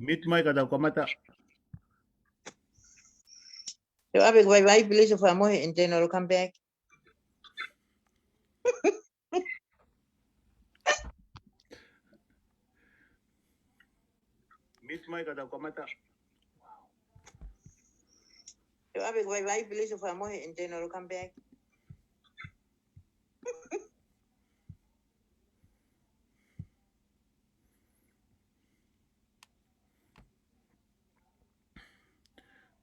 Mit mai kada komata. Yo a big bye please for mo and then I'll come back. Mit mai kada komata. Yo a big bye please for mo and then I'll come back.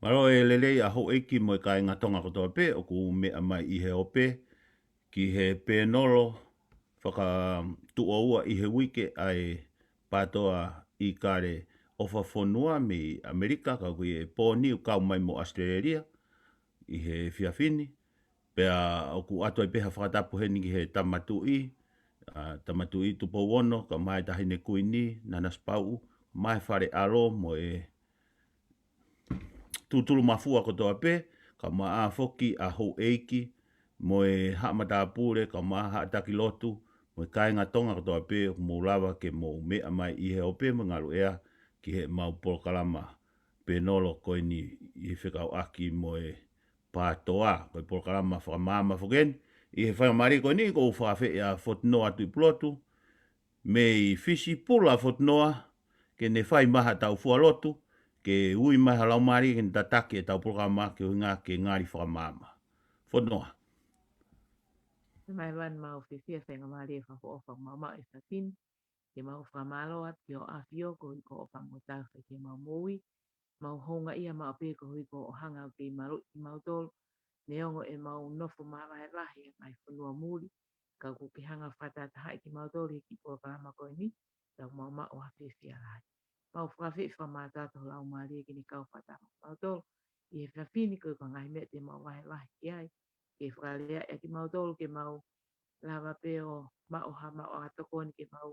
Maro e lele a ho eki mo kai ngatonga ko to pe o ku me mai I he ope ki he pe nolo whaka tu oua I he wike ai patoa I kare ofa fonua me Amerika ka kui e pōni u kau mai mo Australia I he whiawhini. Pea o ku ato I peha whakatapu he ni he tamatui, tamatui tupo wono ka mai tahine kuini nana spau, mai whare aro mo e tutulu mafua ko toa pe, ka maa foki a hou eiki, mo e haamata apure, ka maa haataki lotu, mo e kainga tonga ko toa pe, mo lawa ke mo mea mai I he ope mo ngaru ea, ki he mau polokalama pe nolo koe ni I whekau aki mo e pātoa, koe polokalama whakamama whoken, I he whakamari koe ni, ko whawhe a whotnoa tui plotu, me I fisi pula whotnoa, ke ne whai maha tau fualotu, ke ui mai halau mari ke tatake e tau programa ke unga ke ngari whakamama. Whonoa. Mai wan mau whiwhia whenga mari e whako ofa mama e whawhin, ke mau whamalo at ki o awhio ko I ko o whamotau ke mau moui, mau honga ia mau pe ko hui ko o hanga o ke maru I mau tolu, neongo e mau nofo mara e lahi e mai whanua muri, ka ku ki hanga whatata ki mau tolu ki programa ko ni, tau mau ma o hawhiwhia lahi. Mau whawhi whamata to lau mari ki ni kau whatama mau tolu, I he whawhini ko ka ngai mea te mau wahe lahi ki ai, ke whakalea e ki mau tolu ke mau lava pe o ma o ha ma o atoko ni ke mau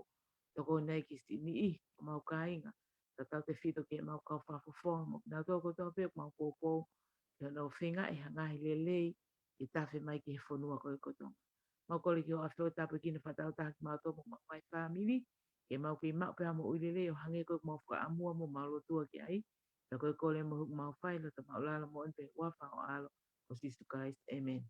toko nei ki sini I o mau kainga ka tau te whito ke mau kau whawhawha mo na toko tau pe mau pōpō ke no whinga e hangahi lelei I tawhi mai ki he whanua koe kotonga mau kore ki o awhio tapu ki na whatau taki mau toko mau mai whamiri ke mau ki mau pe amo uilelei o hange koe mau whaamua mo mau lotua ki ai ka koe kore mo huk mau whaila ka mau lala mo ente wafa o alo o Sisu Christ. Amen.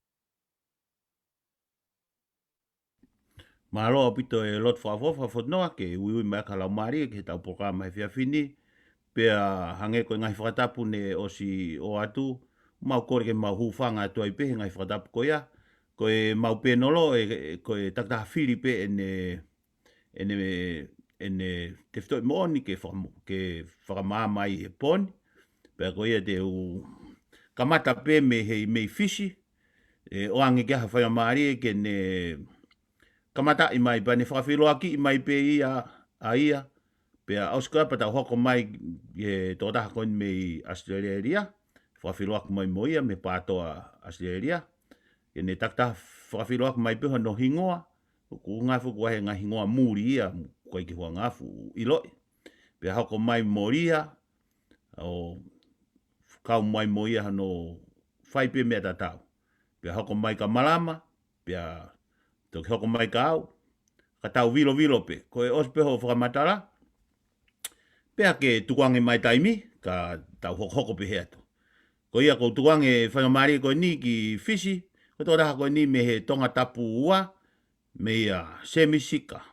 Mahalo apito e lot whafofa whonoa ke ui mai ka lau mari ke tau programa he whiawhini, pea hange koe ngai whakatapu ne o si o atu, mau kore ke mau hufanga atu ai pehe ngai whakatapu koe ia, koe mau penolo koe taktaha whiri pe ene te whitoi mooni ke whakamāmai he poni, pea koe ia te u kamata pe me hei mei fisi, o ange kia hawhai maari ke ne kamata I mai pa ne whawhiroaki I mai pe ia a ia, pea auska pa tau hoko mai e tōtaha koin mei Australia, whawhiroaki mai moia me pātoa Australia, ke ne taktaha whawhiroaki mai peha no hingoa, ku ngafu kua he ngā hingoa muri ia, koe ki hua ngafu iloi, pea hoko mai moria, o kau mai moia no whaipe mea tatau, pea hoko mai ka malama, pea to hoko mai kau, ka tau vilo pe, koe ospeho whakamatara, pea ke tukuange mai taimi, ka tau hoko pe heato. Ko ia ko tukuange whangamari koe ni ki fisi, ko tō raha koe ni me he tonga tapu ua, me ia semisika.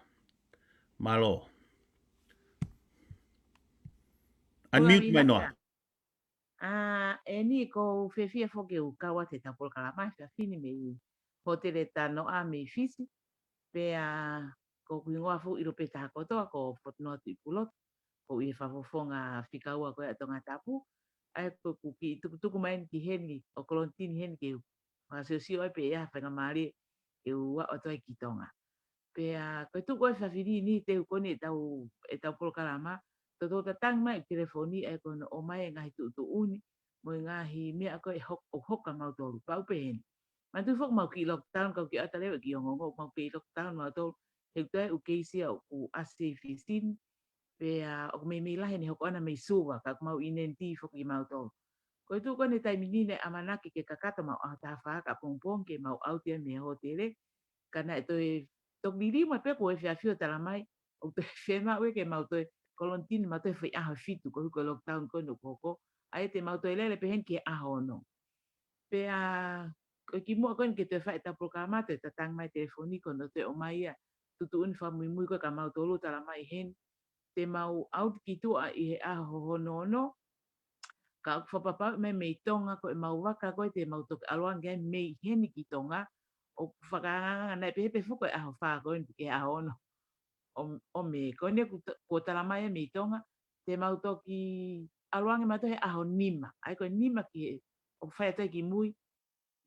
Malo. Unmute mai noa. E ni ko whiwhia whoke u kawa te tapol kalamai, whiwhini me I hotele tano a me fisi, pea ko kuingoa fu iro pe taha kotoa ko whotnoa tu I pulot, ko I whawhonga whikaua koe atonga tapu, ai ko ki tuku mai ki heni, o kolontini heni ke whakasiosio ai pe ea whangamari e ua o toi ki tonga. Pea koe tuku ai whawhiri ni te ukoni e tau polokalama, Toto tatang mai telefoni e kono o mai ngahi tu uni mo ngahi mea ko e hoka mau toru pau pe hen Mantu fok mau ki lockdown kau ki atale ki ngongok mau ki lockdown mau to hekta u keisi u asi fisin pe o me me la ni hokona me suwa ka mau inenti fok ki mau to. Ko tu ko ni tai minine amanaki ke kakata mau ata fa ka pompong ke mau au te me hotele kana to tok diri ma pe ko fia fio tala mai o te fema we ke mau to kolontin ma to fi a fitu ko lockdown ko no koko ai te mau to ele pe hen ke a hono. Pe a ki mo kon ke te fai ta programa te tang mai telefoniko no te o mai a tutu un fa muy ko ka mau tolu tala mai hen te mau out ki tu a i a ho no no ka fa papa me me tonga ko mau waka ko te mau tok alwan ge me hen ki tonga o fa ka na pe fu ko a fa ko ke a ono o me ko ne ko tala mai me tonga te mau toki alwan ma to a ho nima ai ko nima ki o fa te ki muy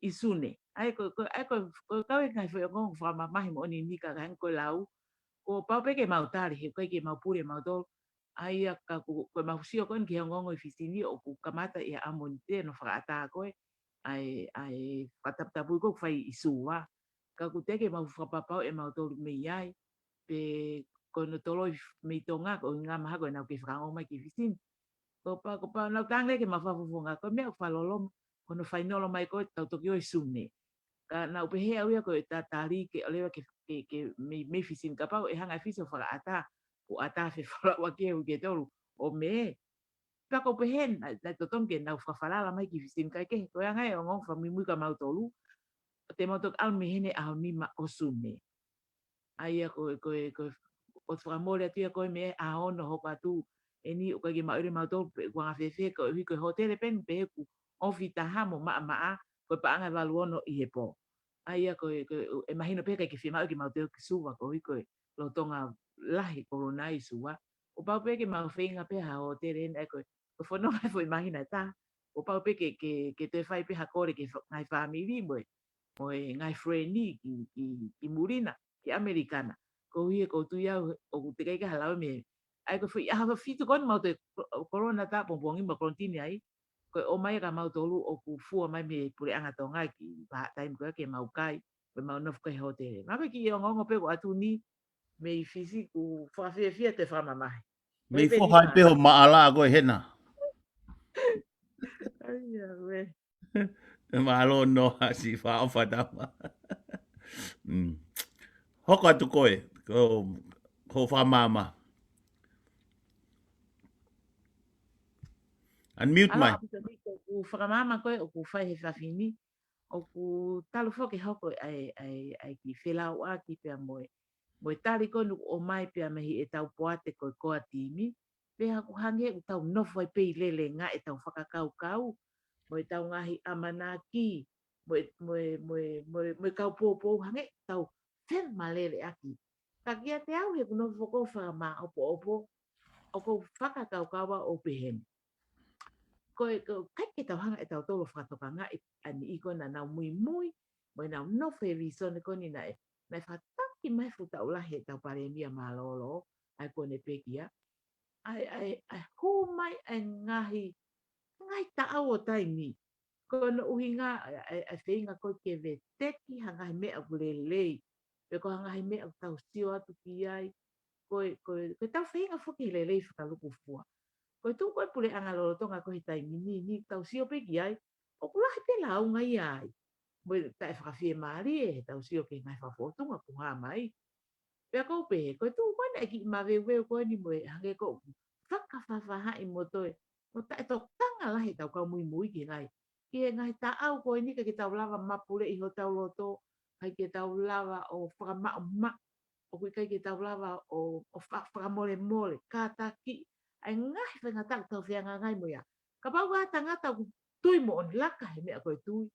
isune ai ko ka ngai foi ko fa ma mai mo ni ka kan ko lau ko pa pe ke mau tari he ko ke mau pure mau do ai ka ko mau sio kon ke ngongo fisini o ku kamata e amonte no fa ata ko ai patap tapu ko fai isua ka ku te ke mau fa papa e mau do me ai pe kono tolo me tonga ko nga ma ko na ke fra o mai ke fisin ko pa na tang le ke ma fa fu nga ko me fa lolom kono fai no lo mai ko tau tokyo isune ka na upe he au ko ta tali ke ole ke me fisin ka pa e hanga fiso fa ata o ata fe fa wa ke u ke tolu o me pa ko pe hen na to tom ke na fa fa la mai ki fisin ka ke ko hanga e ngong fa mi mu ka mau tolu te mo tok al me hene a mi ma osune ai ko o fra mole tia ko me a ono ho pa tu eni o ka ki ma ire ma to wa fe fe ko hi ko hotel pen pe ku o vita ha mo ma ko pa anga va luono i he po ai ko imagino pe que firma que mau te que suba ko ko lo tonga lahi corona i suwa o pa pe que mau finga pe ha hotel en ko fo no fo imagina ta o pa pe que te fai pe ha kore que ngai family mo o ngai friendly ki murina ki americana ko hi ko tu ya o te kai ka hala me ai ko fo ya fitu kon mau te corona ta bongi mo kontini ai ko o mai ka mau tolu o ku fu mai me pure anga tonga ki ba time ko ke mau kai pe mau no ko hote ma pe ki o ngo pe wa tu ni me fisi ku fa fe fe te fa mama Me e pe fo ni hai ma pe ho maala ko hena. ai ya we E maalo no ha si fa o fa dama. Hoko atu koe, ko fa mama. Unmute alo mai. apu te ku fa mama ko o ku fa he fa fini o ku talu fo ke hoko ai ki fela wa ki pe moe mo tali ko nu o mai pe me hi e tau poate ko ko atimi pe ha ku hange u tau no foi pe lele nga e tau whakakau kau mo e tau ngahi amanaki mo e kau pōpō hange tau fen malele aki ka kia te au he kuno whako whakama opo opo o ko whakakau kawa o pehen ko kai ke tau hanga e tau tolo whakatoka nga ani iko na nau mui mui mo e nau no fe riso ne koni na e na whataki mai futa ulahi e tau pare mia malolo ai kone pekia ai hu mai ai ngahi ngai ta au o taimi kono uhi ngā ai whenga ko ke ve teki hanga he mea kule lei pe ko hanga he mea tau sio atu ki ai ko tau whenga fuki le lei whakaluku fua ko tu ko pule anga lo tonga ko hitai ni tau sio pe ki ai o kula he pe lau ngai ai mo tai whakawhie maari e tau sio ke ngai whafotunga ku ha mai pe ko pe ko tu ko na ki ma ve we ko ni mo hange ko whakawhawha i mo toe mo tai to tanga la he tau ka mui mui ki ngai ki e ngai ta au ko ni ka ki tau lava mapule i ho tau loto kai ki tau lava o whakama o ma o kui kai ki tau lava o whakamole mole kātaki ai ngai whenga tak tau whianga ngai mo ia. Ka pau ka tangata ku tui mo on laka he mea koe tui.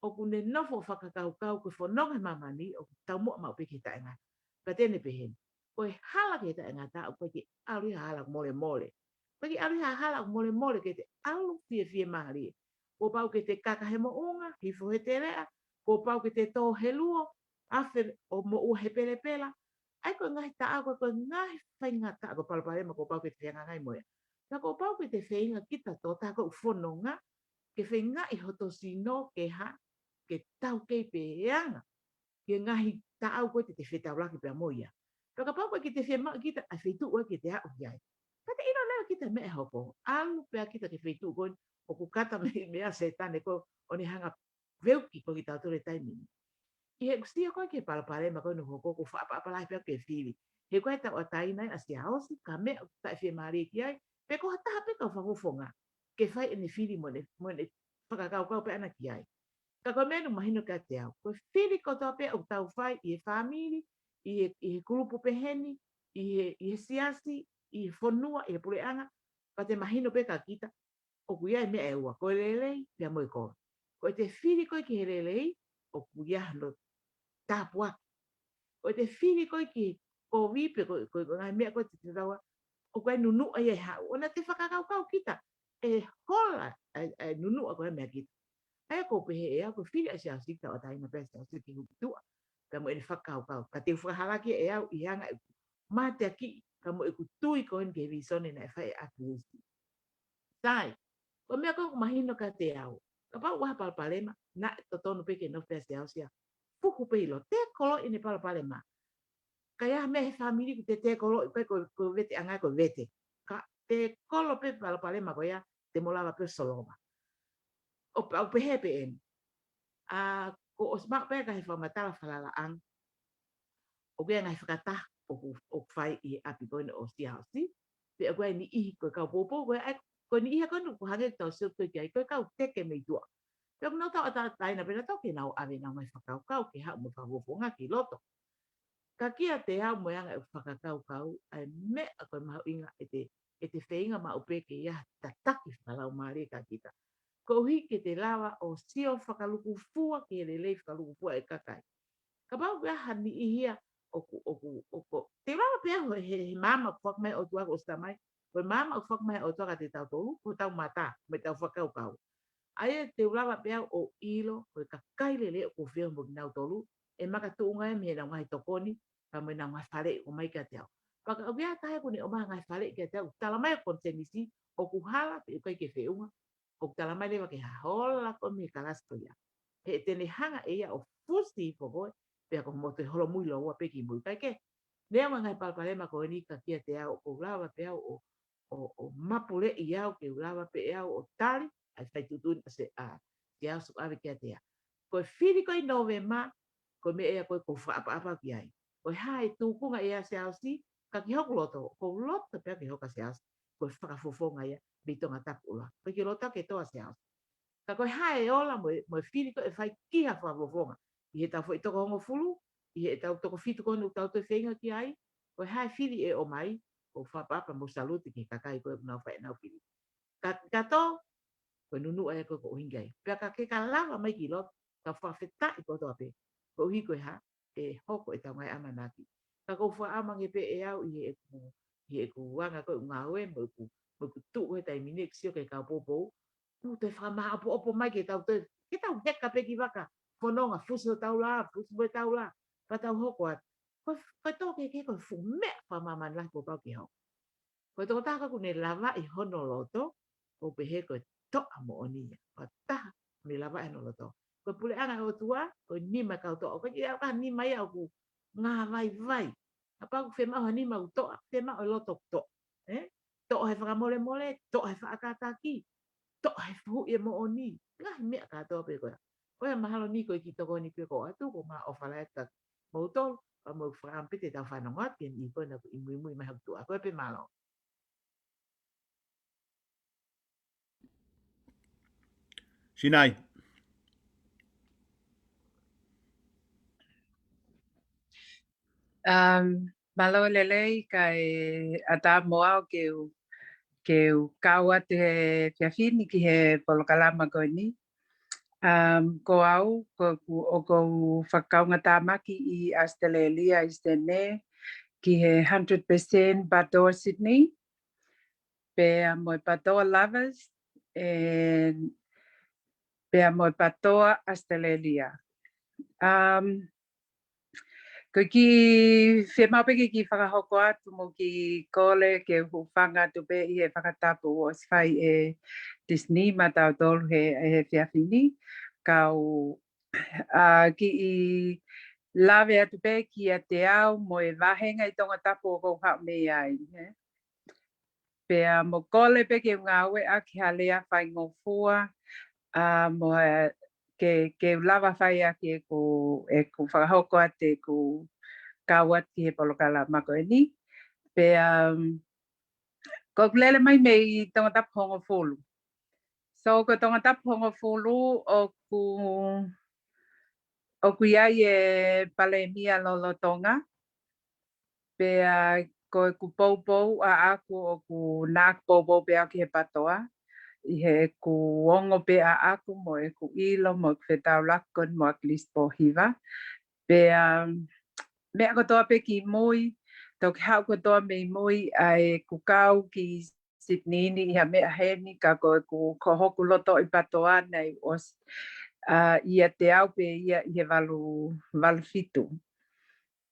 O ku ne nofo whakakau kau ku whanonga mamani o ku tau mo mau piki ta inga. Ka tene pehen. Koe hala ke ta inga ta o koe ki alu hala mole mole. Koe ki alu hala mole mole ke te alu fie fie mahari. Ko pau ke te kaka he mo unga, hifo he te rea. Ko pau ke te tō he luo, afe o mo ua he pele pela. Ai koe ngahi ta au koe ngahi whainga ta ko palapalema ko pau ke te whianga ngai moia. Na ko pau ke te whainga kita tō ta ko whono nga, ke whainga i hoto sino ke ha, ke tau kei peanga. Ke ngahi tau koe te whetau laki pia moia. Paka pau koe ki te whema kita a whetu ua ki te hau iai. Kata ino leo kita mea hoko. Alu pia kita ke whetu koe o ku kata mea setane ko o ni hanga veuki ko ki tau tore taimini. I he kustia koe ke palapare ma koe no hoko ko whaapapalai pia ke whiri. He koe tau atai nai a si haosi ka mea tai whemari ki ai. Pe ko hataha pe kau whakofonga. Ke whai ene whiri mo ne whakakau pe ana ki ai. Ka koe menu mahino ka te au. Koe whiri ko tau pe o tau whai i he whamiri, i he kulupu peheni, i he siasi, i he whonua, i he pureanga. Ka te mahino pe ka kita. O kuia mea e ua. Koe lelei, pia moi koe. Koe te whiri koe ki he lelei, o kuia no tāpua. Koe te whiri koe ki ko vipe, koe ngai mea koe te rawa. O koe nunu ai e hau. Ona te whakakau kita. E hola, nunu a koe mea kita. Ai ko pehe e au ko whiri a se au sita o taina pesa o siki hutua. Ka mo e whakau kau. Ka te whahalaki e au i hanga e mate aki. Ka mo e kutui ko en ke visone na e whae atu usi. Tai, ko mea ko mahino ka te au. Ka pau waha palapalema, na to tonu peke no pesa au sia. Fuku peilo, te kolo ine palapalema. Ka ia me he whamiri ki te kolo i ko vete anga ko vete. Ka te kolo pe palapalema ko ia te molawa pe soloma. O pehe pe en. Ko o smak pe ka he whamatala whalalaang. O kia ngai whakata o whai i api koine o si hausi. Pe o koe ni ihi koe kau popo, koe ni iha koe ko hange tau siu koe kia, koe kau teke mei tua. Pe o nau tau ata taina pena tau ke nau awe nau mai whakau kau ke hau mo whawofonga ki loto. Ka kia te hau mo yanga e whakakau kau, ai me a koe mahu inga e te whainga ma upe ke ia tataki whalau maari ka kita. Ko hi ke te lawa o sio whakaluku fua ke lelei whakaluku fua e kakai. Ka pau kia hani ihia o te lawa pia he mama whakmai o tuaka o stamai. Koe mama o whakmai o tuaka te tau tolu, ko tau mata, me tau whakau kau. Aia te lawa pia o ilo, koe kakai lele o kofia mo nau tolu, e maka tuunga e me na ngai tokoni, ka me na ngai whare o mai ka te au. Paka o kia tahe kone o maha ngai whare ka te au, tala mai o konsenisi, o kuhala pe o kai ke whiunga, o tala mai lewa ke haola ko me kalasto ia. He tene hanga e ia o fusti i pokoe, pia ko mo te holo mui loa peki mui kai ke. Lea ngai palpalema ko ni ka kia te au, o lawa pe au, o mapule i au ke lawa pe au o tali, ai fai tutun se te au su ave kia te au. Koe whiri koe novema, koe me ea koe ko whaapa ki ai. Koe hae tūkunga ea se au si, ka ki hoku loto, ko loto pia ki hoka se au si, koe whakafofonga ia, bitonga tapula. Koe ki loto ke toa se au si. Ka koe hae ola mo whiri koe e whai kiha whafofonga. I he tau fo i toko hongo fulu, i he tau toko fitu konu tau te whenga ki ai, koe hae whiri e o mai, ko whaapa mo saluti ki kakai koe nau whae nau whiri. Ka tō, koe nunu ai koe ko hingai. Pea ka ke ka lawa mai ki lot, ka whawheta i koto ape. Ko hi koe ha, e hoko e tau ngai amanaki. Ka kou wha amange pe e au i e ku wanga koe ngā ue, mo ku tu koe tai minik sio ke kau popo. Tu te whama opo mai ke tau te, ke tau heka pe ki waka. Whanonga, fusu tau la, fusu me tau la. Pa tau hoko at. Koe tō ke koe fu mea whamaman lai po pau ki hau. Koe tō taka kune lava i hono loto, ko pehe koe toa mo onia. Koe taha kune lava i hono loto. Koe pule anga o tua, koe nima kau toa. Koe kia ka nima ia o ku ngā vai. Apa ku whema o nima u toa, whema o loto toa. Toa he whakamole mole, toa he whaakataki, toa he whu ia mo oni. Ngahi mea katoa pe koe. Koe mahalo ni koe ki toko ni pe ko atu, ko maa o whalaeta mautol, pa mo whakampite tau whanongat, ken i koe na ku imui mai hau tua. Koe pe malo. Sinai. Malo lelei kai ata moao ke kaua te fiafini ki he polokalama ko ni. Ko au o ko whakaunga tāmaki i Australia i Sydney ki he 100% Batoa Sydney. Pea moi Batoa Lovers and pea moi Batoa Australia. Ko ki whemapeke ki whakahoko atu mo ki kole ke hufanga tu pe i he whakatapu o swhai e Disney ma tau tolu he whiawhini. Kau ki I lawe atu pe ki a te au mo e wahenga I tonga tapu o kou hau me ai. Pea mo kole pe ke ngā ue a ki halea whai ngofua mo ke lawa whai a ki e ku whakahoko a te ku kawat ki he polokala mako e ni. Pea ko lele mai me I tonga tapu hongo fulu. So ko tonga tapu hongo fulu o ku iai e pale mia lolo tonga. Pea ko ku poupou a aku o ku nāk poupou pe aki he patoa. I he ku ongo pe a aku mo e ku ilo mo ku whetau lakon mo at least po hiva. Pea mea kotoa pe ki mui, tau ki hau kotoa me mui ai ku kau ki Sydney ni I ha mea heni ka ko ku kohoku loto I patoa nei os ia te au pe ia I he walu fitu.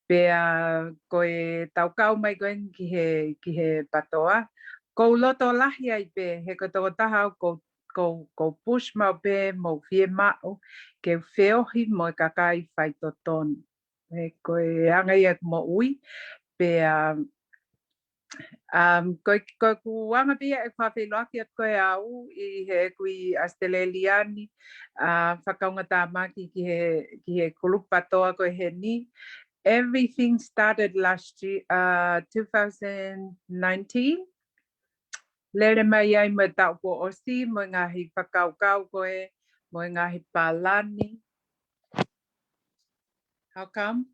Pea koe tau kau mai koe ki he patoa. Kou loto lahi ai pe he kotoa taha kou push mau pe mo fie mao ke whiohi mo kakai whai totonu. He koe anga ia mo ui. Pea koe ku anga pia e whawhiloaki at koe au I he kui Australiani whakaunga tāmaki ki he kulupatoa koe he ni. Everything started last year, 2019. Lere mai ai mo tau po osi, mo ngahi whakaukau koe, mo ngahi palani. How come?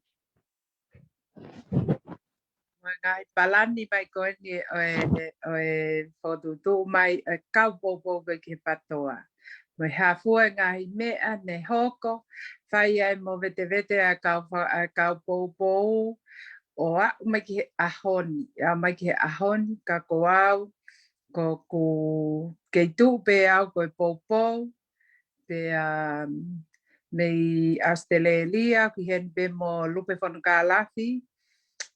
Mo ngahi palani mai koe ni oe whotutu mai kau popo koe ki patoa. Mo hafua ngahi mea ne hoko, whai ai mo vete a kau popo, o a mai ki ahoni, mai ki ahoni ka koau, ko ku keitu pe au ko popo pe mei Australia ki hen pe mo lupe whanukalafi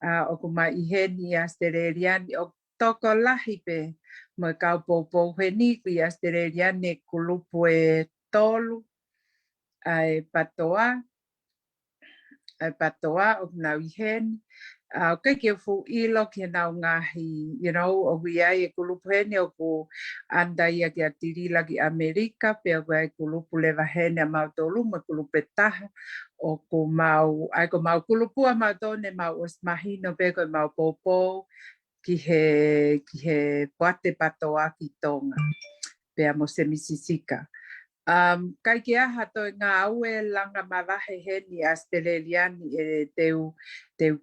o ku mai I heni Australiani o toko lahi pe mo kau popo heni ki Australiani ku lupu e tolu ai patoa o nau I heni. Kai ke fu ilo ke nau ngahi, you know, o ia e kulupu hene o ku anda ia ki a tiri lagi Amerika, pe o ai kulupu lewa hene a mau tolu, ma kulupu taha, o ku mau, ai ko mau kulupu a mau tone mau os mahino pe ko mau popo ki he poate patoa ki tonga, pe a mo se misisika. Kai ke aha to ngā aue langa mawahe heni Australiani e teu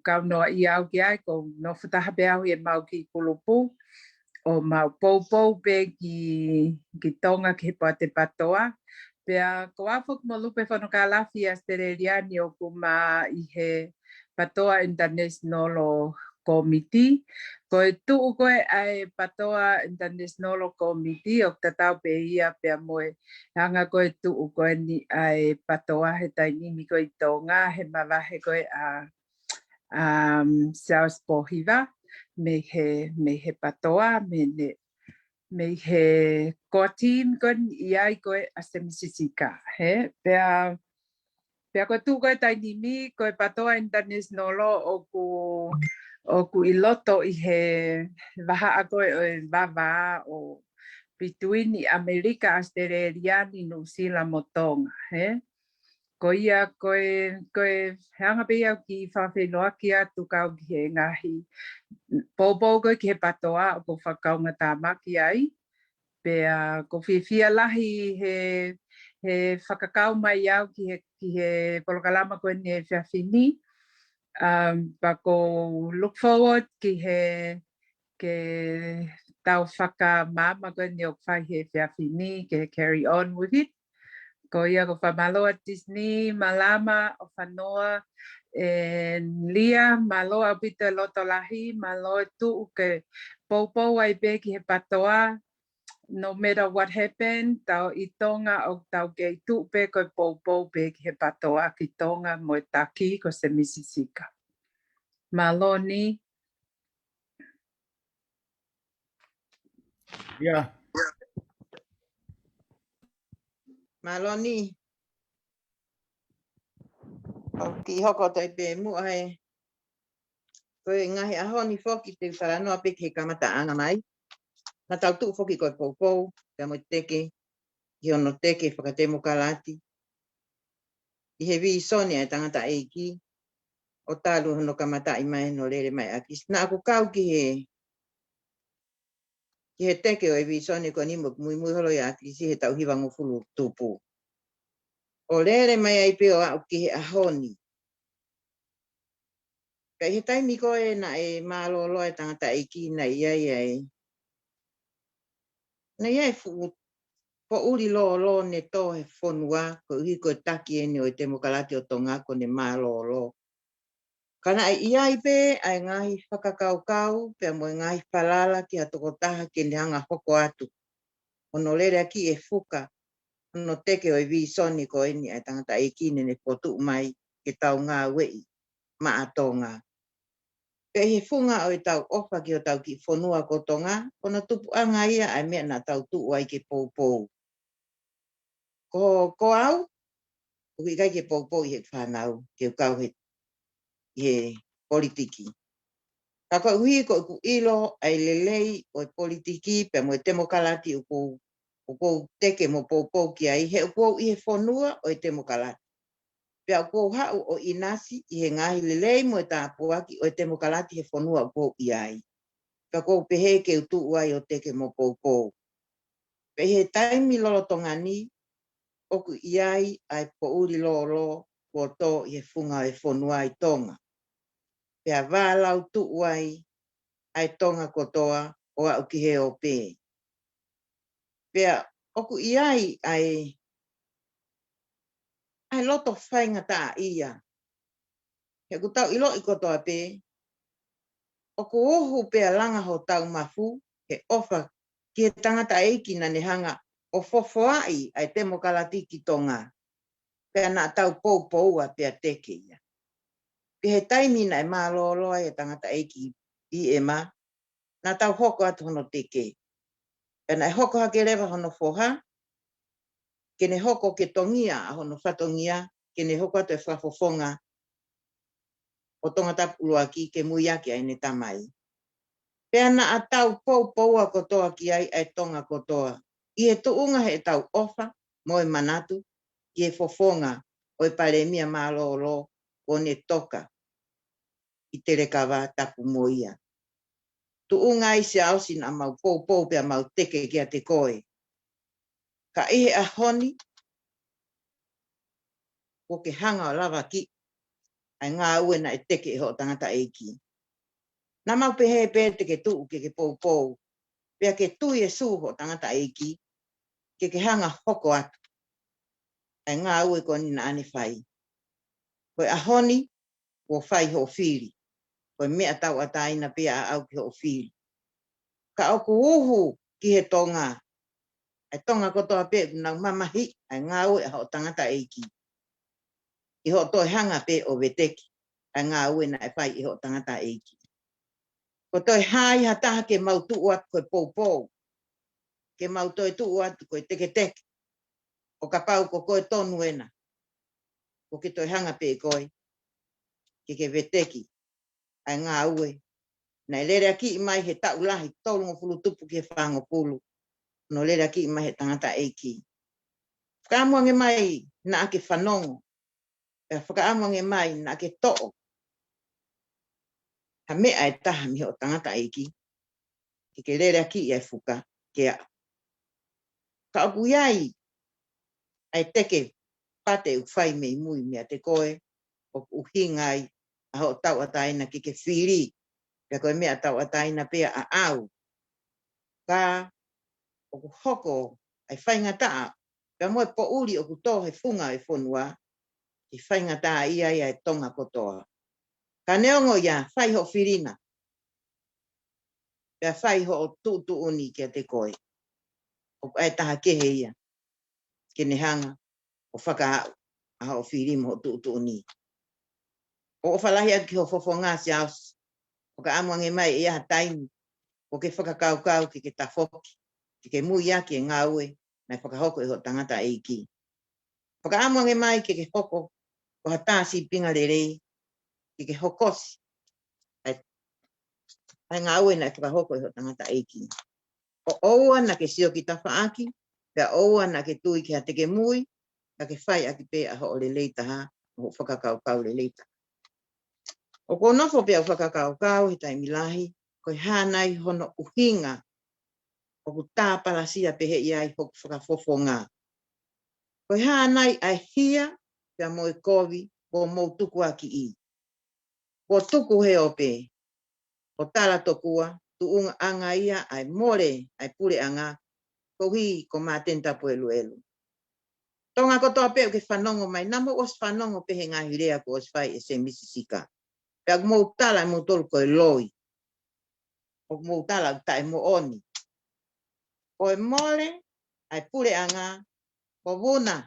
kaunoa I au ki ai ko no whataha pe au e mau ki kulupu o mau poupou pe ki tonga ki poate patoa. Pea ko afok mo lupe whanukalafi Australiani o kuma I he patoa international o committee. Ko e tuu koe ai patoa international committee o tatau pe ia pe moe hanga koe tuu koe ni ai patoa he tainimi koe tonga he mawahe koe South Pohiva me he patoa me he kotin koe iai koe asemisisika he pea koe tuu koe tainimi koe patoa international o ku iloto I he waha a koe o wawa o between I Amerika Australiani New Zealand mo tonga he ko ia koe hanga pe au ki whawhenoa ki atu kau ki he ngahi popo koe ki he patoa o ko whakaunga tāmaki ai pea ko whiwhia lahi he whakakau mai au ki he polokalama koe ni he whiawhini pa ko look forward ki ke tau whakamama koe ni o whai he whiawhini ke carry on with it. Ko ia ko whamaloa Disney, Malama, o whanoa, Lia, maloa o pita loto lahi, maloa tu ke poupou ai pe ki he patoa, no matter what happened, tau I tonga o tau kei tu pe ko poupou pe ki he patoa ki tonga mo e taki ko se misisika. Maloni. Yeah. Maloni. O ki hoko toi pe mu ai. Koe ngahi ahoni foki te wharanoa pe ke kamata anga mai. Na tau tu foki koe poupou. Pea mo teke. Ki ono teke whakatemo kalati. I he vi soni ai tangata eiki. O talu hono kamata i mai no lere mai akis. Na aku kau ki he teke o e vi soni ko ni mui holo ya akis he tau hiwa ngufulu tupu. O lere mai ai pe o au ki he ahoni. Ka he taimi koe na e malolo e tangata eiki na iai. Na iai fu po uri lo ne to he fonua ko hi ko taki e ni o te mokalati o tonga ko ne malolo. Kana ai iai pe ai ngahi whakakaukau pe mo ngahi palala ki atokotaha ke ne hanga hoko atu. Ono lere aki e fuka. Ono teke o e vi soni ko e ni ai tangata eiki ne potu mai ke tau ngā wei ma atonga. Pe he funga o e tau ofa ki o tau ki fonua ko tonga, kono tupu anga ia ai mea na tau tu ai ke poupou. Ko au, ui kai ke poupou i he whanau, ke ukau he politiki. Ka koe hui ko ku ilo ai lelei o e politiki, pe mo e temokalati ukou teke mo poupou ki ai, he ukou i he fonua o e temokalati. Pea ukou hau o inasi i he ngahi lelei mo e tāpuaki o e temokalati he fonua ukou i ai. Ka kou pehe ke utu uai o teke mo poupou. Pehe taimi lolo tongani, oku iai ai po uri lolo ko to i he funga e fonua i tonga. Pea wālau tu uai ai tonga kotoa o au ki he o pē. Pea oku iai ai loto whainga tā ia. He kutau ilo i kotoa pē, oku ohu pea langa ho tau mafu, he ofa ki he tangata eiki na ne hanga o fofoai ai temokalati ki tonga. Pea na tau poupoua pea teke ia. Pe he taimi na e maloloa e tangata eiki i e ma, na tau hoko atu hono teke. Pea na e hoko hake rewa hono foha, ke ne hoko ke tongia a hono whatongia, ke ne hoko atu e whafofonga o tonga tapulua ki ke muiaki ai ne tamai. Pea na a tau poupoua kotoa ki ai tonga kotoa. I he tuunga he tau ofa, mo e manatu, ki e fofonga o e palemia malolo o ne toka i te rekawa tapu moia. Tuunga i se ausin a mau pou pea mau teke kia te koe. Ka ihe a honi, o ke hanga o lava ki, ai ngā ue na e teke e ho tangata eiki. Na mau pehe te ke tuu ke pou, pea ke tui e suho tangata eiki, ke hanga hoko atu. Ai ngā ue ko ni na ane whai. Koe a honi, o whai ho whiri. Koe mea tau ataina pea a au ki ho whiri. Ka oku uhu ki he tonga. Ai tonga kotoa pe nau mamahi, ai ngā ue a ho tangata eiki. I ho toi hanga pe o veteki. Ai ngā ue na e whai i ho tangata eiki. Ko toi hai hataha ke mau tuu atu koe poupou. Ke mau toi tuu atu koe teke. O ka pau ko koe tonu ena. Ko ke toi hanga pe koe. Ke veteki. Ai ngā ue. Na lere aki i mai he tau lahi tolu ngofulu tupu ki he whango pulu. No lere aki i mai he tangata eiki. Whakaamuange mai na ake whanongo. Whakaamuange mai na ake to'o. Ha mea e taha mi ho tangata eiki. Ke lere aki i ai fuka. Ke a. Ka oku iai. Ai teke pate u whai mei mui mea te koe. O uhingai. A ho tau ataina ke whiri. Pea koe mea tau ataina pea a au. Ka oku hoko ai whainga taa. Pea moe po uri oku tō he funga e whonua. I whainga taa ia e tonga kotoa. Ka neongo ia whai ho whirina. Pea whai ho tutu uni kia te koe. Oku ai taha kehe ia. Ke ne hanga o whakaau. A ho whirima ho tutu uni. O whalahi aki ho fofonga si aus. O ka amuange mai ia taimi. O ke whakakaukau ki ke tafoki. Ki ke mui aki e ngā ue. Nai whakahoko e ho tangata eiki. Whakaamuange mai ke hoko. ko hata si pinga lere ki ke hokosi ai ngā ue na ka hoko ho tangata eiki o oua na ke sio ki tafaaki pe oua na ke tui ki ha te ke mui ka ke whai aki pe a ho le leita ha ho whakakau kau le leita o ko nofo pe a whakakau kau he tai milahi ko hanai hono uhinga o ku tā palasia pe he iai ho whakafofo ngā ko hanai ai hia pe a moi kovi ko mou tuku aki i ko tuku he ope o tala tokua tu unga anga ia ai more ai pure anga ko hi ko matenta po elu tonga ko toa pe ke whanongo mai namo os whanongo pe he ngā hirea ko os whai e se misisika pe a mou tala mo tolu ko e loi o mou tala ta e mo oni o e more ai pure anga ko vuna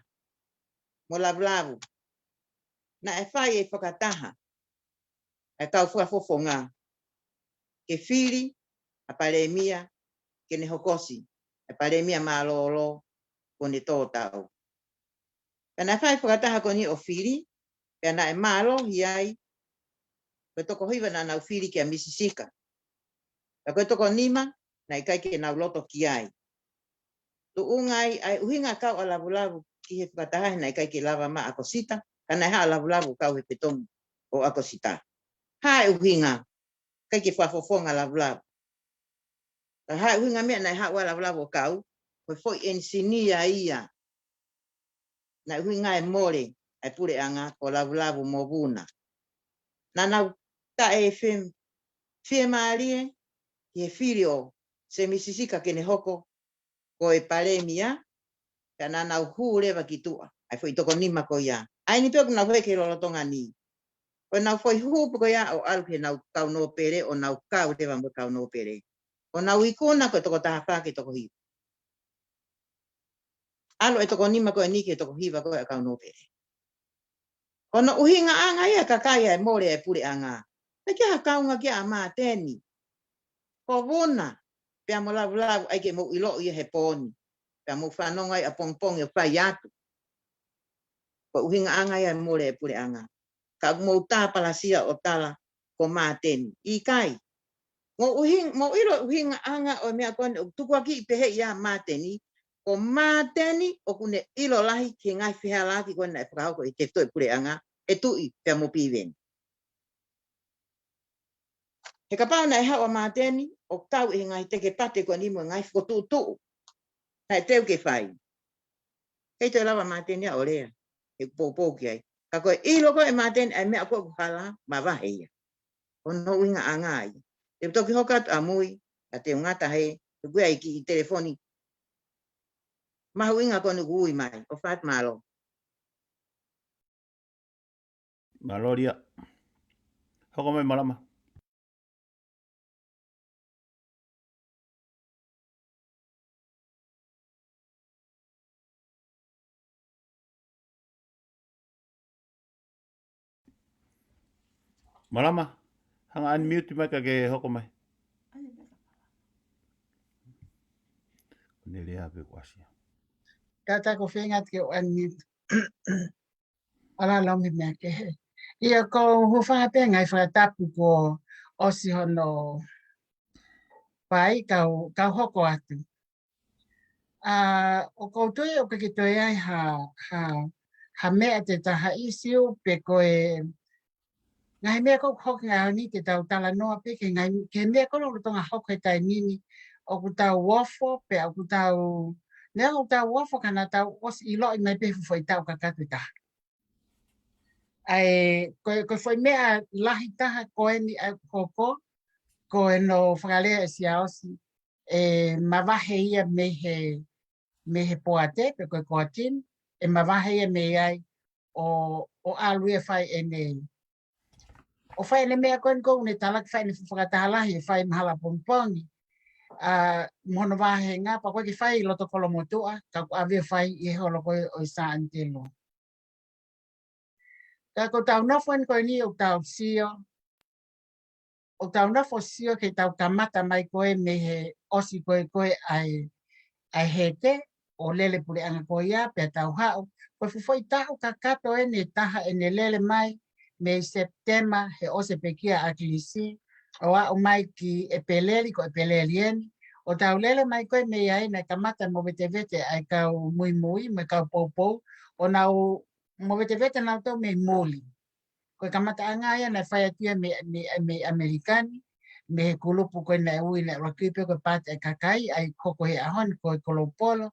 mo lavlavu na e whai e whakataha e kau whakafofo ngā ke whiri a paremia ke ne hokosi e paremia malolo ko ne tōtau. Kana whai whakataha ko ni o whiri pe ana e malo hiai ko toko hiwa na nau whiri ke a misisika. Ka ko toko nima na i kai ke nau loto ki ai. Tu ungai ai uhinga kau a lavulavu ki he whakataha na i kai ke lava ma ako sita kana e ha lavulavu kau he petongu o ako sita. Hae uhinga kai ke whafofonga lavulavu. Ka hae uhinga mea na e ha ua lavulavu kau ko foi ensinia ia na uhinga e more ai pure anga ko lavulavu mo vuna. Na nau ta e fie maalie ki he whirio se misisika ke ne hoko ko e paremia ka na nau hu lewa ki tua. Ai foi toko nima ko ia. Ai ni peku nau hoi ke lolotonga ni. O nau foi hu ko ia o alu ke nau kau no pere o nau kau lewa mo kau no pere. O nau ikuna ko toko tahapa ke toko hiwa. Alo e toko nima ko e nike toko hiwa ko e kau no pere. Ono uhinga anga ia kakaya e more e pure anga. E kia kaunga kia a maa teni. Ko vuna. Pea mo lavulavu ai ke mo ilo ia he poni. Pea mo whanonga i a pongpong e whai atu. Ko uhinga anga ia e more e pure anga. Ka mo tā palasia o tala ko maa teni. I kai. Mo ilo uhinga anga o mea kone o tuku aki i pehe ia maa teni. Ko maa teni o kune ilo lahi ki ngai whiha laki kone na e whakahau ko i te toi pure anga. E tui pea mo piwen. He kapau na e hawa maa teni o tau i ngai teke pate ko ni mo ngai whikotu. Na e teu ke whai. Hei te lawa maa teni a orea. E pōpō ki ai. Ka koe ilo ko e maa teni ai mea koe kuhala ma waheia. O no winga angai. Te toki hokat a mui. A te ngata hei. Te kua i ki i telefoni. Mahu inga konu kui mai. O what malo. Maloria. Hoko mai malama. Malama. Hanga unmute mai ka ke hoko mai. Nele hape kwasi. Tata ko whenga te o unmute. Ala lomi mea ke he. Ia ko huwha pe ngai whakatapu ko osi hono pai kau hoko atu. O koutoe o ke toi ai ha mea te taha isiu pe koe ngai mea kou hoki ngai ni te tau tala noa pe ke mea kou lo tonga hoko e tai nini o ku tau wofo pe o ku tau lea o tau wofo kana tau osi ilo i mai pe foi tau kakatu taha. Ai koe foi mea lahi taha koe ni a koko koe no whakalea e siaosi e mawahe ia me he poate pe koe koatin e mawahe ia me ai o alue whai e nei. O whai ne mea koe kou ne talak whai ne whakatahalahi e whai mahala pongpongi. Mono wahe ngā pa koe ki whai loto kolomotua ka ku awe whai i holo koe o isa antelo. Ka ko tau nofuen koe ni o tau sio. O tau nofo sio ke tau kamata mai koe me he osi koe ai hete. o lele pule anga ko ia pe tau hao ko foi tau kakato ene taha ene lele mai me September he o se pekia aklisi o a o mai ki e peleli ko e peleli eni o tau lele mai koe me ia na kamata mo vete vete ai kau mui mui me kau popo o nau mo vete vete na to me moli ko kamata anga ia na fai atia me amerikani me kulupu ko na ui na rakipe ko pat e kakai ai koko he ahon ko kolopolo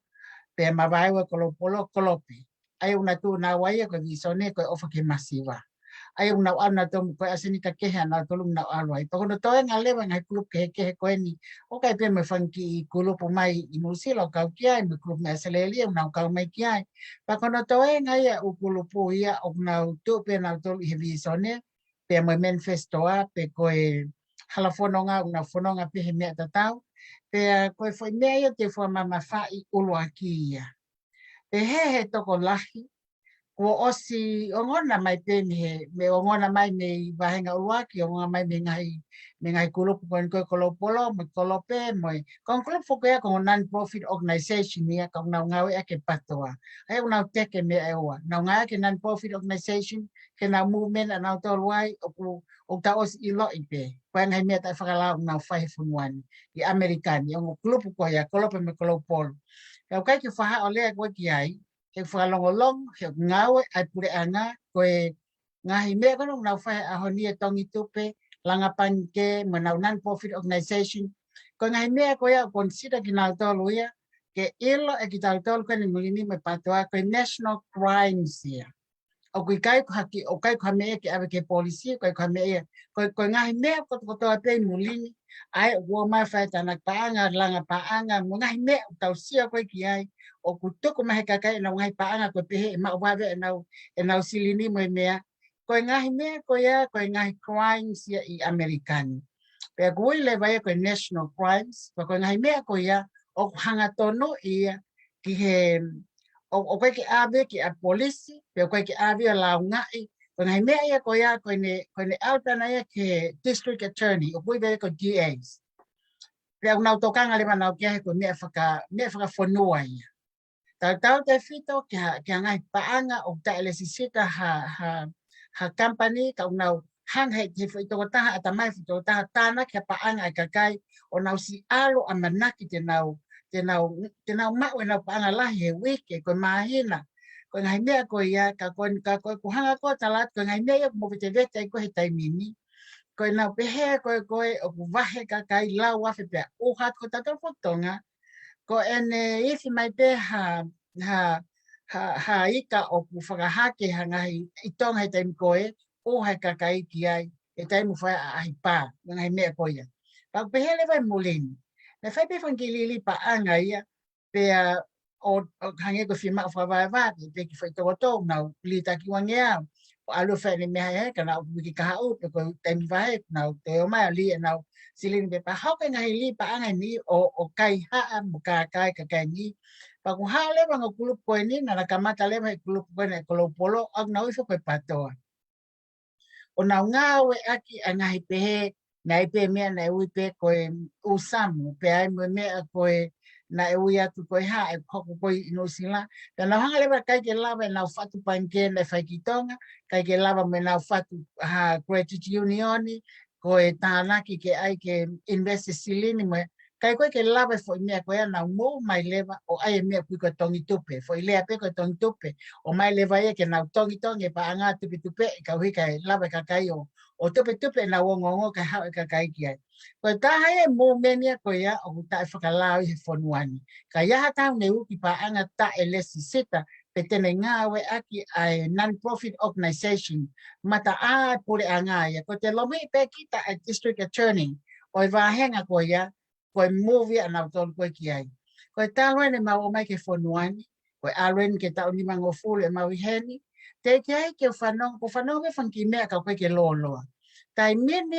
pe mawai wa kolopolo kolopi ai una tu na wai ko visone ko ofa ke masiva ai una ana to ko asini ka ke na to lum na alwai to no to en ale van klub ke ko ni o kai pe me fanki kulupu mai i musilo ka kia me klub me seleli una ka mai kia pa ko no to en ai u kulupu ia o na to pe na to i visone pe me manifesto a pe ko e hala fononga una fononga pe he mea tatau pe koe foi mea te fua mama fai ulua kia pe he toko lahi ko osi ongona mai pe me ongona mai me vahenga ulua ki ongona mai me ngai kulupu ko kolopolo me kolope mo kon klub fokoya ko non profit organization ia ko na ngawe ake patoa ai una teke me ewa na ngawe ke non profit organization ke na movement na to wai o ta os ilo ipe kwen hai meta fakala na fai funwan i amerikani o klub ko ya kolope me kolopolo e kai ki fa ole ko ki ai ke fa long ke ngawe ai pure anga ko ngahi me ko na fai a honi tongi tupe langa panke menau non profit organization ko ngahi me ko ya consider kinal to luya ke ilo e kital to ko ni mulini me patwa ko national crimes ya o kai ko haki o kai ko me ke ave ke policy ko me ko ngahi me ko to pe mulini ai wo ma fa tana paanga langa paanga ngahi me tau sia ko ki ai o ku to ko ma ka kai na ngahi paanga ko pe ma wa ve na silini mo me ko ngahi me ko ya ko ngahi crimes ya i amerikani pe ko le vai ko national crimes ko ngahi me ko ya o hanga tono ia ki he o koe ki awe ki a polisi, pe o koe ki awe la ngai, ko ngai mea ia ko ia ko ne altana ia ke district attorney, o koe vere ko DAs. Pe au nau tokanga le manau kia he ko mea whaka whanua ia. Tau te whito ki a ngai paanga o ta elesisita ha company, ka unau hanghei te whaitoko taha ata mai whaitoko taha tāna ki a paanga i kakai, o nau si alo a manaki te nau mau e nau paanga lahi he wike ko mahina ko ngai mea ko ia ka ko hanga ko talat ko ngai mea mo te vete ko he taimini ko nau pehe ko o ku vahe ka kai lau afe pe o hat ko tato fotonga ko ene ifi mai pe ha ika o ku whakahake hangai itonga he taimi koe o hai ka kai ki ai e taimu whai a ahi pā ngai mea ko ia pa pehe le vai mulini na fai pe fangilili pa anga ia pe o hange ko fima fa va pe ki foi to na lita ki wangea o alu fa ni me ha kana o ki ka o pe ko tem vai na te o mai li na silin pe pa ha ka ngai li pa anga ni o kai ha mo ka kai ni pa ku ha le bang ku ko ni na ka mata le mai ku ko ne ko polo ak na o fo ko pato o na nga we aki anga hi pe na ipe mea na ui pe koe usamu, pe ai me koe na ui atu koe ha e koko koe ino sila. Pe na hanga lewa kai ke lava e nau fatu panke na whaikitonga, kai ke lava me nau fatu ha credit unioni, koe tānaki ke ai ke investe silini me, kai koe ke lava fo mea koe na mou mai lewa o ai mea kui ko tongi tupe, fo ilea pe ko tongi tupe, o mai lewa e ke nau tongi tongi pa anga tupe tupe, ka hui kai lava ka kai o tupe na wongongo ka hau ka kai ki ai. Ko taha e mō menia ko ia o ta whakalau i he whonuani. Ka iaha tau ne uki pa anga ta e lesi sita pe tene ngā we aki ai non-profit organisation mata a pure anga ia. Ko te lomi pe kita a district attorney o i wahenga ko ia ko i movie anau tolu koe ki ai. Ko i tālua ne mau o mai ke whonuani ko i aluen ke tau ni mango fulu e mau i heni te ki ai ke whanong, ko whanong e whanki mea ka koe ke loa. Tai mene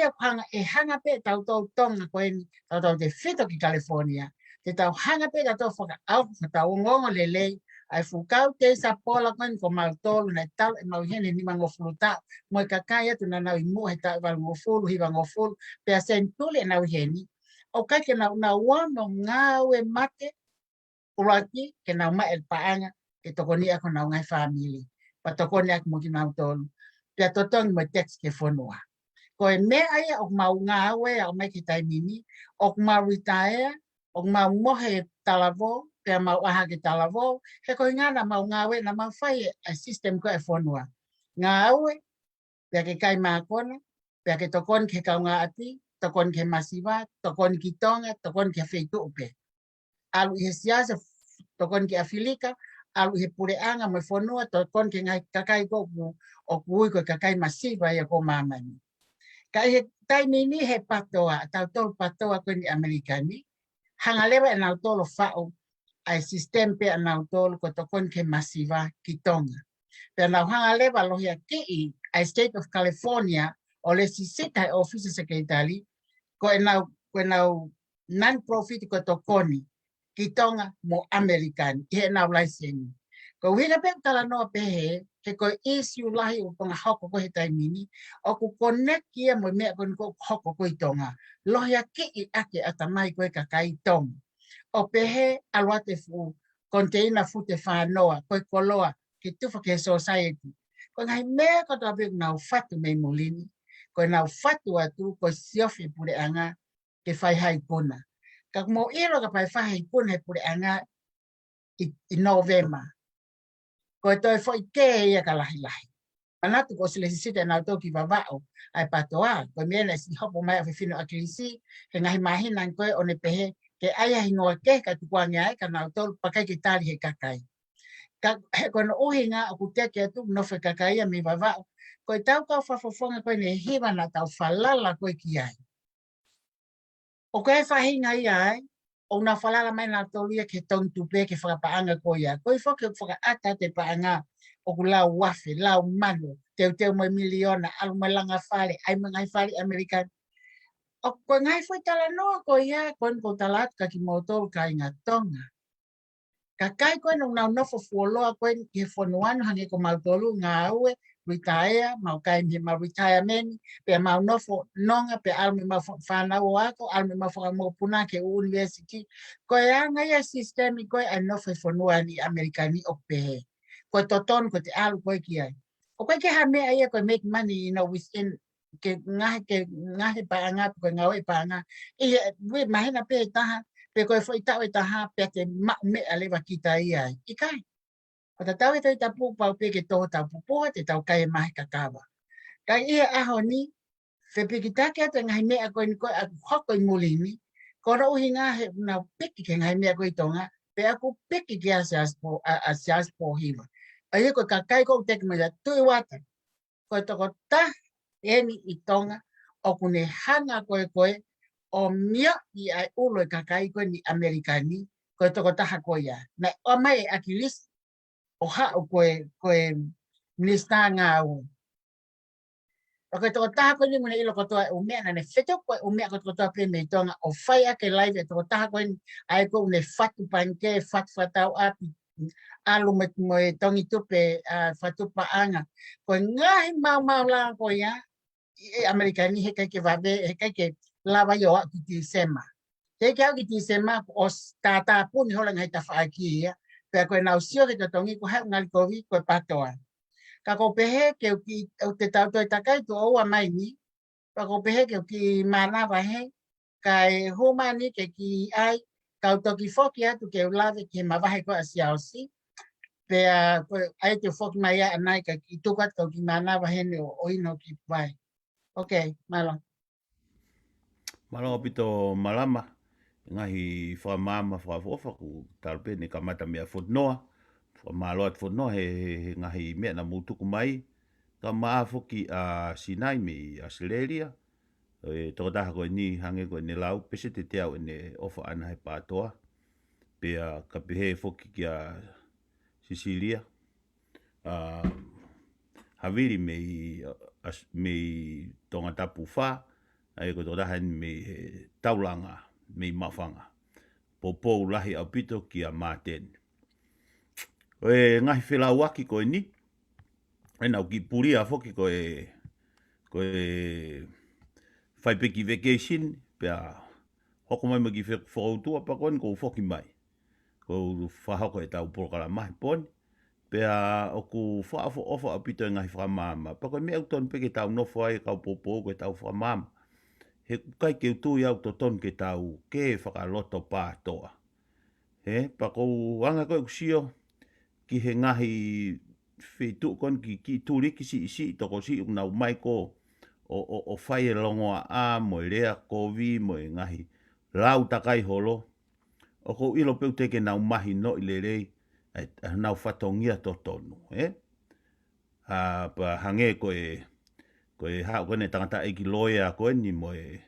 e hanga pe tau tonga koe ni, tau te whito ki California. Te tau hanga pe tau whaka au, tau ngongo lelei, ai fukau te sa pola koe ko mau tolu na tau e mau hene ni mango fulu tau. Moi ka kai atu na nau i mua he tau wango fulu, hi wango fulu, pe a sen tuli e nau heni. O kai ke nau wano ngā ue mate, Ulaki ke nau mai el paanga ke tokoni ako nau ngai family. Pa tokoni ako mo ki nau tolu. Pia totong mo text ke fonua. Ko e me ai ok mau ngā awe au mai ki tai mini. Ok mau retire. Ok mau mohe talavo. Pia mau aha ke talavo. He ko ngana mau ngā awe na mau whai a system ko e fonua. Ngā awe. Pia ke kai mākona. Pia ke tokon ke kau ngā ati. Tokon ke masiwa. Tokon ki tonga. Tokon ke feitu upe. Alu he siasa tokon ke afilika, alu he pureanga mo fonua tokon ke ngai kakai ko o kui ko kakai masiva ya ko mamani. Kai he taimi ni he patoa, tau tol patoa ko ni Amerikani, hangalewa na tolo fao ai sistem pe na tolo ko tokon ke masiva kitonga. Pe na hangalewa lo ya ki ai state of California o le sisita office secretary ko na non-profit ko tokoni kitonga mo American he na license ko wina pe tala no pe he ko issue lahi o ponga hoko ko he taimini o ku connect kia mo me ko hoko ko itonga lo ya ki ake atamai ko ka kai tong o pe he alwate fu container fu te fa noa ko koloa ki tu ke society ko ngai me ko ta be na fatu me molini ko na fatu atu ko siofi pure anga ke fai hai kona ka mo iro ka pai fai pun he pure anga i November ko to foi ke ia ka lahi lahi ana tu ko sile sita na to ki babao ai patoa ko miena si hopo mai fe fino akilisi he ngai mahi nan ko one pehe ke aya hingo ke ka tu kwa ngai ka na to pakai ki tali he kakai ka ko no ohinga ku te ke tu no fe kakai mi babao ko tau ka fa fofonga ko ne hiva na tau falala ko ki ai o kai fa hinga ai o na falala mai na tolia ke tong tupe ke whakapaanga ko ia. Koi whaka whakaata te paanga o ku lau wafe, lau manu, teu mai miliona, alu mai langa whare, ai mangai whare Amerikan. O ko ngai fwoi tala noa ko ia, kon ko talat ka ki motol ka inga tonga. Ka kai koe nung nau nofo fuoloa koe ke whonuanu hangi ko mautolu ngā ue, retire, mau kai mi mau retirement, pe mau nofo nonga, pe almi mau whanau ako, almi mau whakamopuna ke university. Koe anga ia sistemi koe a nofo whonuani Amerikani o pehe. Koe toton ko te alu koe ki ai. O koe ke hamea ia koe make money, you know, within ke ngahe paanga, koe ngawe paanga. Ia, we mahina pehe taha, pe koe foi tau e taha pe te me alewa kita ia i kai. O ta tau e tau tapu pau pe ke toho tau pupoa te tau kai e mahi kakawa. Kai ia aho ni, fe pe ki take atu ngai mea koe ni koe a hoko i mulini, ko rau hi ngā he na peki ke ngai mea koe tonga, pe aku peki ke a sias po hiwa. A ia koe kakai koe teki maia tui wata. Koe toko ta e ni i tonga, o kune hanga koe koe, o mia i ai ulo e kakai koe ni Amerikani, koe toko taha koe ia. Nei, o mai e akilis, o hao koe minista ngā u. O koe toko taha koe ni muna ilo kotoa e umea na ne wheto koe umea koe kotoa pe me tonga, o whai ake live e toko taha koe ni ai koe une whatu panke, whatu whatau api, alu mo e tongi tupe whatu paanga. Koe ngahi mau la koe ia, e Amerikani he kai ke wabe, he kai ke lawa yo a ki ti sema. Te ke au ki ti sema o tata puni hola ngai ta whaaki ia. Pea koe nau sio ke te tongi ko hau ngali kovi koe patoa. Ka ko pehe ke au te tau toi takai tu oua mai ni. Ka ko pehe ke ki mana wahe. Kai humani ke ki ai. Kau toki foki atu ke ulawe ke mawahe koe asiaosi. Pea koe ai te foki mai a anai ka ki tukat kau ki mana wahe ne o oino ki vai. Okay, malo. Malo pito malama. Ngahi whamama whafofa ku talpe ni kamata mea whutnoa. Whamaloat whutnoa he ngahi mea na mutuku mai. Ka maafoki a Sinai me Australia. E toko taha koe ni hange koe ne lau pese te te au ne ofa ana he pātoa. Pea ka pehe foki ki a Sicilia. Haviri me tonga tapu wha. Ai ko tō taha me taulanga, me mawhanga. Popou lahi au pito ki a māten. Koe ngahi whela waki koe ni. E nau ki puria foki koe whaipeki vacation. Pea hoko mai maki whakautua pa koe ko foki mai. ko whahoko e tau porokala mahi poni. Pea o ku whaafo ofa a pito e ngahi whamama. Pako mea uton peke tau nofo ai kau popo ko e tau whamama. He kai ke utu iau to ton ke tau ke whakaloto pātoa. He, pako wanga koe kusio ki he ngahi whitu kon ki tūriki si isi toko si unau mai ko o whai e longoa a mo e rea kovi mo e ngahi lau takai holo. O ko ilo peu teke nau mahi no i le rei nau whatongia to tonu. Pa hange koe hao kone tangata eki loia koe ni mo e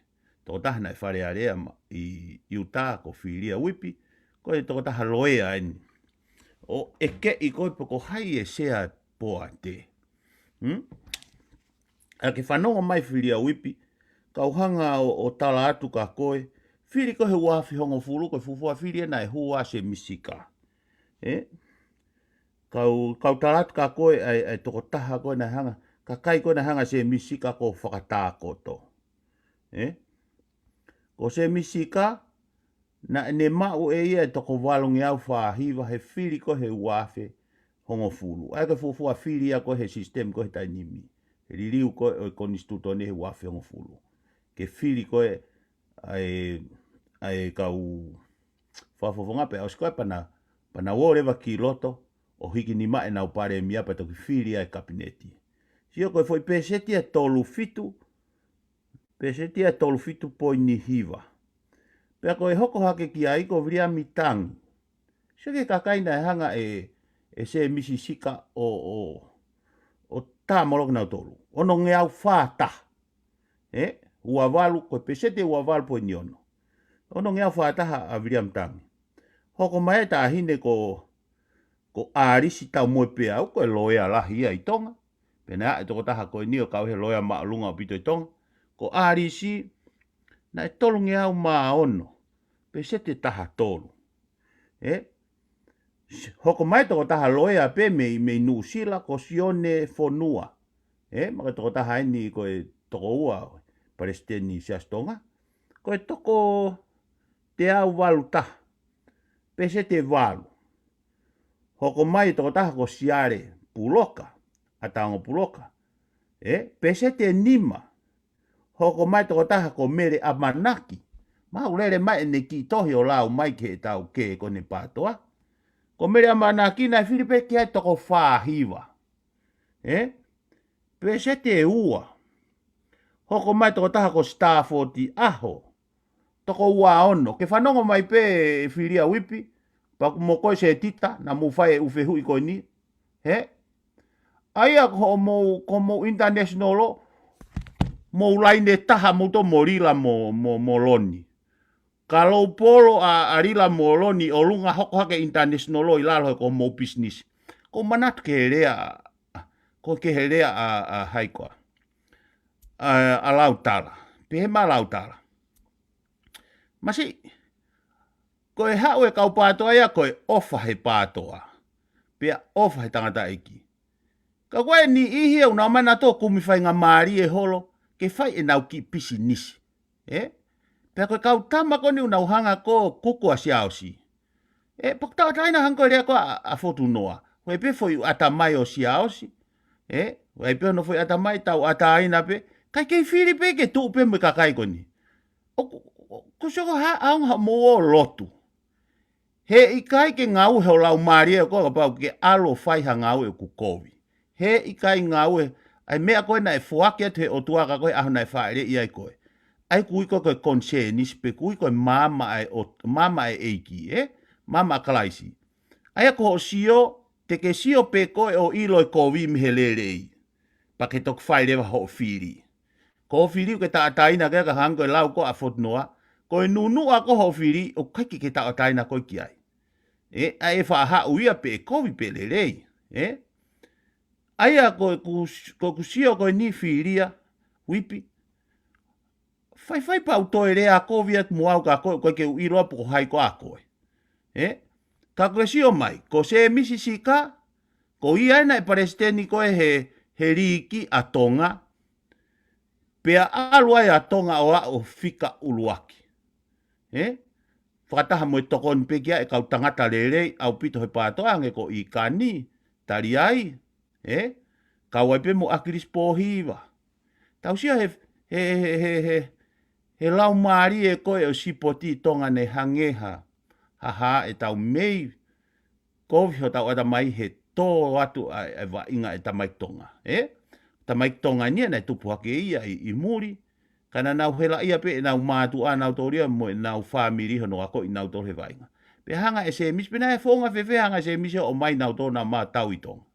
toko taha nai whare area i Utah ko whiria wipi. Koe toko taha loia eni. O eke i koe poko hai e sea poa te. A ke whanonga mai whiria wipi, kauhanga o tala atu ka koe, whiri koe he wafi hongo furu, koe fufua whiri na e hua se misika. Kau tala atu ka koe ai toko taha koe na hanga, ka kai koe na hanga se misika ko whakatākoto. Ko se misika, na ne mau e ia toko walungi au whahiva he whiri koe he wafi hongo furu. Ai koe fufua whiri a koe he sistem koe he tainimi. He ririu koe o konistuto ne he wafi hongo furu. Ke whiri koe ai kau whafofonga pe au skoe pana wōrewa ki loto o hiki ni mae nau pare mia pa toki whiri ai kabineti. Sio koe foi peseti a tolu fitu po ni hiva. Pea koe hoko hake ki ai ko vria mitangi. Sio ke kakaina e hanga e se misi sika o tā morok nau tolu. Ono nge au whāta. Ua walu, koe pesete ua walu po ni ono. Ono nge au whātaha a vria mitangi. Hoko mai ta hine ko ārisi tau moe pea au koe loea lahi ia i tonga. Pena e toko taha koe nio kau he loea maalunga o pito i tonga. Ko ārisi na e tolu nge au maa ono. Pesete taha tolu. Hoko mai toko taha loea pe me nusila ko sione fonua. Maka toko taha eni koe toko ua Palestini siastonga. Koe toko te au walu taha. Pesete walu. Hoko mai toko taha ko siare puloka. Atango puloka. Pesete nima. Hoko mai toko taha ko mere amanaki. Mau lere mai ne ki tohi o lau mai ke tau ke kone pātoa. Ko mere amanaki na Filipe ki hai toko whāhiwa. Pesete ua. Hoko mai toko taha ko Stafford aho. Toko ua ono. Ke whanongo mai pe whiria wipi. Paku mo koe se tita na mu whae uwhehu i koe ni. Aia ko mo international lo. Mo ulaine taha mo to morila mo loni. Kalau polo a rila mo loni o lunga hoko hake international lo ilalo ko mo business. Ko manat ke rea. Ko ke rea a haikoa. A lautala. Pehema lautala. Masi. Koe hau e kau pātoa ia koe ofa he pātoa. Pea ofa he tangata eki. Ka koe ni ihi au na mana tō kumi whai ngā maari e holo. Ke whai e nau ki pisi nisi. Pea koe kau tama koni unau hanga ko kukua siaosi. Paktawa taina hanko rea koa a fotu noa. Koe pe foi atamai o siaosi. Koe pe no foi atamai tau ataina pe. Kai kei whiri pe ke tuu pe me kakai koni. Kusoko ha aunga mo o lotu. He ikai ke ngau he o lau maria koa pau ke alo whai ha ngau e kukovi. He ikai ngau e ai mea koe na e fuake atu he o tuaka koe ahu na e whaere iai koe. Ai kui koe konsenis pe kui koe mama e eiki, mama a kalaisi. Ai ako ho sio, te ke sio pe koe o ilo e kovi mihelerei. Pa ke tok whairewa ho whiri. Ko whiri ke ta ataina kea ka hango e lau ko a whotnoa. Koe nunu a ko ho whiri o kaiki ke ta ataina koe ki ai. Ai e wha uia pe e kovi pe lerei. Aia koe kusio koe ni whiria, wipi. Whai pau toi rea kovi at muau ka koe ke uiroa po hai ko a koe. Ka koe sio mai, ko se misi sika, ko ia ena e Palestini koe he riki a tonga, pea alua e a tonga o a o fika uluaki. whakataha mo tokon pekia e kau tangata lere au pito he pātoa nge ko I kani, tari ai, kau ai pe mo akiris pōhiwa. Tau sia he lau maari e koe o sipoti tonga ne hangeha, haha e tau mei, kovi ho tau ata mai he tō atu e wa inga e tamai tonga, tamai tonga nia nei tupu hake ia I muri, kana nau hela ia pe nau mātu a nau tōria mo nau whamiri hono ako I nau tōre vainga. Pe hanga e se mis, pe na e whonga whewhe hanga se mis o mai nau tōna mā tau I tonga.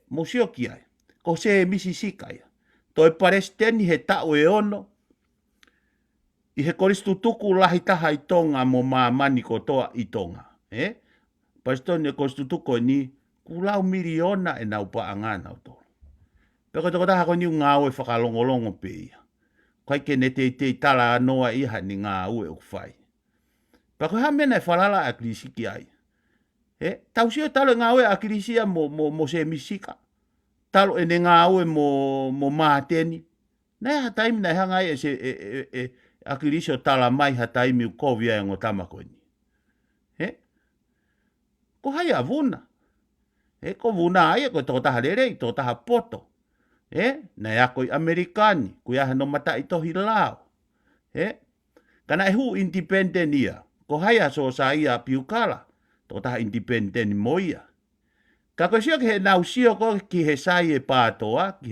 Mo sio ki ai, ko se misi sika ia. Toi paresteni he tau e ono, I he koristu tuku lahi taha I tonga mo mā mani ko toa I tonga. Paresteni e koristu tuku ni, kulau miriona e nau pa anga nau tōna. Peko toko taha ko ni ngā ue whakalongolongo pe ia. Kai ke ne te tala noa iha ni ngā ue o whai. Pako ha mena e whalala a krisi ki ai. Tau sio talo ngā ue a krisia mo se misika. Talo e ne ngā ue mo māteni. Nei ha taimi nei hanga e se a krisi o tala mai ha taimi u kovia e ngō tamakoni. Ko hai a vuna. Ko vuna ai e ko toko taha rere, toko taha poto. Nei ako I Amerikani, kuia no mata I tohi lao. Kana e hu independent ia, ko haia so sa ia piukala, to taha independent mo ia. Ka ko sia ke he nau sio ko ki he sai e pātoa, ki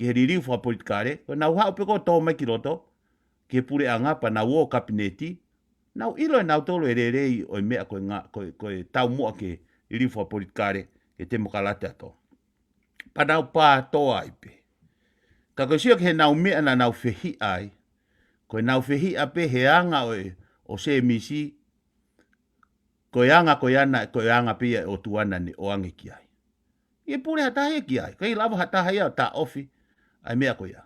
he ririu wha politikare, ko nau hao pe ko tō mai ki roto, ki he pure anga pa nau o kabineti, nau ilo e nau tolo e rerei o mea koe tau mua ke ririu wha politikare, ke te mokalate ato. Pa nau pātoa ipe. Ka ko sia ke he nau mea na nau whihi ai, koe nau whihi a pe he anga o se misi, koe anga pia o tuana ni o ange ki ai. I pure hatahe ki ai, kai lava hatahe au ta ofi, ai mea koe ia.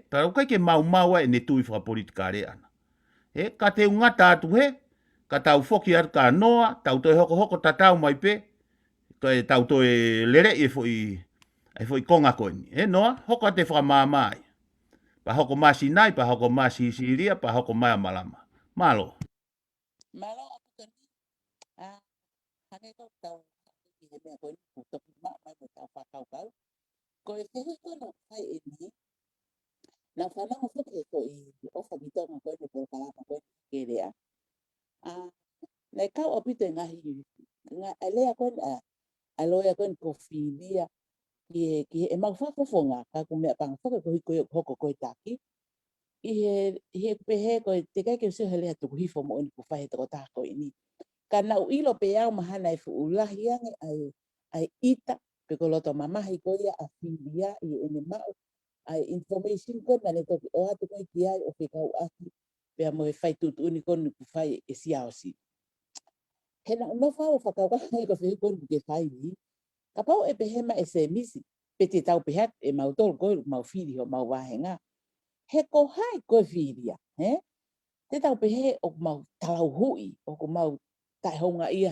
Pero kai ke mau e ne tui wha politikare ana. Ka te ungata atu he, ka tau foki ar ka noa, tau toi hoko tatau mai pe, koe tau toi lere e foi konga koe ni. Noa, hoko te wha mamai. Pa hoko masi nai, pa hoko masi siria, pa hoko mai malama. Malo. Malo aku kan hane ko tau ki he mea koe ni ku toki mai mo tau whakau. Ko e tehu ko no kai e ni, na whanau whuke ko I ofa ki tonga koe ni por kalama koe ni kerea. Nei kau o pito ngahi, alea koe aloia koe ni ko whilia, ki he mau whakofonga, ka ku mea panga whaka ko hiko hoko koe taki. I he pehe koe te kai ke usio helea tuku hifo mo ni ku whahe toko taha koe ni. Ka nau ilo pe au mahana e fuulahi ange ai ita, pe ko loto mamahi koe ia a whilia I ene mau, ai information koe na ne toki o atu koe ki ai o pe kau aki, pe mo e whai tutu uni koe ni ku whai e siaosi. He na no whao whakaukaha ko whihi koe ni ke whai ni, ka pau e pehema e se misi, pe te tau pehat e mau tolu koe mau whiri ho mau wahenga. He ko hai koe whiria, te tau pehe o mau talau hui, o ko mau taihonga ia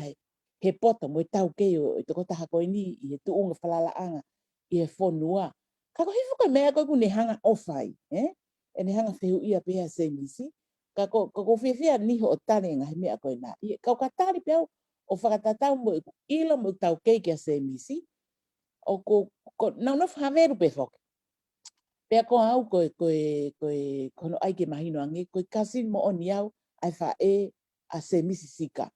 he poto mo tau kei o te kotaha koe ni, I he tuunga whalalaanga, I he whonua. Ka ko hifu koe mea koe ku ne hanga ofai, e ne hanga whehu ia peha se misi, ka ko whiwhia niho o tane ngahi mea koe nā. Kau ka tari peau o whakatatau mo ilo mo tau kei kia se misi, o ko nau no whaveru pe whoke. Pea ko au kono ai ke mahino ange, koe kasin mo oni au, ai wha a se misi sika.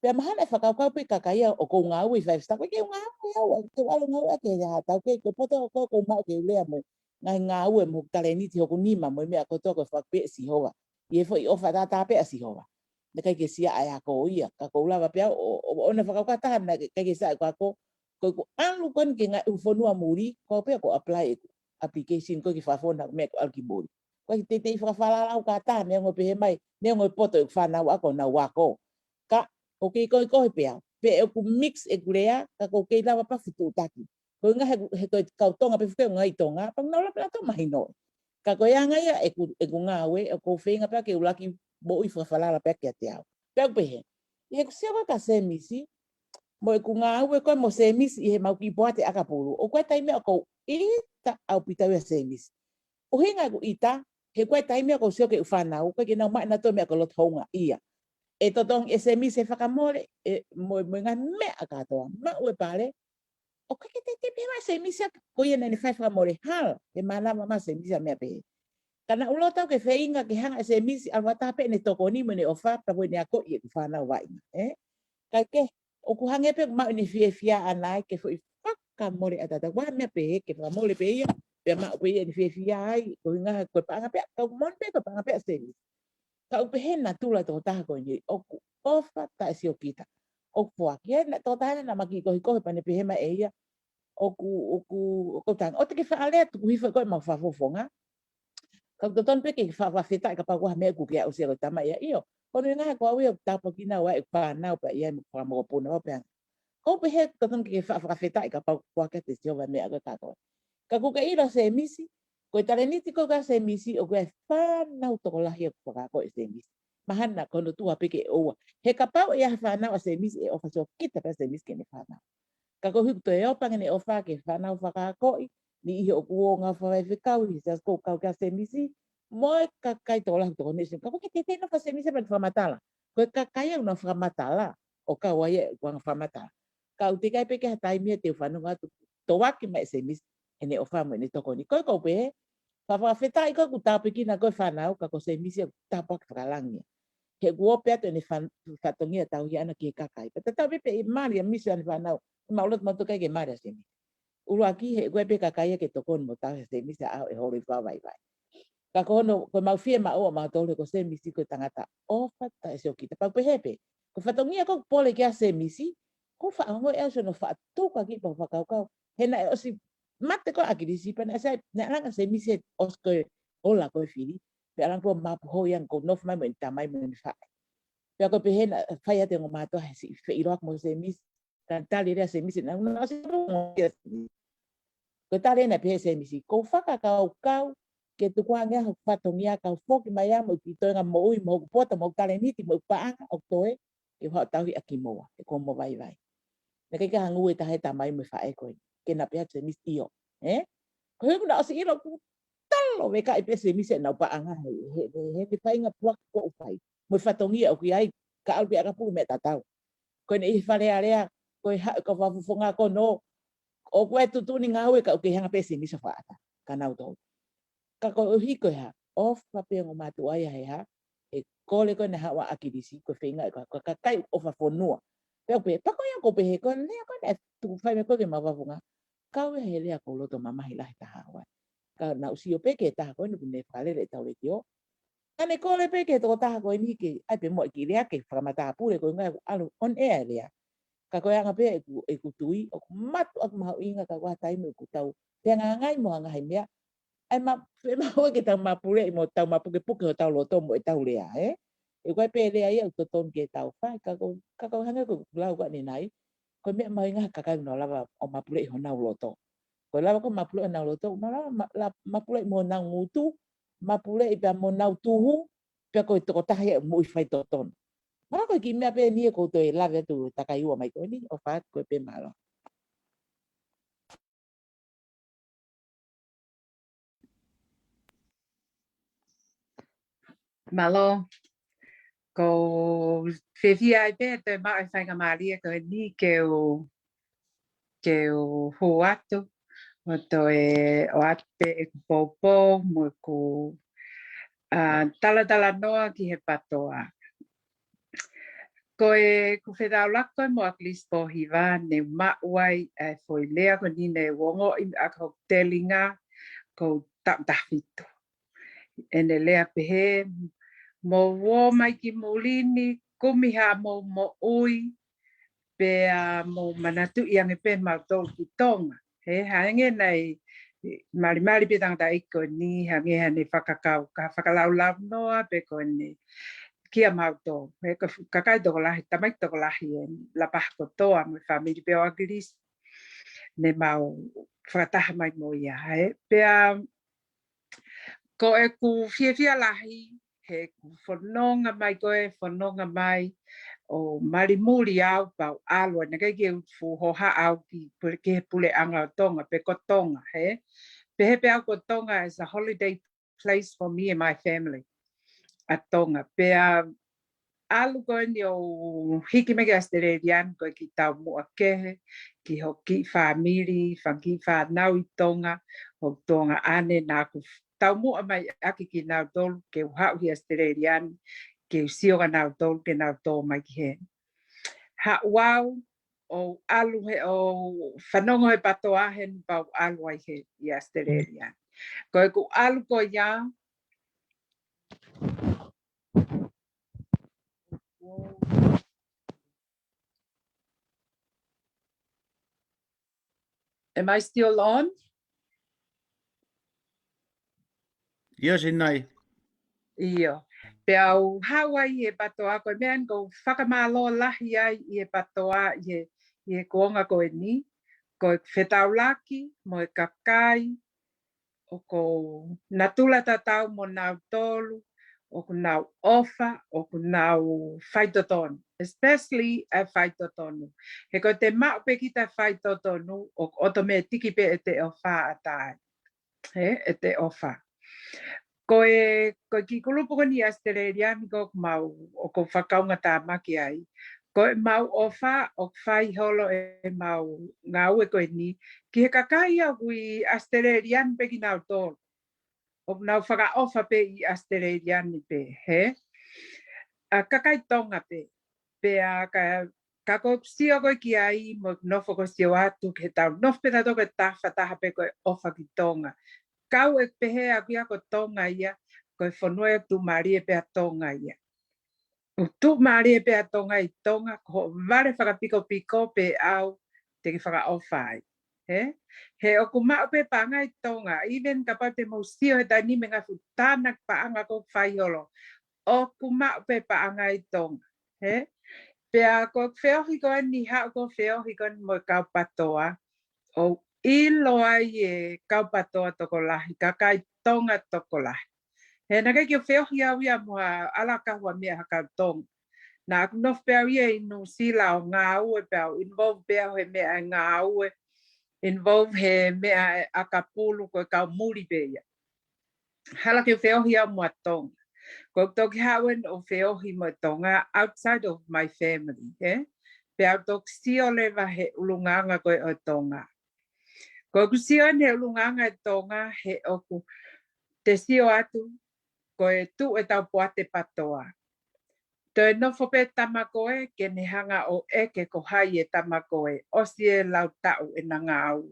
Pea mahana e whakaukau pe kakaia o ko ngā ui whaifsta, koe ke ngā ui au, te walo ngā ui ake hea tau kei, koe poto o ko mau ke ulea mo, ngai ngā ui mo tale niti hoko nima mo mea koe toko whakpe si hoa. I e fo I ofa tata pe si hoa. Na kai ke sia ai a ko ia, ka ko ulawa pea o ona whakaukau taha na kai ke sa ko ako, koe ko alu kon ke ngā ufonua muri, ko pea ko apply application ko ki whawhona mea ko alki mori. Ko te whakawhalalau ka taha nea ngoi pehe mai, nea ngoi poto I whanau ako na wako. Ka, o kei koe pea, pe e ku mix e kurea, ka ko kei lawa pa fitu taki. Ko ngā he koe kautonga pe whikeo ngai tonga, pang naula pela to mahi noi. Ka koe anga ia e ku ngā ue, e ko whenga pea ke ulaki mo I whakawhalala pea kia te au. Pea pehe, I he kusia ka se misi, mo e ku ngā ue koe mo se misi I he mau ki poate akapuru. O koe taimea o kou ita au pitau ia se misi. O hinga ku ita, he koe taimea kou sio ke uwhanau, koe ke nau mai na to mea ko lot honga ia. e totong e se mi se whakamore mo ngā mea katoa ma ue pare o ke te pima se mi se ko ia nei whakamore hal e mana mama se mi se mea pe kana ulo tau ke whainga ke hanga se mi se alwata pe ne toko ni mo ne ofa pa mo ne ako i whana wai kai ke o ku hange pe ma ni fia anai ke foi whakamore atata wa mea pe ke whakamore pe ia pe ma pe ia ni fia ai ko ngā ko pa pe ko mon pe ko pa pe se ka upe hena tula tō tāko ni oku ofa ta si o kita oku aki na tō tāna na maki kohi kohi pane pe hema eia oku tanga o te ke whaalea tuku hifa koe mau whafofonga ka uto ton pe ke whawhawheta ka pakuha mea kuki au sia ko tama ia iyo kono ngā ko awi o tāpo kina wa e whanau pa ia mo whamoko puna o peanga ko upe he ka ton ke whawhawheta ka pakuha ke te siova mea ko tāko ka kuka iro se misi ko tare niti ko ka se misi o koe whanau toko lahi ko ka ko se misi mahana kono tua peke oa he ka pau ia whanau se misi e ofa so kita pa se misi ke ne whanau ka ko hiku to e opa ngene ofa ke whanau whakakoi ni iho o kuo ngā whawai whikau i sa sko kau ka se misi moe ka kai toko lahi toko nesi ka ko ke te no ka se misi pa whamatala ko ka kai au na whamatala o ka waia kua ngā whamatala ka u te kai peke hatai mea te whanau ngatu to waki mai se misi ene ofa mo ni toko ni ko ko pe fa feta i ko tapiki na ko whanau ka ko se misi tapak whakalangi he guo pe ato ni whatongia tau hi ana ki kakai pata tau pepe i mari a misi ana whanau ma ulot matu kai ke mari a se misi ulu aki he guo pe kakai ke tokon mo tau se misi au e hori whawai vai ka kono ko mau fie ma o ma tole ko se misi ko tangata o fata se o kita pa pe hepe ko whatongia ko pole ki a se misi ko whaongo e aso no whaatuka ki pa whakaukau he na e osi mate ko akirisi pana sa na lang se misi osko ola ko fili pe alang ko map ho yang ko nof mai men tamai men fa pe ko pe hen fa ya tengo mato si fe irok mo se mis kan tali re se misi na no se ko tali na pe se misi ko fa ka kau ke tu kwa nga fa tongia ka fo ki mai mo ki to nga mo i mo pota mo tali ni ti mo pa o toe e ho tau hi akimo e ko mo vai vai na ke ka ngu e ta he tamai mo fa e ko ke na pe se misi io ko he na si ilo talo me ka ipese mi se na pa anga he te pai nga puak ko pai mo fatongi o ki ai ka albi aka pu me tatau ko ni fale area ko ha ko va fonga ko no o ko tu tu ni nga we ka ke hanga pese mi se fa ata kana auto ka ko hi ko ha of pa pe ngo matu ai ha e ko le ko na ha wa akidisi ko finga ko ka kai o fa fonua pe pa ko ya ko pe ko le ko na tu fa me ko ke ma va fonga ka we he le ko lo to mama hi la ta ha ka na usi o peke ta ko ni ne fale le tau le tio ane ko le peke to ta ko ni ke ai pe mo ki le ke fra mata pure ko nga alu on air le ka ko nga pe e ku tui o mat o ma inga ka wa tai me ku tau te nga ngai mo nga hai mea ai ma pe ma o ke ta ma pure mo tau ma puke puke o tau lo to mo e tau le e ko pe le ai o to ton ke tau fa ka ko hanga ko lau ka ni nai ko me ma inga ka ka no lava o ma pure ho na lo to ko lava ko mapule na lo to la mapule mo na ngutu mapule i pa mo na tuhu pe ko to ta he mo i fai to ton ma ko ki me pe ni ko to e lava tu ta kai o mai ko ni o fa ko pe malo Malo ko whiwhi ai pe te mai whainga maria ko ni ke o ho atu o to e o ate e popo mo ko tala noa ki he patoa. Ko e ku whedau lako mo at least po hiwa ne mauai e foi lea ko ni ne wongo i a ko telinga ko tamtawhito. E ne lea pehe mo wo mai ki mulini kumiha mo ui pe mo manatu i ange pe mau ki tonga. He hange nei mari pe tangata iko ni hange hane whakakau ka whakalau noa pe ko ni kia mau tō. He ka kai toko lahi, tamai toko lahi e la pahako toa mo whamiri pe o agiris ne mau whakataha mai mo ia. He pea ko e ku whiawhia lahi he ku whanonga mai koe, whanonga mai o marimuri au pau alua na kai ke fu hoha au ki ke pule anga o tonga pe ko tonga he pe au ko tonga is a holiday place for me and my family a tonga pe alu ko ni o hiki me Australian ko ki tau mo ke ki ho ki family ki fa nau I tonga o tonga ane na ku tau mo mai aki ki nau tolu ke ha hi Australian ke sio ga nau tolu ke nau to mai ki he ha wow o alu he o whanongo he patoa he ni pau alu ai he I Australian ko ku alu ko ya Am I still on? Ia se nai. Ia. Pea o Hawaii e patoa koe mean ko whakamalo lahi ai I e patoa I e koonga koe ni. Ko whetaulaki, mo e kakai, o ko natula tatau mo nau tolu, o ko nau ofa, o ko nau whaitotonu. Especially a whaitotonu. He ko te maupe ki ta whaitotonu, o oto me tiki pe e te ofa atai. He, e te ofa. Ko ki kulupu ko ni Australian ko mau o ko whakaunga tā maki ai. Ko mau ofa o whai holo e mau ngau e koe ni. Ki he kakai au kui Australian pe ki nau tō. O nau whaka ofa pe I Australian pe. He? Kakai tonga pe. Pe a ka ko sio koe ki ai mo nofo ko sio atu ke tau. Nof pe tato koe taha pe koe ofa ki tonga. Kau e pehe a kia ko tonga ia, ko e whanua tu maari e pea tonga ia. O tu maari e pea tonga I tonga, ko vare whakapiko piko pe au te ki whakaofai. He o ku mao pe panga I tonga, even ka pa te mausio he tani me ngā futana paanga ko whaiolo. O ku mao pe paanga I tonga. Pea ko whiohi ko ni hao ko whiohi ko mo kau patoa. O I loa I e kaupatoa toko lahi, kakai tonga toko lahi. He naka ki o whiohi au ia mua ala kahua mea haka tonga. Nā aku nof pēo ia I New Zealand o ngā ue pēo, involve pēo he mea e ngā ue, involve he mea e akapulu koe kau muri pēia. Hala ki o whiohi au mua tonga. Ko toki hauen o whiohi mo tonga outside of my family. Pēo toki sio lewa he ulunganga koe o tonga. Ko ku sio ne ulunganga e tonga he oku te sio atu ko e tu e tau poate patoa. Te nofo pe tamakoe ke ne hanga o eke ko hai e tamakoe. Osi e lau tau e na ngā au.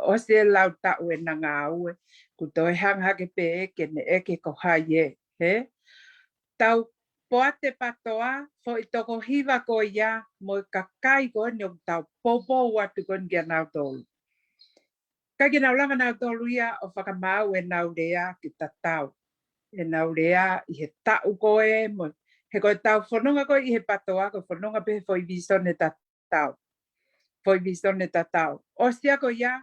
Osi e lau tau e na ngā au. Ku toi hanga ke pe eke ne eke ko hai e. Tau poate patoa fo I toko hiva ko ia mo kakai ko ni o tau popo watu kon kia nau tolu. Ka ki nau langa nau tolu ia o whakamau e nau rea ki tatau. E nau rea I he tau koe mo. He koe tau whanonga koe I he patoa koe whanonga pe fo I visone tatau. Fo I visone tatau. O sia ko ia,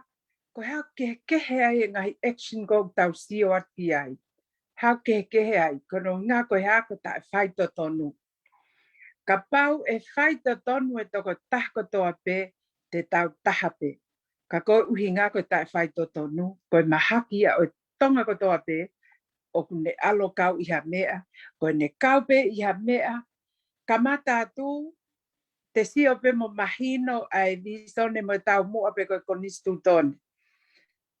ko hea kehe ai e ngahi action ko tau sio ati ai. Hau kehe ai, kono ngā koe hea ko ta whaito tonu. Ka pau e whaito tonu e toko tahko toa pe te tau taha pe. Ka koe uhi ngā koe tae whaito tonu, koe mahaki a o tonga ko toa pe, o kune alo kau iha mea, koe ne kau pe iha mea, ka mata atu, te sio pe mo mahino ai visone mo tau mua pe koe konistu tone.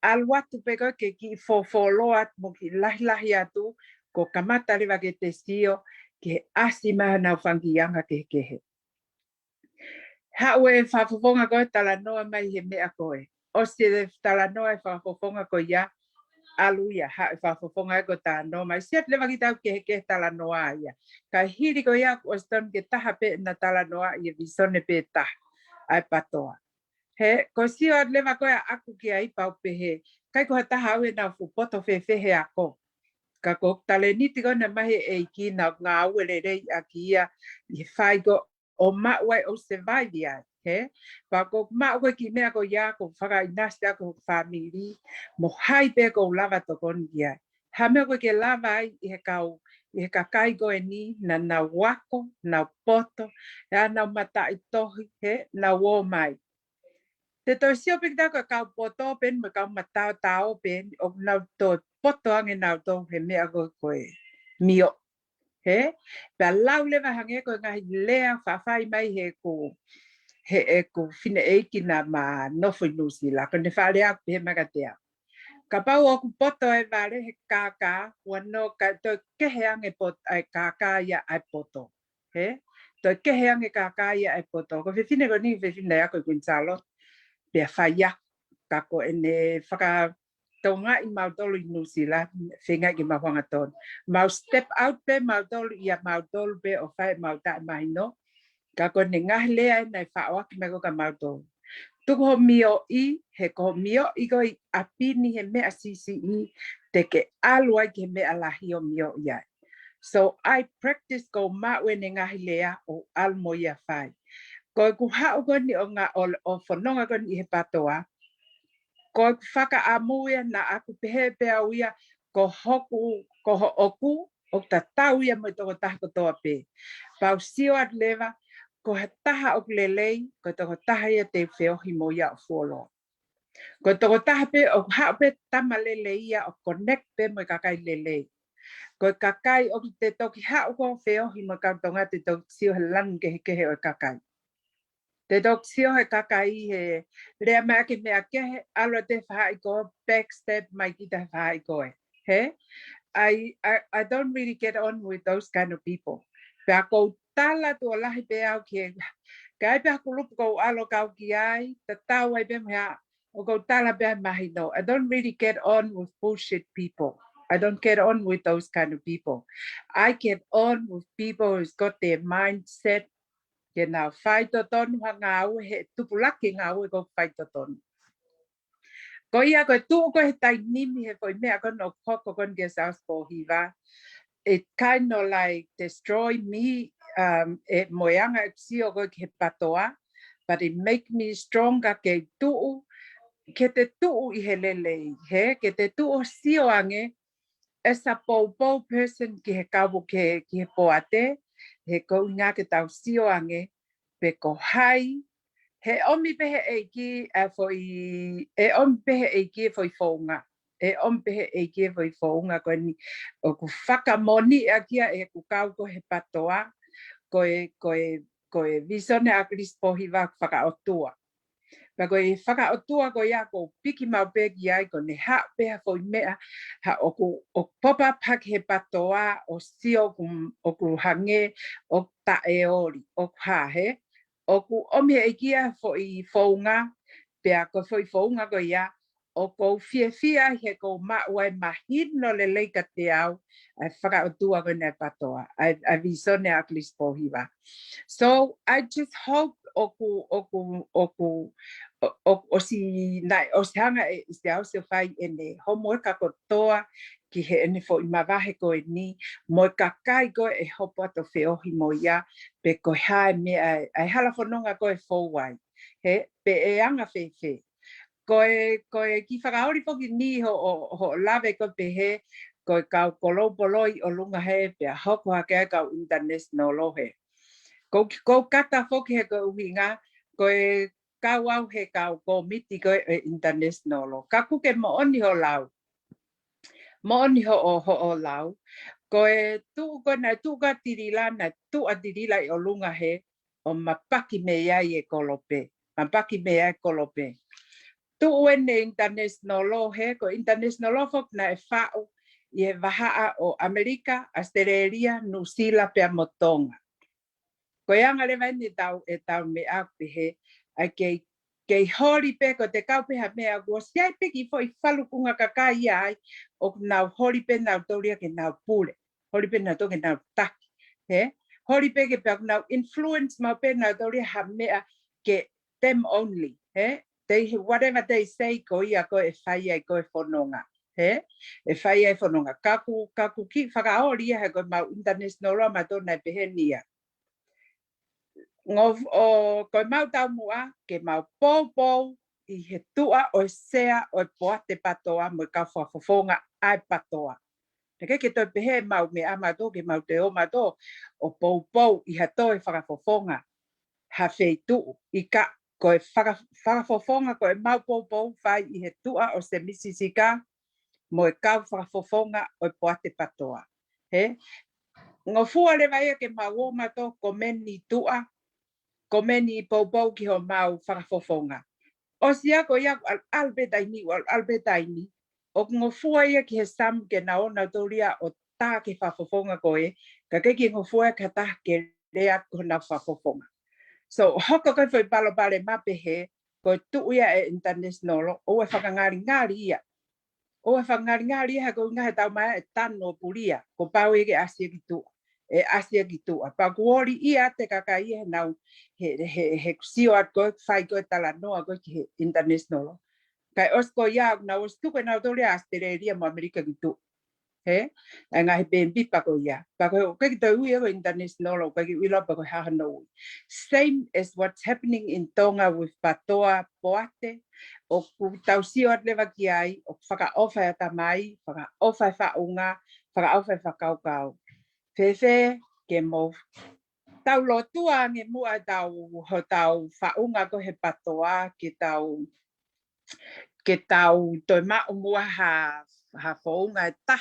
Aluatu pe koe ke ki fofoloa mo ki lahi atu, ko ka mata riwa ke te sio, ke asi maha nau whangianga ke kehe. Hau e whafofonga koe tala noa mai he mea koe. O se tala noa e whafofonga koe ia, aluia, hau e whafofonga koe tala noa mai. Siat lewa ki tau ke tala noa ia. Ka hiri koe ia o ston ke taha pe na tala noa ia visone pe taha. Ai patoa. Ko sio lewa koe aku ki ai pau pehe. Kai koha taha au e nau fupoto fehe ako. Ka ko tale niti kona mahi e ki nau ngā uere rei a ki ia I whaigo o mauai o se vai ia. Pa ko mauai ki mea ko ia ko whaka inasi ako whamiri mo hai pe ko lava to koni ia. Ha mea ko ke lava ai I he kakai ko e ni na nau wako, nau poto, ea nau mata I tohi, nau o mai. Te toi sio pekita ko kau poto pen me kau matao tao pen o nau to poto ange nau to he mea ko koe mio. he pa lau le hange ko ngai lea fa fai mai he ko fine eki na ma no foi nusi la ko ne fa le ak pe magatea ka pa o ku poto e vale he kaka wano ka to ke he ange pot ai kaka ya ai poto he to ke he ange kaka ya ai poto ko fine ko ni fine ya ko kunsalo pe fa ya ka ko ene faka tonga I mautolo I nusila finga ki mawangaton mau step out pe mautolo ia mautolo pe o fai mauta mahino ka ko ne ngahlea na fa wa ki mego ka mautolo tu ko mio I he ko mio I ko apini he me asisi I te ke alwa ki me alahi o mio ia so I practice ko ma we ne ngahlea o almo ia fai ko ku ha ko ni o nga o fononga ko ni he patoa ko whaka amuia na aku pehe pea uia ko hoku, ko ho oku, o ta tau ia mo toko taha kotoa pe. Pau sio at lewa, ko he taha ok lelei, ko toko taha ia te whiohi mo ia o fuolo. Ko toko taha pe, o hao pe tama lelei ia o connect pe mo kakai lelei. Ko kakai o te toki hao ko whiohi mo kautonga te toki sio he lange kehe o kakai. Te doksio he kakai he rea mea ke mea kehe alo te whai ko backstep mai ki te whai ko e. He? I don't really get on with those kind of people. Pea kou tala tua lahi pe au ki kai pea ko lupu kou alo kau ki ai, ta tau ai pe mea o kou tala pe mahi no. I don't really get on with bullshit people. I don't get on with those kind of people. I get on with people who's got their mindset ke na whai to tonu ha ngā au he tupulaki ngā au e ko whai to tonu. Ko ia ko tu ko he tai nimi he foi mea ko no koko kon ke South Pole hiva. It kind of like destroy me e moyanga sio ko ke patoa, but it make me stronger ke te tu I he lele he ke te tu sio ange as a po person ki he kawu ki he poate he ko nga ke tau sio ange pe ko hai he omi pehe eiki foi e omi pehe eiki foi fonga e omi pehe eiki foi fonga ko ni o ku whakamoni akia e ku kau ko he patoa ko e visone a Crispo hiva whakaotua. Pa ko e whakaotua ko ia ko piki mau peki ai ko ne ha peha foi mea ha o popa pak he patoa o sio o ku hange o ta e ori o ha he o ku omi e kia foi fonga pea ko foi fonga ko ia o ko fia he ko wai mahino le leika te au ai whakaotua ko ne patoa ai visone a Crispo hiva. So I just hope o si nai o se hanga e se au se fai ene homework ko toa ki he ene fo I mawahe ko e ni mo kakai ko e hopo ato whiohi mo ia pe ko hae me ai hala whanonga ko e fōwai he pe e anga whewhe ko e ki whakaori poki ni ho lave ko pe he ko e kau kolopoloi o lunga he pe a hoko hake kau international lohe ko kata foki he ko uhinga ko e kau au he kau ko miti ko international lo. Ka kuke mo oni ho lau. Mo oni ho lau. Ko e tu ko na tu ka tirila na tu a tirila I o lunga he o mapaki me ia e kolope. Mapaki me ia e kolope. Tu uene international lo he ko international lo fok na e whao I e wahaa o Amerika, Australia, New Zealand pe motonga. Ko yanga le mai tau e tau me ape he ai ke hori pe ko te kau pe ha me a go sia pe ki foi falu kunga kakai ai o na hori pe na toria ke na pule hori pe na to ke na tak he hori pe ke pe na influence ma pe na toria ha me a ke them only he they whatever they say ko ia ko e fai ai ko e fononga he e fai ai fononga kaku ki faka ori ha ko ma international ma to na pe he nia ngov o ko mau tau mua ke mau pou I he tua o sea o poa te patoa mo ka fofonga ai patoa. Te ke to pehe mau me ama to ke mau te o ma to o pou I ha to e whakafofonga ha feitu I ka ko e whakafofonga ko e mau pou whai I he tua o se misisika mo e ka whakafofonga o poa te patoa. He Ngofua le vai ke mawo mato komeni tua, komeni popo ki ho mau whakafofonga. O sia ko ia albetaini, o ngofua ia ki he sam ke na ona toria o tā ke whafofonga koe, ka keki ngofua ka tā ke rea ko na whafofonga. So hoko kai foi palo pale mape he, ko tuia e international, o e whakangari ia. O e whangari ha ko ngahe tau mai e tano puria, ko pau ege asia ki tua. E asia ki tua. Pa kuori ia te kakai he nau he kusio at koe, whai koe tala noa koe ki he international. Kai osko ia, na ostuko nau tole Australia mo Amerika ki tua. He? E ngahe ben bipa ko ia. Pa koe ki tau ui ego international, koe ki wila pa koe hahano ui. Same as what's happening in Tonga with Patoa Poate, o tau sio at lewa ki ai, o whakaofa e tamai, whakaofa e whaunga, whakaofa e whakaukau. Fefe ke mo tau lotua nge mua tau ho tau whaunga ko he patoa ke tau toi ma mua ha whaunga e ta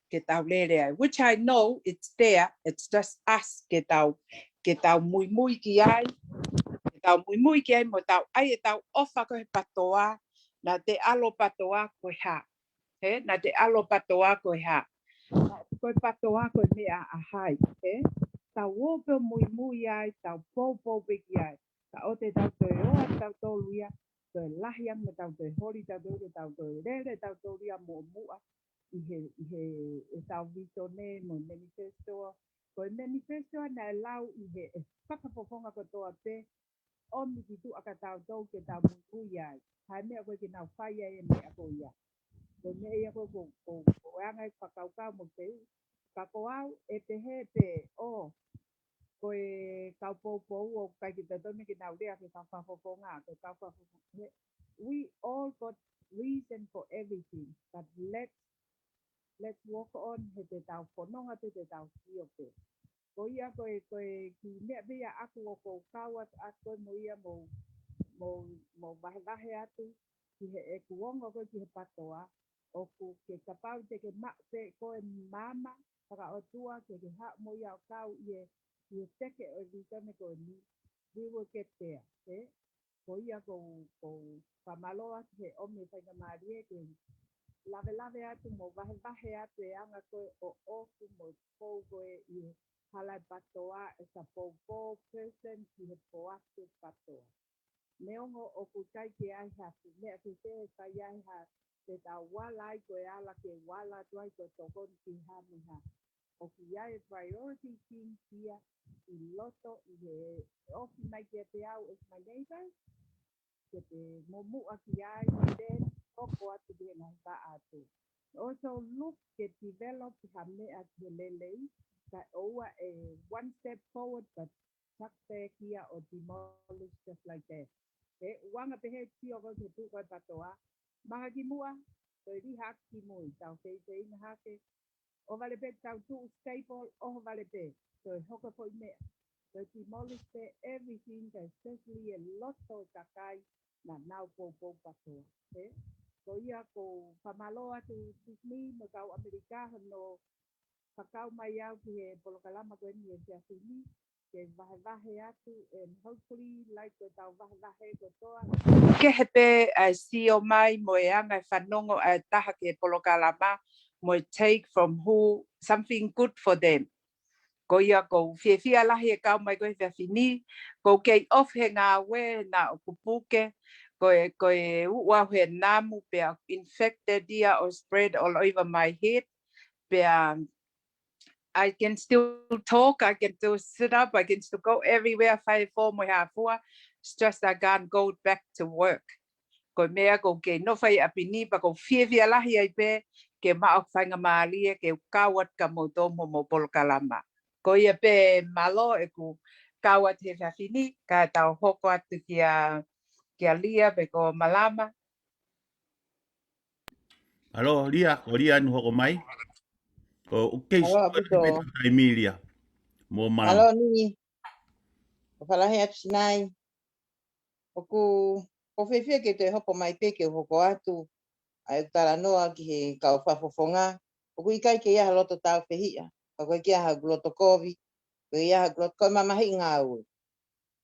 ke tau lere, which I know it's there, it's just us ke tau mui ki ai, ke tau mui ki ai mo tau ai e tau ofa ko he patoa, na te alo patoa ko ha, he, na te alo patoa ko ha. Koe patoa koe mea a hai, he? Tau wope mui ai, tau pou beki ai. Ka o te tau toi oa, tau tōluia, toi lahiang me tau toi hori, tau toi rere, tau tōluia mo mua. I he tau vitone mo manifestoa. Koe manifestoa na e lau i he e whakapofonga ko toa te, o miki tu aka tau tau ke tau mui ai. Hai mea koe ki nau whai ai e mea ko ia. Koe mea ia koe ko angai whakaukau mo te u. Ka ko au e te he te o koe kau pou o kai ki te tome ki nau rea ki whawhafonga. Koe kau whawhafonga. We all got reason for everything, but let's walk on he te tau whanonga te tau siope. Ko ia koe ki mea mea aku o kou kauat koe mo ia mo vahe atu ki he e kuongo koe ki he patoa. O ku ke kapau te ke makpe koe mama, whaka o tua ke ha mo ia o kau i teke o vitone koe ni. We will get there, eh? Ko ia ko whamaloa he ome whainga maarie ke lave atu mo vahe atu e anga koe o oku mo pou koe i halai patoa e sa pou person ki he poatu patoa. Neongo o ku kai ke ai hapu, mea ke te kai ai hapu. Te tau wala i koe ala ke wala tuai koe tokoni ki hamiha. O ki iai priority team kia i loto i he ofi mai ke te au as my neighbors. Ke te momua ki iai i then toko atu ki ngai ta atu. Also look ke develop ha mea ki lelei. Ka oua one step forward but sakte kia o demolish just like that. E wanga pehe tio koe ke tu koe patoa. Mga ki mua, toi riha ki mui, tau kei te ina hake. O vale pe tau tu staple, o vale pe. Toi hoka po i mea. Toi demolish pe everything, especially a lot of takai na nau pou patoa. Ko ia ko whamaloa tu Sydney, mo kau Amerika, no whakau mai au ki he polokalama koe ni e te asini. Ke vahe atu, and hopefully, like ko tau vahe ko toa. Ke hepe sio mai mo e anga whanongo taha ke polokalama mo take from who something good for them. Ko ia ko whiawhia lahi e kau mai koe whiawhini, ko kei off he ngā we na o kupuke, ko e ua he namu pia infected ia or spread all over my head, pia I can still talk, I can still sit up, I can still go everywhere, whai fō mo hea fua. It's just I can't go back to work. Ko mea ko ke no whai apini, pa ko whiawhia lahi ai pe, ke mao whainga maalia, ke kawat ka mo tomo mo polokalama. Ko ia pe malo e ku kawat he whiawhini, ka tau hoko atu kia lia pe ko malama. Alo, Lia, o Lia anu hoko mai. O keisi, Alo, Abuto. Emilia. Mo malama. Alo, ni. O whalahe atu sinai. O whiwhia ke te hopo mai pe ke hoko atu. Ai tala noa ki he kau whafofonga. O ku ikai ke ia loto tau whihia. koe kia ha gloto kovi, koe ia ha gloto koe mamahi ngā ue.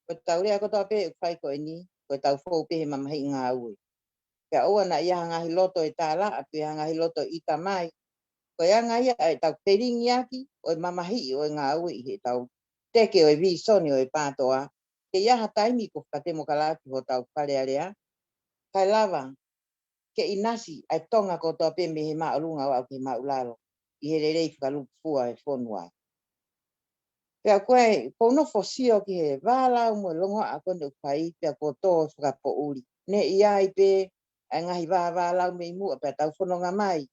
Koe tau rea koe tau pe whai koe ni, koe tau fōu pe he mamahi ngā ue. Pea oa na ia ngahi loto e tā la, api ngahi loto i ta mai. Koe anga ia e tau peringi aki, o mamahi o ngā ue i he tau teke o vi soni o pātoa. Ke ia ha taimi ko whakatemo kalaki ho tau wharearea. Kai lava, ke inasi ai tonga ko tō pe me he maurunga o au ke maulalo. I he rerei whakalupu fua e whonua. Pea koe, kono fosio ki he wālau mo longo a kone upai, pea ko tō whakapo uri. Ne ia i pe, ai ngahi wālau me imu, pea tau whanonga mai,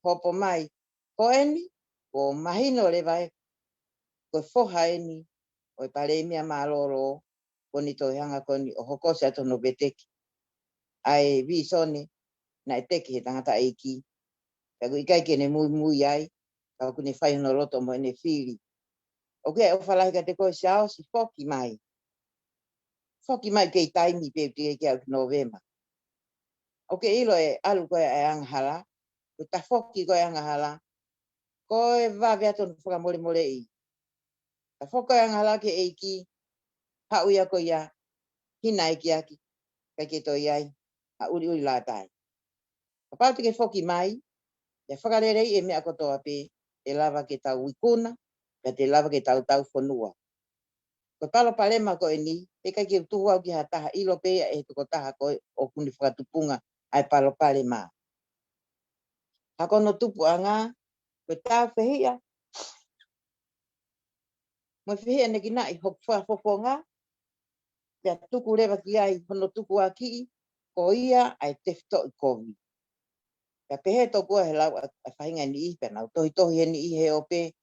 hopo mai. Ko eni, ko mahino le vai, ko foha eni, o pare mea malolo, ko ni to hanga ko ni o hokose ato no beteki. Ai vi sone, na e teki he tangata eiki. Pea ko ikai ke ne mui ai, kau kune whai no loto mo ene whiri. O kia o whalahi ka te koe siao si whoki mai. Whoki mai kei taimi pe uti ke au ki Novema. O ke ilo e alu koe e anghala, ko ta whoki koe anghala, koe wawe ato no whakamole mole i. Ta whoka anghala ke eiki, ha uia ko ia, hina eki aki, kai ke to iai, ha uri la tai. Ka pau te ke whoki mai, e whakarerei e mea kotoa pe, e lava ke tau wikuna, pe te lava ke tau whanua. Ko talo palema ko e ni, e kai ke utuhu au ki ha taha ilo pe e tuko taha ko o kuni whakatupunga ai palo palema. Ha kono tupu anga, ko tau whehia, mo whehia neki na i hok whafonga, pia tuku rewa ki ai hono tuku a ki, ko ia ai tefto i kovi. Pia pehe tokua he lau a whahinga ni i, pia nau tohi he ni i he ope,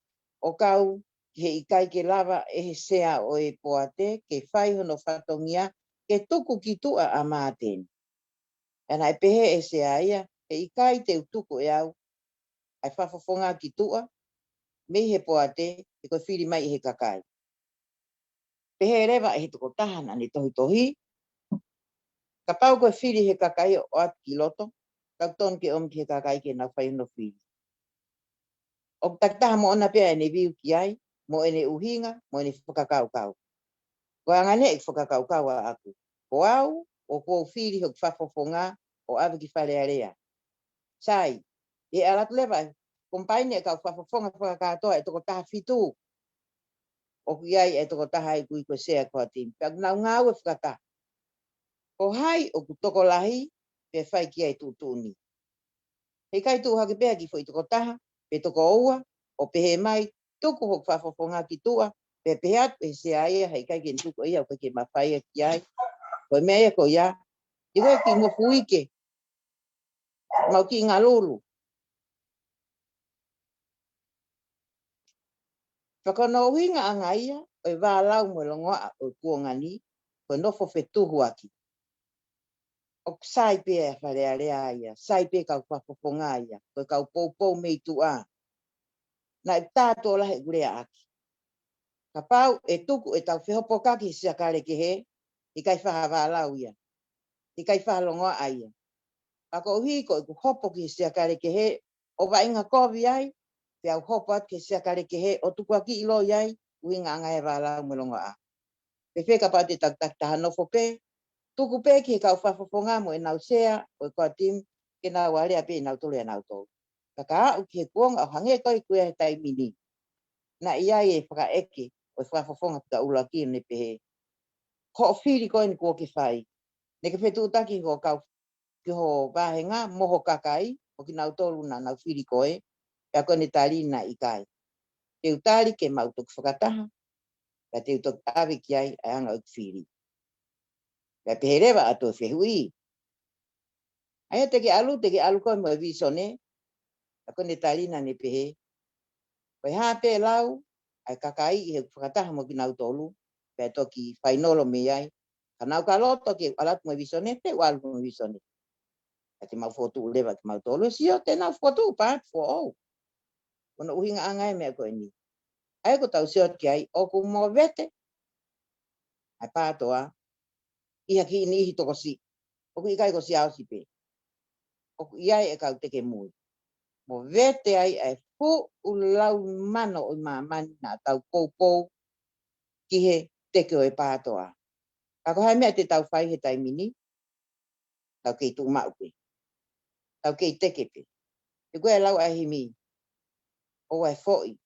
o kau he ikai ke lava e he sea o e poate, ke whai hono whatongia, ke tuku ki tua a māteni. Pia nai pehe e sea ia, ke ikai te utuku e au, ai whafofonga ki tua, me he poate, e koe whiri mai i he kakai. Pehe rewa e he tuko tahana ni tohi. Ka pau koe whiri he kakai o at ki loto, kau ton ke om ki he kakai ke nau whai no whiri. O taktaha mo ona pia ene viu ki ai, mo ene uhinga, mo ene whakakau. Ko angane e whakakau a aku. Ko au, o ko whiri hok whafofonga, o awe ki wharearea. Sai, e alat lewa, kompaine e kau whafofonga whakakatoa e toko taha whitu. O ki ai e toko taha i kui ko sea kua tim. Pia nau ngau e whakata. Ko hai o ku toko lahi, pe whai ki ai tūtūni. Hei kai tū hake pēa ki fo i toko taha, pe toko oua, o pehe mai, tuku hok whafofonga ki tua, pe pehe atu e se aia, hei kai ki tuku ia, o kai ke mawhaia ki ai, koe mea ia ko ia, i koe ki ngofu ike, mau ki ngā lulu. Whakano uhinga anga ia, o i wālau mo longoa o kuongani, koe nofo whetuhu aki. O sai pe e wharearea ia, sai pe kau whafofonga ia, koe kau pou mei tu a. Na i tātou lahe gurea aki. Ka pau e tuku e tau whehopo kaki sia kare ke he, i kai whaha wālau ia, i kai whaha longoa aia. Ako uhi ko i ku hopo ki sia kare ke he, o wainga kovi ai, pe au hopo at ki sia kare ke he, o tuku aki ilo iai, uinga anga e wālau me longoa a. Pe wheka pau te tak taha nofo pe, tuku pe ki kau whafofonga mo e nau sea, o i kua tim, ke nau area pe nau tolu e nau tolu. Kaka au ki he kuonga o hange koi kuea he taimini. Na iai e whaka eke, o i whafofonga pika ula ki ne pehe. Ko o whiri koe ni kua ki whai. Ne ke whetu utaki ko kau ki ho wāhenga, moho kakai, o ki nau tolu na nau whiri koe, pia koe ne tari na i kai. Te utari ke mautuk whakataha, pia te utok awe ki ai, ai anga o whiri. Pia pehe rewa atu e whehui. Aia te ke alu koe mo e visone, pia koe ne tari na ne pehe. Koe haa pe lau, ai kakai i he whakataha mo ki nau tolu, pia toki whainolo me ai. Ka nau ka loto ki alatu mo e visone, te walu mo e visone. Te mau fotu lewa ki mau tolu, sio te nau fotu paat fo au. Kono uhinga angai mea koe ni. Ai ko tau sio ki ai, o ku mo vete, ai pātoa, iha ki ini ihi toko si. O ku ikai ko si au si pe. O ku iai e kau teke mui. Mo vete ai, ai Hu ulau mano o mamani na tau pou ki he teke o e pātoa. Ako hai mea te tau whai he taimini, tau kei tu maupe, tau kei teke pe. Te koe lau ai himi, o ai foi,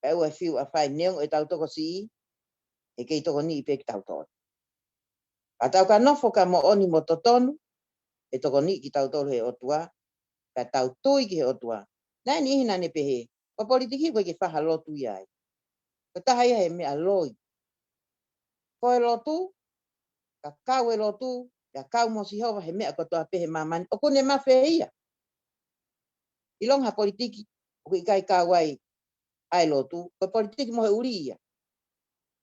e o ai fiu a whai neong e tau toko si, e kei toko ni ipe ki tau tonu. A tau ka nofo ka mo oni mo totonu, e toko ni ki tau tolu he otua, ka tau tui ki he otua. Nai ni hina ne pehe, o politiki koe ke whaha lotu iai. Ko taha ia he mea loi. Koe lotu, ka kau e lotu, ka kau mo si hova he mea kotoa pehe mamani, o kone mawhea ia. Ilonga politiki, o kui kai kawai ai lotu, koe politiki mo he uri ia.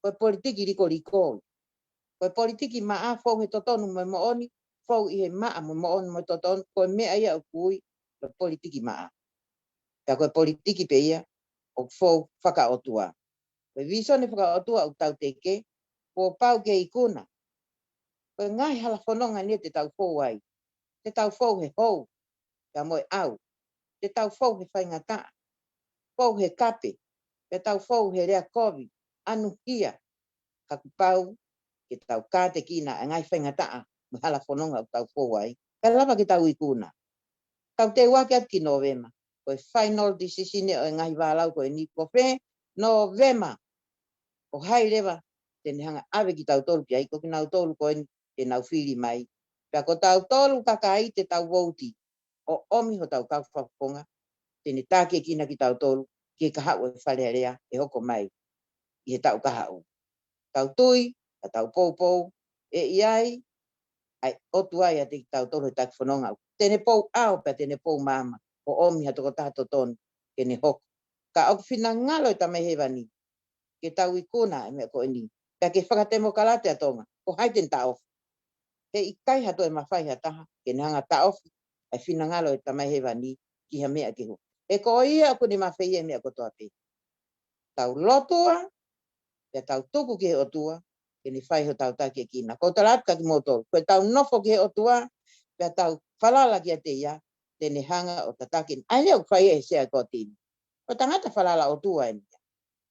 Koe politiki riko. Koe politiki maa fau he totonu mo oni, fau i he maa mo oni mo totonu, koe mea ia o kui, koe politiki maa. Ka koe politiki pe ia, o fau whaka otua. Koe visone whaka otua o tau teke, ko pau ke ikuna. Koe ngai hala whanonga ni te tau fau ai. Te tau fau he hou, ka moe au. Te tau fau he whaingata. Fau he kape. Te tau fau he rea kovi. Anu hia. Ka kupau, ke tau kāte kina, ngai whaingata. Me hala whanonga o tau fau ai. Ka lava ke tau ikuna. Tau te wake at ki Novema. Koe final decision o ngai wālau koe ni kope. Novema. O hai rewa. Tene hanga awe ki tau tolu ki ai. Ko ki nau tolu koe ni. Te nau whiri mai. Pea ko tau tolu kakai te tau wauti. O omi ho tau kau whaponga. Tene tāke kina ki tau tolu. Ki ka hau e whalearea. E hoko mai. I he tau ka hau. Tau tui. Ka tau pou. E iai. Ai otu ai a te ki tau tolu he tak whanonga. Tene pou au pea tene pou mama. O omi ha toko tato tonu. Kene hoko. Ka au whina ngalo e tamai hewani. Ke tau ikuna e mea koe ni. Pea ke whakatemo kalate a tonga. Ko haiten ta ofu. He i kai hato e mawhai ha taha, ke nanga ta ofi, ai whina ngalo e tamai he wani, ki ha mea ki ho. E ko ia aku ni mawhai e mea kotoa pe. Tau lotua, pe tau tuku ki he otua, ke ni whai ho tau taki e kina. Ko talat ka ki motor, ko tau nofo ki he otua, pe tau whalala ki a te ia, tene hanga o tatakin. Ai leo whai e sea ko tini. Ko tangata whalala otua e mea.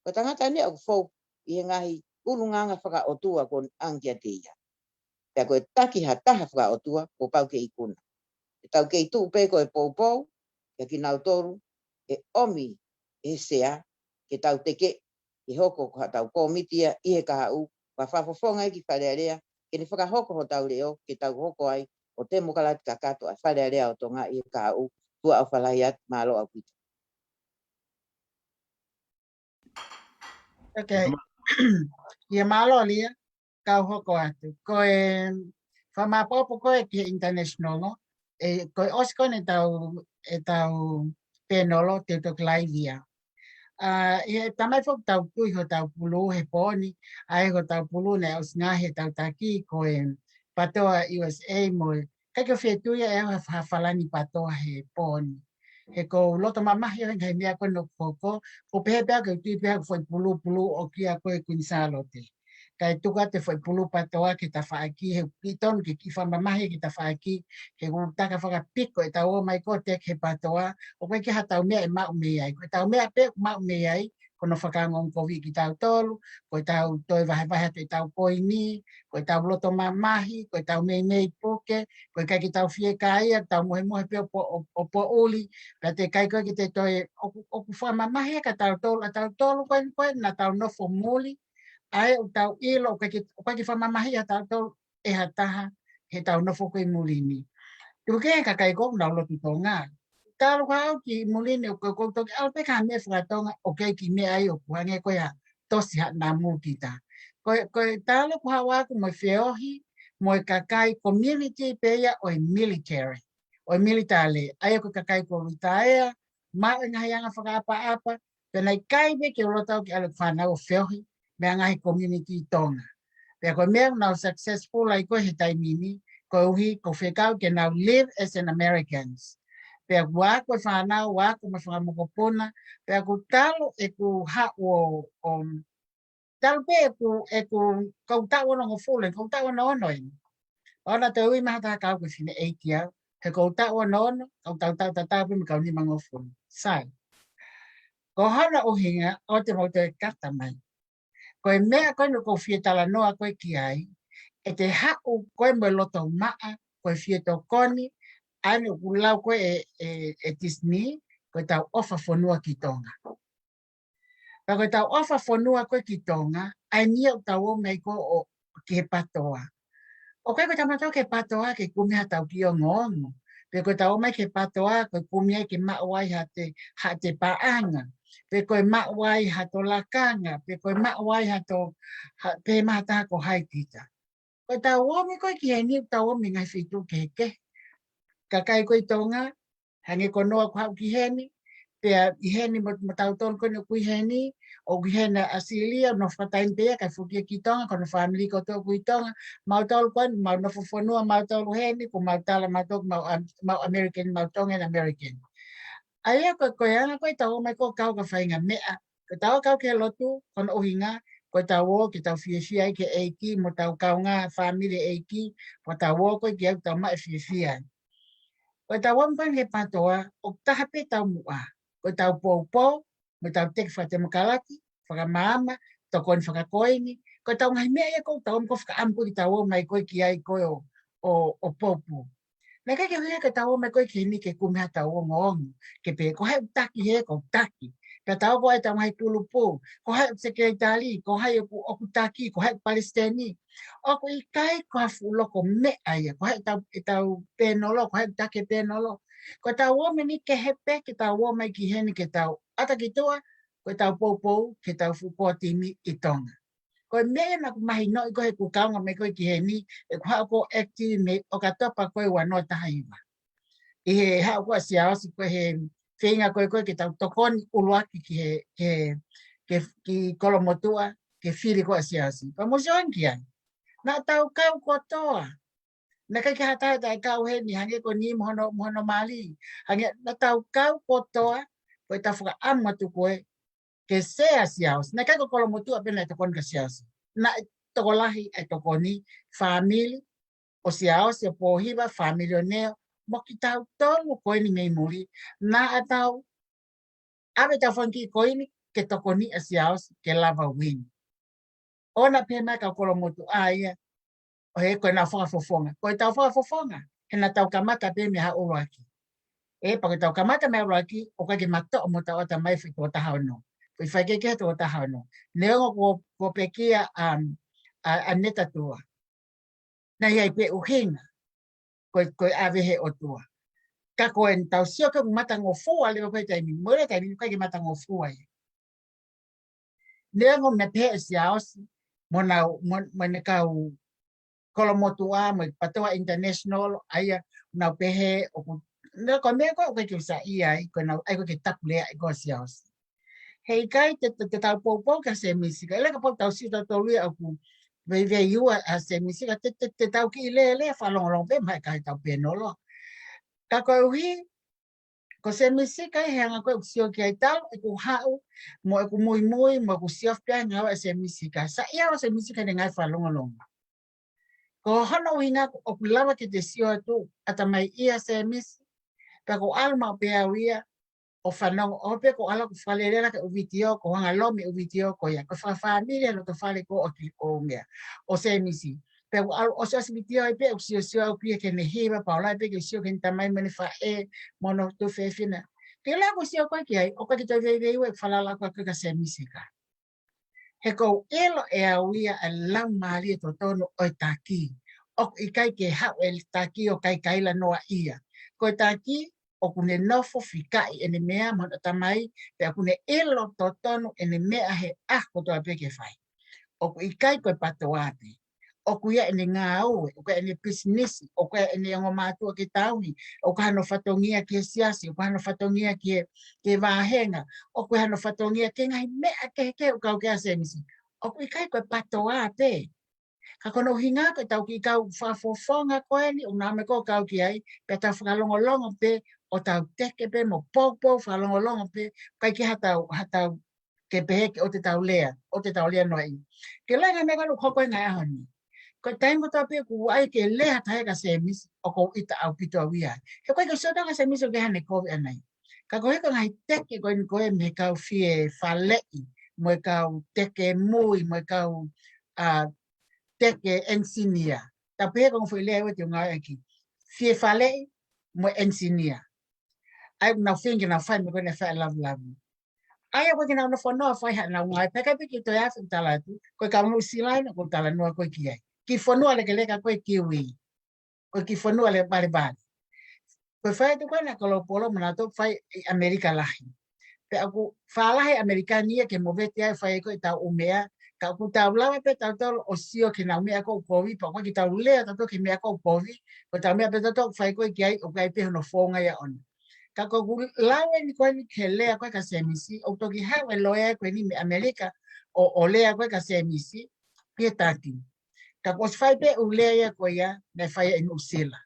Ko tangata ne o fau, i he ngahi, ulunganga whaka otua kon angi a te ia. Pea koe taki ha taha whaka otua, ko pau ke ikuna. E tau ke itu pe koe pou, ke ki nau toru, e omi e sea, ke tau teke, i hoko ko tau komitia, i he kaha u, wa whafofonga ki wharearea, ke ni whakahoko ho tau leo, ke tau hoko ai, o te mokalati kakato, a wharearea o tonga i he kaha u, tua au whalahi at, malo au pita. Okay. Ia malo lia, kau hoko atu. Koe whamapopo koe ki international no. Koe osko ne tau penolo te tok laivia. Ia tamai fok tau tui ho tau pulu he poni, ai ho tau pulu ne os ngahe tau taki koe patoa USA mo. Kake whetuia e hawhalani patoa he poni. He ko loto mamahi o ngai mea koe no koko, ko pehe pea koe tui pea foi pulu o kia koe kunisalo te. Kai tuka te foi pulu patoa ke ta whaaki, he piton ke ki whamamahi ke ta whaaki, he taka whakapiko e tau o mai ko te ke patoa, o koe ke ha tau mea e mau mea ai. Koe tau mea pe mau mea ai, kono whakangong kovi ki tau tolu, koe tau toi vahe te tau koini, koe tau loto mamahi, koe tau mei puke, koe kai ki tau fie kaia, tau mohe pe o po uli, pea te kai koe ki te toi o whamamahi ka tau tolu koe na tau nofo muli, ai o tau ilo o kai ki whamamahi a tau tolu e hataha he tau nofo koe mulini. Tuku ke ka kai kong nau lotu tonga. Talo hau ki mulini o koe toki au pe ka me whakatonga o kei ki me ai o kuhange koe a tosi hat nā mūkita. Koe talo ku hau aku mo whiohi, mo kakai community peia o military. O military, ai ko kakai ko ritaea, ma ngahi anga whakaapa-apa, penai kai me ke urotau ki alek whanau o whiohi, me ngahi community tonga. Pea koe mea nau successful ai koe he taimini, koe uhi ko whekau ke nau live as an Americans. Pea wā koe whanau, wā koe whakamokopuna, pea ko talo e ku hao o talo pe e ku kautau ono ngofule, kautau ono onoin. Ona te ui maha taha kau ko sine 8 year, he kautau ono ono, kautau tatau pe me kau ni mangofule. Sai. Ko hana o hinga o te mau te kata mai. Ko e mea koe no ko fie tala noa koe ki ai. E te hau koe mo loto maa koe fie to koni. Ane ulau koe e Disney koe tau ofa fonua ki tonga. Ka koe tau ofa fonua koe ki tonga. Ai nia u tau o mei ko o ki he patoa. O koe koe tamatau ke patoa ke kumia tau ki o ngongo. Pe koe tau o mei ke patoa koe kumia ke mawai ha te paanga. Pe koe mawai ha to lakanga. Pe koe mawai ha to pe mata ko haikita. Koe tau o me koe ki he ni tau o me ngai fitu ke ke. Ka kai koe tonga. Hange ko noa ko hau ki heni. Pea i heni mo tau ton koe no kui heni. O ki hena asilia no whatain pea kai fukia ki tonga. Kono family ko tō kui tonga. Mau tolu koe mau no fufonua mau tolu heni. Ko mau tala mau tōku mau American mau tonga American. Aia koe koe anga koe tau mai ko kau ka whainga mea. Ko tau kau ke lotu kono ohinga. Koe tau o ki tau fia ke eiki. Mo tau kau ngā family eiki. Ko tau o koe ki au tau mai fia. Koe tau wampan he patoa, o taha pe tau mua. Koe tau pōpō, mo tau teki whate makalaki, whakamaama, tau koe ni whakakoini. Koe tau ngai mea e kou tau mko whakaampu ki tau o mai koe ki ai koe o pōpō. Nā kai ke hui ke tau o mai koe ki ni ke kumea tau o ngongu. Ke pe, ko hai utaki he, ko utaki. Ka tau koe tau ngai tulupu, ko hai utseke Itali, ko hai oku taki, ko hai Palestini. Oku i kai ko hafu loko mea ia, ko hai tau penolo, ko hai utake penolo. Ko tau o meni ke hepe, ke tau o mai ki heni ke tau ata ki tua, ko tau poupou, ke tau fuko timi i tonga. Ko mea na mahi no i koe ku kaunga me koe ki heni, e ku hao ko ekti me o ka topa koe wano taha iwa. I he hao koe siaosi koe he whenga koe ke tau tokoni uluaki ki kolomotua, ke whiri koe siaosi. Pa mo sion ki ai. Nā tau kau kotoa. Nā kai ki hatai tai kau heni, hange ko ni mohono mali. Hange, nā tau kau kotoa, koe tau whaka amatu koe, ke sea siaos. Nā kai ko kolomotua pena e tokoni ka siaos. Nā tokolahi e tokoni, family, o siaos, o pohiba, family o neo, mo ki tau tolu koe ni mei muri. Nā atau, awe tau whanki koe ni, ke tokoni a siaos, ke lava win. Ona pena ka kolomotu aia, o he koe nā whakafofonga. Koe tau whakafofonga, e nā tau kamata pe me ha uruaki. E pa koe tau kamata me uruaki, o kai ke mato o mo tau ata mai whi tō taha no. Koe whaike ke tō taha no. Neongo ko pekia a neta tua. Nā iai pe uhinga, koe avehe o tua. Ka koe tau sio ke mata ngō fua, leo koe taimi, mwere taimi, koe ke mata ngō fua. Neongo me pe siaosi, mo ne kau kolomotua, mo patoa international, aia, nau pehe, nā koe mea koe, koe ki usa ia, koe nau, ai koe ke tapu lea, i koe siaosi. Hei kai, te tau pōpō ka se misika, ele ka pō tau si tau tolu ia, aku, vei iua a se misika, te tau ki le, whalongolong pe, mai kai tau penolo. Ka koe uhi, ko se misika e hanga koe uksio ki ai tau, e ku hau, mo e ku mui, mo ku siof pia ngawa e se misika. Sa ia o se misika ne ngai whalongolonga. Ko hono uhinga o ku lawa ki te sio atu, ata mai ia se misi, pa ko alma o pia uia, o whanong, o pe ko ala ku whalerera ka uvitio, ko hanga lomi uvitio ko ia, ko whawhamiri alo to whale ko o ki o mea, o se misi. Pe o se asibitio ai pe o sio au pia ke ne hiwa, pa olai pe ke sio ke tamai mene wha e, mono tu whewhina. Ke la ko sio koe ki ai, o ka ki toi vei ue, whalala koe ka se misi ka. He kou elo e au ia a lau maari e to tono o taki. O i kai ke hau e taki o kai kaila noa ia. Ko taki, o kune nofo whikai ene mea mana tamai, pe a kune elo to tono ene mea he ako toa peke whai. O ku i kai koe patoate. O ku ia ene ngā aue, o ka ene pisinisi, o ka ene ango mātua ke tauni, o ka hano whatongia ke siasi, o ka hano whatongia ke wāhenga, o ka hano whatongia ke ngai mea ke o kau ke asemisi. O ku i kai koe patoate. Ka kono hinga koe tau ki kau whafofonga koe ni, o nā me ko kau ki ai, pe tau whakalongolongo pe, o tau teke pe, mo pōpō whakalongolongo pe, kai ki hatau ke peheke o te tau lea noi. Ke lenga me kanu koko ngai ahoni. Ko taingo tau pe ku ai ke lea tahe ka se misi, o ko ita au pito au ia. He koe ke sota ka se misi o ke hane kovi anai. Ka koe ka ngai teke koe me kau fie whalei, mo kau teke mui, mo kau teke engineer. Ta pehe kong fui lea wete ngā eki. Fie whalei, mo engineer. Ai na fingi na whai me koe ne whai lavu. Ai koe ki na whanua whai ha na ngai, peka piki toi awhi tala tu, koe ka mnu silai na koe tala noa koe ki ai. Ki whanua leke leka koe kiwi. Koe ki whanua le bari bari. Koe whai tu koe na kolopolo mana tō whai Amerika lahi. Pe aku whalahi Amerikania ke mo vete ai whai koe tau umea, ka aku tau lawa pe tau tau o sio ke na umea kou kovi, pa koe ki tau lea tau ke mea kou kovi, ko tau mea pe tau whai koe ki ai o kai peho no whonga ia ona. Ka koe lawa ni koe ni ke lea koe ka semisi, o toki hawe loea koe ni me Amerika, o lea koe ka semisi, pia tati. Ka koe whai pe u lea ia koe ia, me whai in usila.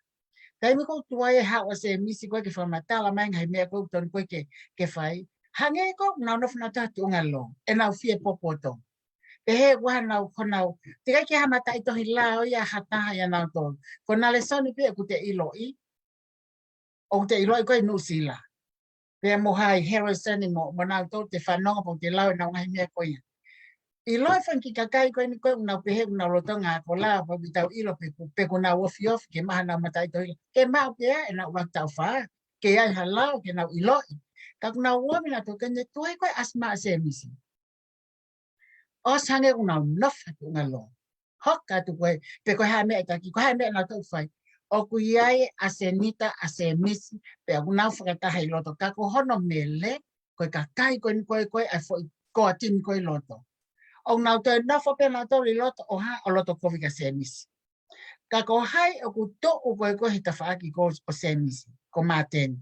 Kai mi kou tuai hawa semisi koe ke whamatala mai ngai mea koe tonu koe ke whai, hange ko na no funa tatu ngalo e na fie popoto e he wa na konau te kai ha mata ito hila o ya hata ya na to kona le soni pe ku te iloi o te iloi ko no sila pe mo hai Harrison mo na to te fano po te lau na ngai me ko ya iloi fan ki kakai ko ni ko na pe he na lo to nga ko la po bi tau ilo pe ko na wo fiof ke ma na mata ito ke ma pe e na wa tau fa ke ai halau ke na iloi Kak na wami na to kanya tuai koe asma semisi. O sange una nofa tu ngalo. Hoka tu koe pe koe ha me taki koe ha me na to fai. O ku iai asenita asemisi pe una fata hai loto ka ko hono mele koe ka kai koe ai foi ko tin koe loto. O na to nofa pe na to loto o ha o loto ko vika semisi. Ka ko hai o ku to koe hita faaki ko o semisi ko maten.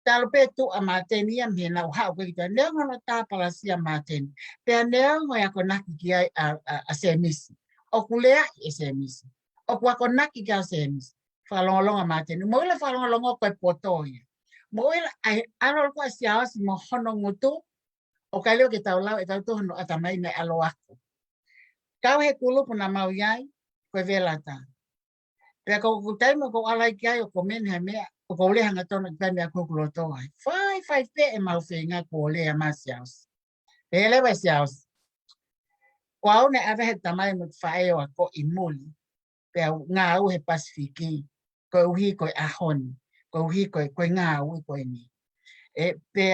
Talo pe tu a mateni a me na ha ko kita ne ngono ta pala si a mateni pe ne ngo ya ko naki ki a semisi o kulea e semisi o kwa ko naki ka semisi fa long a mateni mo le fa long ko poto ye mo le ai ano ko si a si mo hono ngutu o ka le ke ta la e ta to no ata mai me alo ako ka he kulo puna mau yai ko velata pe ko ku tai mo ko ala ki ai o komen ha me o ko le hanga tona ka me ko ko to ai fai pe e mau fenga ko le ma siaus e le ba siaus ko ne ave he tamai mo fai o ko imuli pe nga u he pasifiki ko uhi ko ahon ko uhi ko nga u ko ni e pe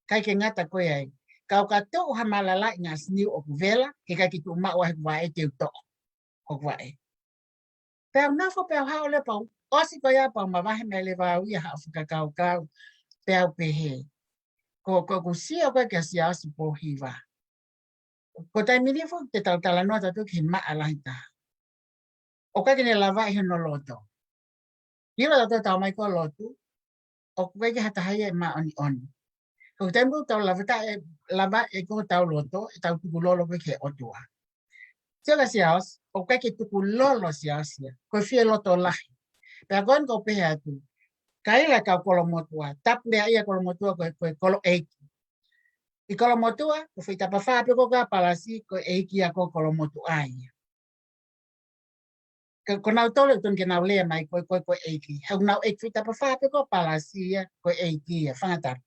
kai ke ngata ko ai ka to ha malala ngas ni o vela ke ka ki tu ma wa e te to ko wa e pe na fo pe ha o le pa o si ko ya pa ma va me le va u ya Afrika ka pe pe he ko si o ka si a si po hiva ko tai mi fo te tal no ta to ki ma ala ita o ka ne lava he no loto ira ta mai ko loto o ka ke hata hai ma on ko tai mo ta lava e ko ta loto ta tu lolo ke o tua Tela sias, o ka ke tuku lolo sias, ko fie loto lahi. Pea kon ko pehe atu, ka ila ka kolomotua, tap lea ia kolomotua ko kolo eiki. I kolomotua, ko fai tapa whape ko ka palasi ko eiki a ko kolomotua ia. Ko nau tole tun ke nau lea mai ko eiki. Hau nau eiki fai tapa whape ko palasi ia ko eiki ia, whangatar.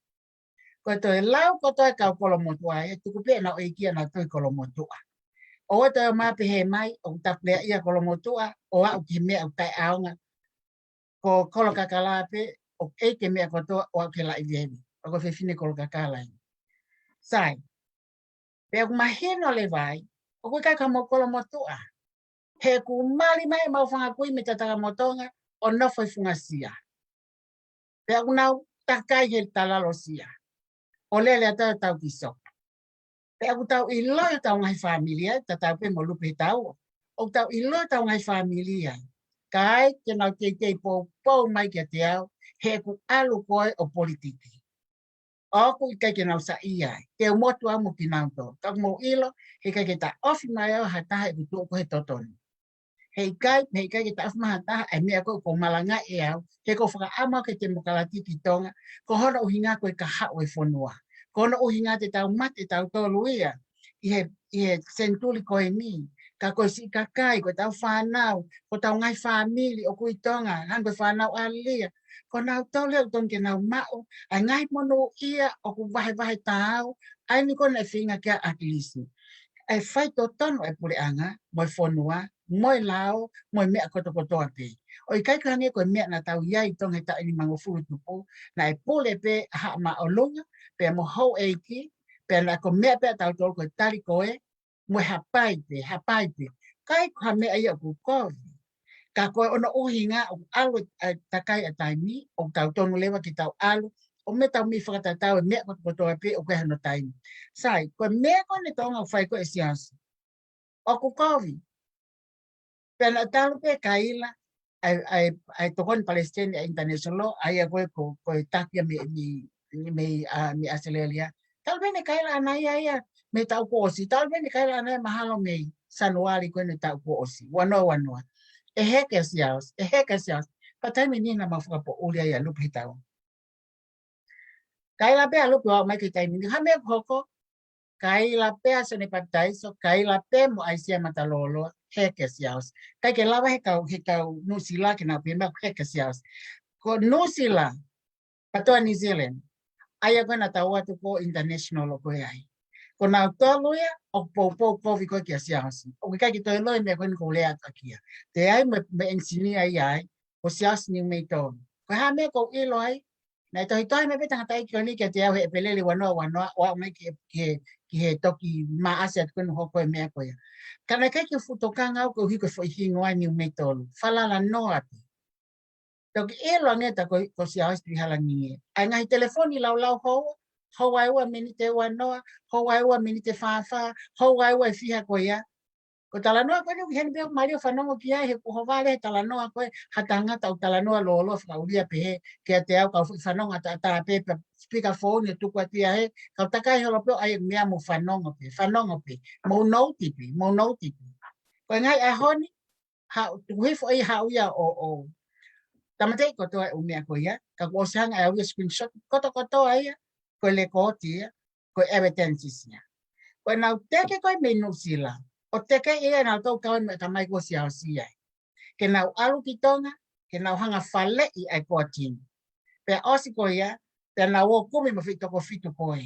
Ko toi lau ko toi ka kolomotua ia, tuku pea nau eiki a nau toi kolomotua. O te ma pehe mai o taple ia kolomotua o au ke mea o tai aonga ko kolo kakala pe o e ke mea ko to o ke la ivevi o ko fefine kolo kakala sai pe o mahino le vai o ko ka mo kolomotua he ku mali mai mau fanga kui me tata motonga o no foi fungasia pe o nau takai he talalosia o lele ata tau kiso Pe aku tau i loa tau ngai familia, ta tau pe mo lupe tau. O tau i loa tau ngai familia. Kai ke nau te pou mai ke te au, he ku alu koe o politiki. O ku i kai ke nau sa ia, te umotu amu ki nau to. Kau mo ilo, he kai ke ta ofi mai au hataha e kutu ko he totoni. He kai ke ta ofi mai hataha e mea ko malanga e au, he ko whaka ama ke te mokalati ki tonga, ko hona uhinga koe ka hao e whanua. Kono uhinga te tau mate tau tolu ia, i he sentuli koe ni, ka koe si kakai, koe tau whanau, ko tau ngai whamili o kui tonga, han koe whanau alia, ko nau tau leo ton ke nau mao, ai ngai mono ia o ku vahe tau, ai ni kona e whinga kia akilisi. Ai whai tō tono e pure anga, moi whonua, moi lao, moi mea koto ape. O i kai kange koe mea na tau iai tonga ta ini mango furu tupu, na e pule pe ha ma o lunga, pe mo hou eiki, pe na ko mea pe tau tō koe tari koe, moi hapai pe. Kai kwa mea ia ku kovi. Ka koe ono uhinga o alu takai a taimi, o tau tonu lewa ki tau alu, o me tau mi whakatatau e mea koto ape o koe hano taimi. Sai, koe mea kone tonga whai koe siansi. O ku kovi. Pena talu pe kaila, ai tokon Palestina International, ai a koe koe takia me Australia. Talu pe ne kaila anai ai me tau ko osi. Talu pe ne kaila anai mahalo me sanuari koe ne tau ko osi. Wanoa. E heke siaos. Patai me nina mafuka po ulia ia lupi hitau. Kaila pe a lupi wau mai ki taimi. Hame koko, kaila pe a sene patai, so kaila pe mo aisia matalolo, heke siaos. Kai ke lawa he kau nusila ki na pima heke siaos. Ko nusila, patoa New Zealand, aia koe na tau atu ko international o koe ai. Ko nau tolu ia, o pou kovi koe kia siaosi. O kai ki toi loi mea koe niko lea takia. Te ai me ensinia ai, o siaosi ni mei tonu. Ko ha mea ko ilo ai, na ito hitoi me petanga tai ki oni kia te au he peleli wanoa, wa mai ki he toki maase at koe nuho koe mea koe. Kana kai ki futokanga au ko hiko fo ihingo ai ni mei tonu. Falala no ati. Toki ilo ngeta ko siaosi tu hala ninge. Ai ngahi telefoni lau hoa, hoa ua minite wanoa, hoa ua minite whawha, hoa ua fiha koe ia. Ko talanoa koe nuki heni beo mario whanongo ki ai, he kuhovale he talanoa koe, hatangata o talanoa lolo whakaulia pehe, kia te au kau whanongo ata pepe, speaker phone, tuku atia he, kau takai holo peo ai mea mo whanongo pe, mo nauti pe. Koe ngai ai honi, tuhifo ai hauia o tamatei koto ai umea koe ia, ka kuosanga ai auia screenshot, koto ai ia, koe le koti ia, koe evidences ia. Koe nau teke koe menu sila, o teke ia nau tau kawan me tamai ko siaosi ai. Ke nau alu ki tonga, ke nau hanga whale i ai koatin. Pe osi koe ia, pe nau o kumi mo fitoko fitu koe.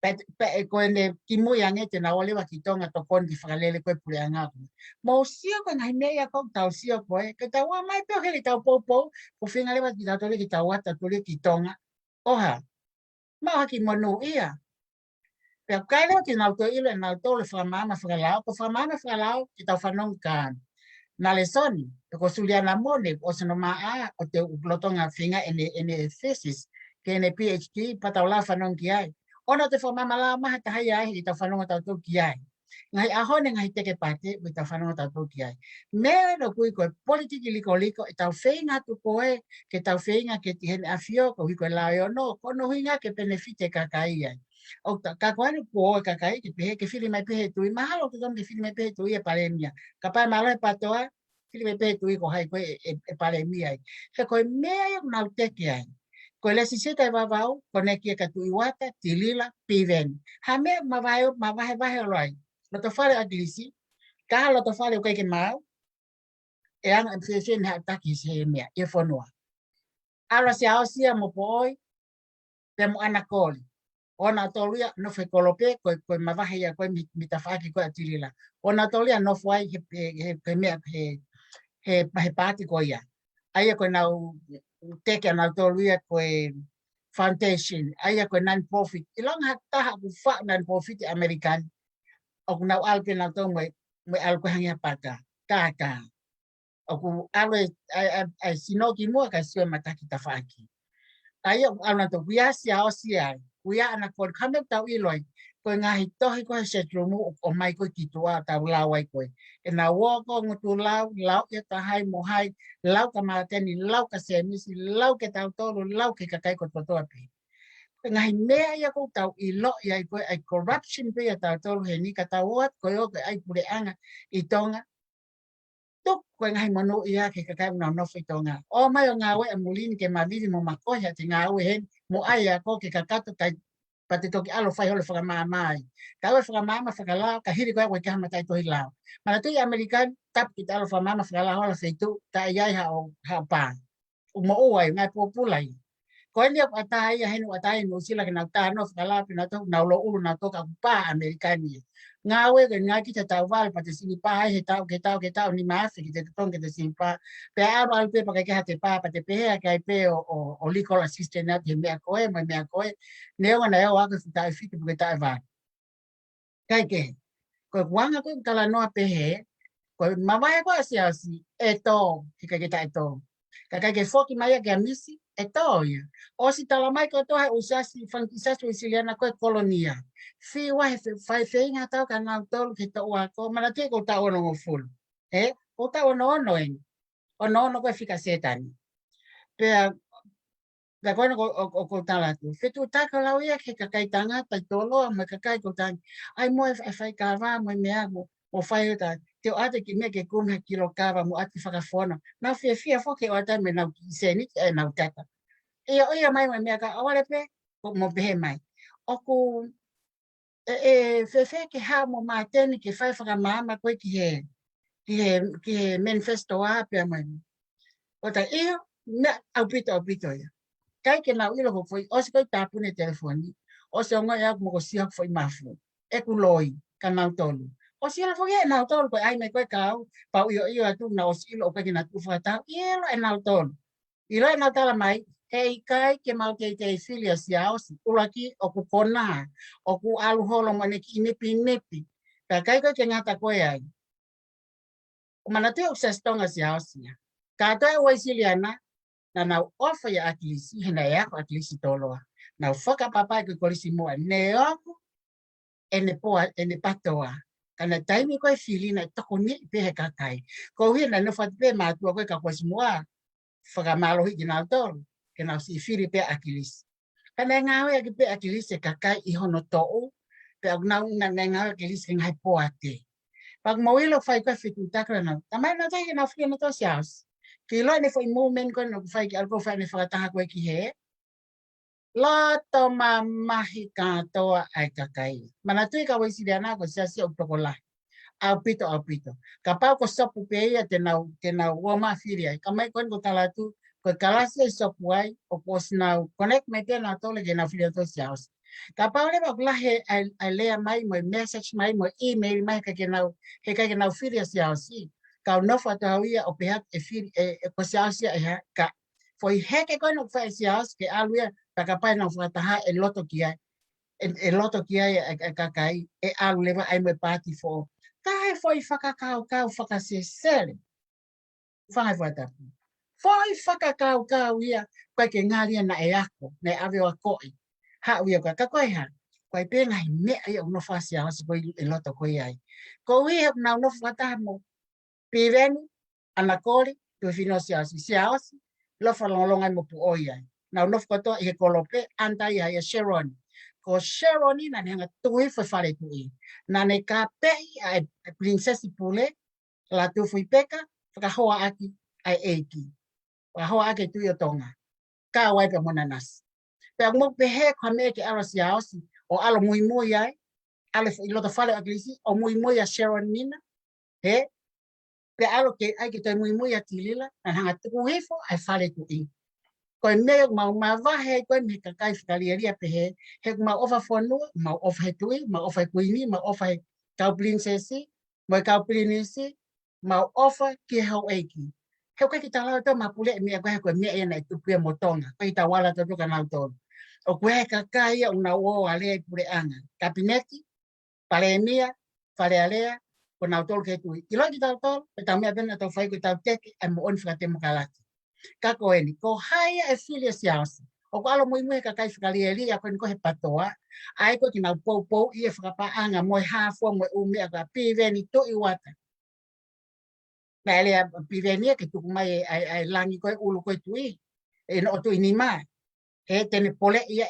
Pe koe ne kimui ange te nau olewa ki tonga to kondi whakalele koe pule angaku. Mo sio koe ngai mea kong tau sio koe, ke tau wa mai peo heli tau pou, ko whinga lewa ki tau tole ki tau wata tole ki tonga. Oha, mau haki monu ia. Pea kaileo ki nau to ilo e nau tole whamama whakalao, ko whamama whakalao ki tau whanong kaan. Na le soni, ko suliana mone, o sano maa, o te uplotonga whinga ene thesis, ke ene PhD, patau la whanong ki ai. Ona te whamama la maha tahai ai, i tau whanonga tau tau ki ai. Ngai ahone ngai teke pate, i tau whanonga tau tau ki ai. Mea no kui koe politiki liko, i tau whainga tu koe, ke tau whainga ke tihene afio, ko hui koe lao no, kono huinga ke benefite kakai ai. O ka koe po kakai, ke pehe, ke whiri mai pehe tui, mahalo ke tom ke whiri mai pehe tui e paremia. Ka pai malo e patoa, whiri mai pehe tui ko hai koe e paremia ai. Ke koe mea ia nau teke ai. Koe lesi seta e wawau, kone kia ka tui wata, tilila, piven. Ha mea mawahe roi. Loto whare a glisi, ka loto whare o keike mau, e anga mwhewhen ha taki se mea, e whanua. Ara se aosia mo poi, te mo anakoli. Ona tolia no fe kolope koe mawahe ia koe mitawhaki koe atilila. Ona tolia no fuai he mea he pāti koe ia. Aia koe nau teke nau tolia koe foundation, aia koe non-profit. Ilong taha ku wha non-profit American. Oku nau alpe nau tau me alpe hangi apata. Kaka. Oku alwe ai sinoki mua ka sue mataki tawhaki. Aia auna to wiasi aosi ai. Uia ana koe kame tau iloi, koe ngahi tohi koe se trumu o mai koe ki tua tau lau ai koe. E na woko ngutu lau ia tahai mohai, lau ka marateni, lau ka semisi, lau ke tau tolu, lau ke kakai ko totoa pi. Koe ngahi mea ia kou tau ilo ia koe ai corruption pe ia tau tolu he ni ka tau oat koe o koe ai pure anga i tonga. Tuk koe ngahi manu ia ke kakai unau nofu i tonga. O mai o ngawe a mulini ke mavivi mo makoha te ngawe hen, mo ai a ko ke kakato kai pate toki alo fai hole whakamamai. Ka ue whakamama whakalao, ka hiri koe koe ke hamatai tohi lao. Mana tui Amerikan, tap ki te alo whamama whakalao hola whaitu, ta iai hao pā. Uma uai, ngai populai. Ko ni apa tai ya henu atai no sila ke nauta no fala pe na to na lo ulu na to ka pa amerikani. Ngawe ke ngaki ta tawal pa te sini pa he tau ke ni mafi ke te tong ke te sini pa. Pe aro al pe pa ke ha te pa te pe ha kai pe o legal assistant na te me ko e me ko e. Ne wa na wa ke ta fi ke ta va. Kai ke. Ko wanga ko kala no pe he. Ko mawai ko si eto ke ta eto. Kaka ke foki mai ke amisi eto ya. O si tala mai ko to ha usasi fankisas wisiliana ko kolonia. Fi wa fai nga tau kana tol ke to wa ko mana te ko ta ono full. Ko ta ono en. Ono ko fika setani. Pe da kono ko tala tu. Fe tu ta ka la ia ke kaka tanga ta tolo ma kaka ko tan. Ai mo fai ka va mo me ago. O fai ta te ate ki me ke kuma kilo kava mo ati whakawhona. Nau fia whoke o ata me nau seni e nau tata. Ia mai me ka awale pe mo behe mai. Oku fe ke ha mo mateni ke whai whakamama koe ki he manifesto a pe mai. O ta na au pito ia. Kai ke nau ilo ko foi osi koe tapune telefoni. Osi o ngai aku mo ko siak foi mafu. Eku loi ka nau tolu. O sila foge na tol ko ai me ko kau pa io atu na o sila o pe na tu fata ilo e na tol ilo e na tala mai e kai ke mau te filia sia o si ulaki o ku kona o ku alu holo mane ki nepi ka kai ko ke ngata ko ai o mana te o se stonga sia o si ka to e siliana na ofa ya atlisi na ya atlisi tolo na foka papa ke kolisi mo ne o ene patoa kana taimi koe filina toko ni pe he kakai. Ko hina no fat pe matua koe ka koe semua whakamalo hiki nao tolu. Ke nao si fili pe akilis. Kana ngawe aki pe akilis e kakai i hono to'u. Pe au nau na ngawe akilis ke ngai poate. Pag mawilo fai koe fitu takra nao. Tamai na tahi nao fili na to siaus. Ki lo ne fai moment koe no fai ki alko fai ne whakataha koe ki he. Loto mamahi katoa ai kakai. Mana tui ka waisi diana ko siasi au tokola. Au pito. Kapau ko sopu peia te nau wama firia. Kamai kon ko talatu ko kalasi sopu ai o pos nau connect me te na tole ke na firia to siaus. Kapau le ba lahe ai lea mai mo message mai mo email mai ka ke nau firia siaus. Kau no fa tawia o pehat e firi e ko siaus e ka foi heke kon no fa siaus ke aluia takapai na fataha e loto kia e kakai e alu leva ai me party for kai foi whakakau whakasesele whai whatapu foi whakakau ia koe ke ngaria na e ako na e awe wa koi ha uia koe kakoe ha koe penga hi mea ia uno whasia hasi koe e loto koe ai ko uia na uno whataha mo piveni anakori tu finosi hasi siaosi lo whalongalongai mo pu oi ai na uno whatoa i he kolope antai ai a Sharon ko Sharoni na nenga tui foi fale tui na ne ka pei ai princesi pule la tu foi peka ka hoa aki ai eki wa hoa aki tu yo tonga ka wai pe monanas pe mo pe he kwa me ke ara siaosi o alo muy ai ale lo to fale aglisi o muy a Sharon nina he pe alo ke ai ke to muy a tilila na hanga tu hifo ai fale tui ko me ma va he ko me ka kai ficaria pe he ma ofa fonu ma ofa he tui ma ofa kuini ma ofa ka princesi ma ka princesi ma ofa ki ho eki he ko ki tala to ma pule me ko me e na tu pe motonga ko ta wala to ka na to o ko ka kai una o ale pure anga kabineti pale mia pale alea ko na to ke tu i lo ki ta to ta me ben to fai ko ta tek e mo on frate mo kalati ka koeni ko haya e filia siasa o ko alo moi ka kai fikali eli ko he patoa ai ko tina po i e frapa anga moi ha fo mo umi ka piveni to i wata na ele piveni ke tu mai ai langi ko ulu ko tui e no to ni mai e tene pole ia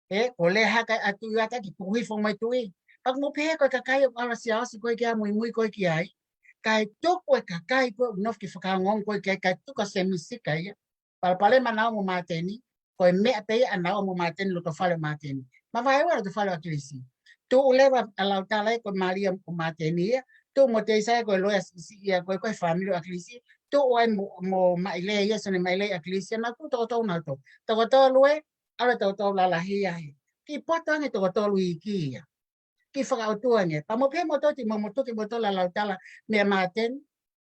e ole ha ka atu wata ki tu fo mai tui pak mo pe ko ka kai ala siasa ko ke moi ko ki ai kai toko e kakai ko no ki whakangong ko kai tuka se misika ia pale mana mo mateni ko me pe ana mo mateni lo to fale mateni ma vai ora to fale atlisi to leva ala tala ko maria mo mateni tu mo te sai ko lo ia ko family aklisi tu o mo mai le ia sone mai le aklisi na ku to na to lo ala to la la hi ai ki poto nge to lu ki ia ki fa o tu nge pa mo pe mo to ti mo to ki mo to la tala me maten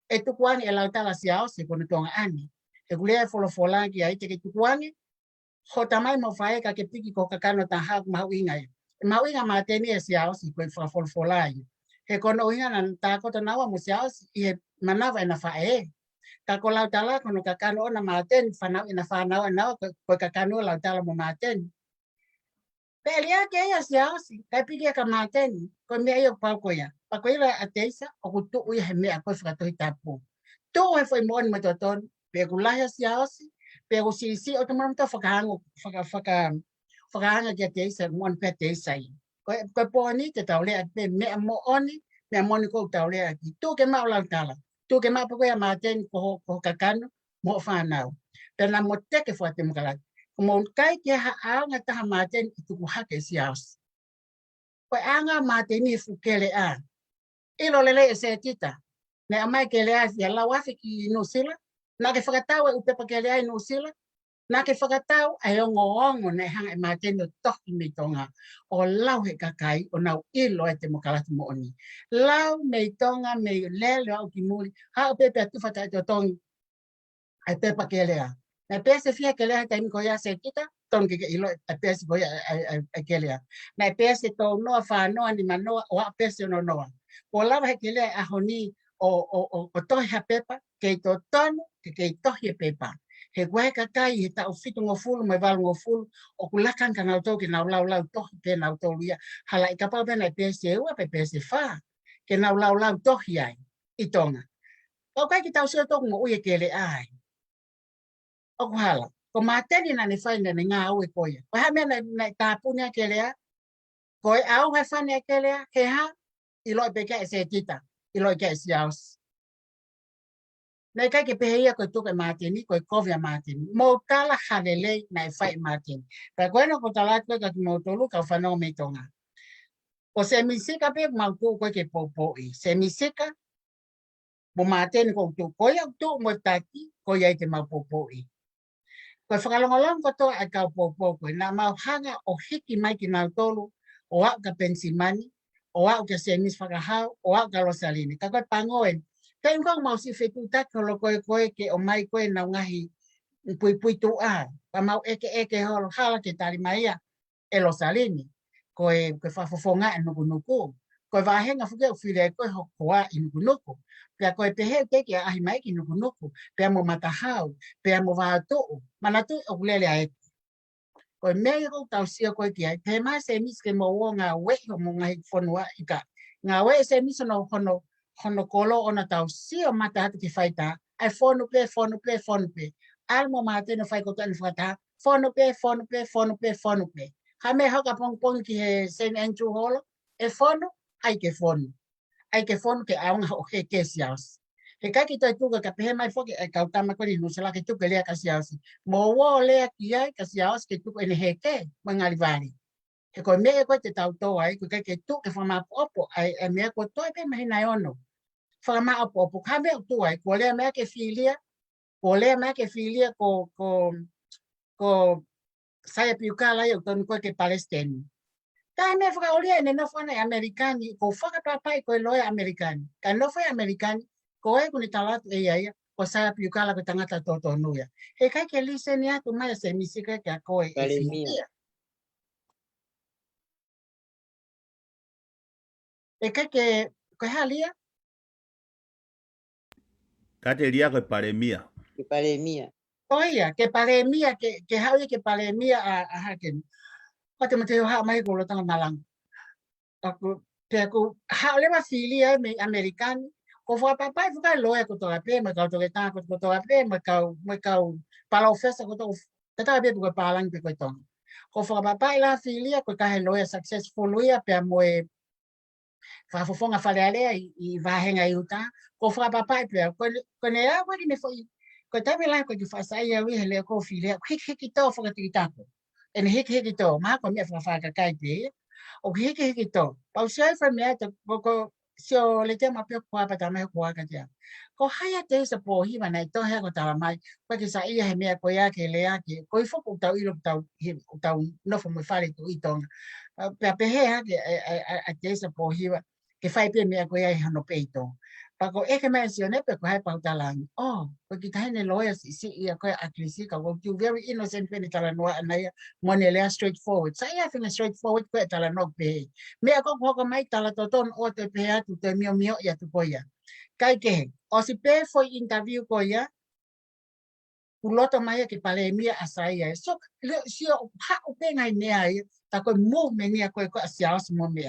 e tu kuan e la tala sia o se ko to ani e gule fo la ki ai te ki tu kuan ho tamai mo fae ka ke piki ko ka kano ta ha ma winga ma teni e sia o si ko fo la he kono inga nan ta ko to nawa mo sia o si e manava ina fae ka ko la tala kono ka kano na maten fa na ina fa na ko ka kano la tala mo maten pelia ke ya sia o si ka piki ka maten ko me yo pa ko ya pa ko ila ateisa o ku tu ya me a ko fa to itapu tu e foi mon mo to ton pe ku la ya sia o si pero si o tomar to fakahanga ke te sa mon pe te sai ko poni te tau le pe me mo oni me mo ni ko tau le aki tu ke ma la tala tu ke ma po ya ma ten ko kakano mo fa na pe na mo te ke fo te mo kala mo kai ke ha anga ta ma ten tu ku ha ke sias ko anga ma te ni fu ke le a ilo le se tita ne amai ke le a ya la wa ki no sila na ke fakatawa upe pa ke le ai no sila na ke whakatau ai o ngongo nei hanga e mātene toki me tonga o lau he kakai o nau ilo e te mokalati mo oni. Lau mei tonga mei lele au ki muli ha o pepe atu whata te o tongi ai pepa ke lea. Na pese fia ke lea taimi ko ia se kita tongi ke ilo a pese ko ia a ke lea. Na pese tō noa whanoa ni manoa o a pese no noa. O lau he ke lea a honi o tohi ha pepa kei tō tonu kei tohi e pepa. He guai kakai he tau fitu ngofulu mai walu ngofulu o kulakan ka ngau tau ke nau lau tohi pe nau tau lia hala i kapau pena i pese ua pe pese wha ke nau lau tohi ai i tonga. O kai ki tau sio toku mo uye ke le ai. O kuhala. Ko mateni na ni whaina ni ngā ue koia. Ko ha mea na tāpunia ke lea. Ko e au hai whane ke lea. He ha i loi peke e se tita. I loi ke e siaus. Nei kai ke pehea koe tuke mateni, koe kovia mateni. Mo tala halelei na e whai mateni. Ka koe no ko talat koe ka ki mo tolu ka whanau me tonga. O se misika pe mautu koe ke popoi. Se misika mo mateni ko tu koe au tu mo taki koe ai te mau popoi. Koe whakalongolong ko to ai kau popoi. Na mau hanga o hiki mai ki nau tolu o au ka pensimani, o au ka semis whakahau, o au ka rosalini. Ka koe pangoen. Kei ngong mau si whetu tako lo koe ke o mai koe nau ngahi pui tu a. Pa mau eke holo hala ke tari maia e lo salini. Koe whafofonga e nuku. Koe wahenga whuke o whire koe hokoa i nuku. Pea koe pehe teke a ahi mai ki nuku. Pea mo matahau. Pea mo wahatu. Manatu o kulele a eke. Koe mei ro tau sia koe ki ai. Pe mai se miske mo o ngā weho mo ngahi whanua i ka. Ngā we se miso no hono kolo ona tau sio mata hatu ki whaita, ai whonu pe. Almo mate no whai koto anu whata, whonu pe. Ha me hoka pong ki he St. Andrew Hall, e whonu, ai ke whonu ke aunga o he ke siaus. He kaki toi tuka ka pehe mai whoki e kautama kori nusela ke tuka lea ka siausi. Mo wo lea ki ai ka siaus ke tuka ene he ke, mangari vari. He koe mea koe te tau toa ai, koe ke tuka whama opo ai e mea koe toi pe mahi nai ono. Whama opo, ka mea toa ai, ko lea mea ke filia, ko saia piukala i o tonu koe ke Palestine. Ka mea whakaolia ene no whana e Amerikani, ko whakapapai koe loe Amerikani. Ka no whai Amerikani, ko e kuni talatu e ia, ko saia piukala ko tangata toto nuia. He kai ke lise ni atu mai se misika ke a koe e filia. E kai ke halia? Ka te lia koe paremia. Ke paremia. Oia, ke paremia, ke haui ke paremia a haken. Ko te mateo haa mai ko lo tanga malang. Aku haa lewa filia me Amerikani, ko whapapai whakai loe ko toa pe, ma kau toke tā ko toa pe, ma kau palau fesa ko toa, tata pe tuka palang pe koe tonga. Ko whapapai la filia, ko kahe loe successful luia, pe moe whafofonga whalealea i wahenga i uta, ko whapapai pe, ko ne a wari me fwoi, ko tawe lai ko ki whasai au i he lea ko filia, hiki tō whakatiki tāko. En hiki tō, maha ko mea whakaka kai pe, o hiki tō. Pau siai wha mea te koko sio le te ma pe kwa pa ta me kwa ka te ko haya te sa po hi mana to he ko ta mai pa ki sa ia he me ko ya ke le ya ke ko fo ko ta i lo ta no fo me fale tu i tong pe he ha ke a te sa po hi ke fai pe me ko ya ha no pe to pa ko e ke mencione pe ko hai pa ta la oh ko ki ta ne lawyer si ia ko a krisi ka ko you very innocent pe ni ta la no na ya monele straightforward sa ia finga straightforward ko ta la no pe me ko ko mai ta la to ton o te pe tu te mio ya tu ko ya kai ke o si pe foi interview ko ya uloto mai ke pale mia asaya so si o ha o pe ngai ne ai ta ko mo me ni ko asia mo me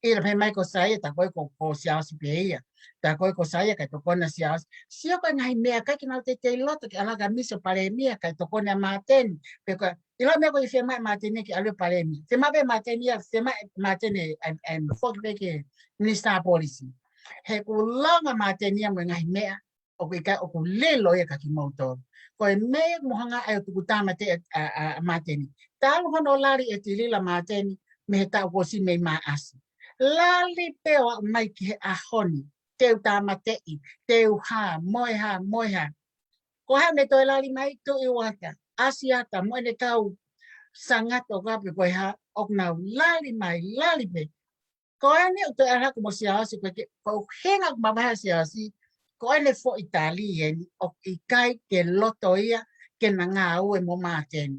e le mai ko sai ta ko sia si pe ya ta ko sai ka to ko na sia si ko ngai me ka ki na te loto ke ala ga mi so pale mia ka to ko na maten pe ko ilo me ko fe mai maten ki alu pale mi se ma be maten ya se ma maten and fok be ke minister policy he ko longa maten ya mo ngai me o ka o ko le lo ya ka ki motor ko me mo hanga ai tu ta mate mateni tal hono lari e tilila mateni me ta ko si me ma asi lali pe o mai ki a honi te ta mate i te ha moiha ko ha me to lali mai tu i wata asia ta mo ne kau sangat o ga pe ko ha ok na lali pe ko ane to ara ko sia si ko henga ma ba sia si ko ane fo italien o ikai ke lotoia ke na ngau e mo maten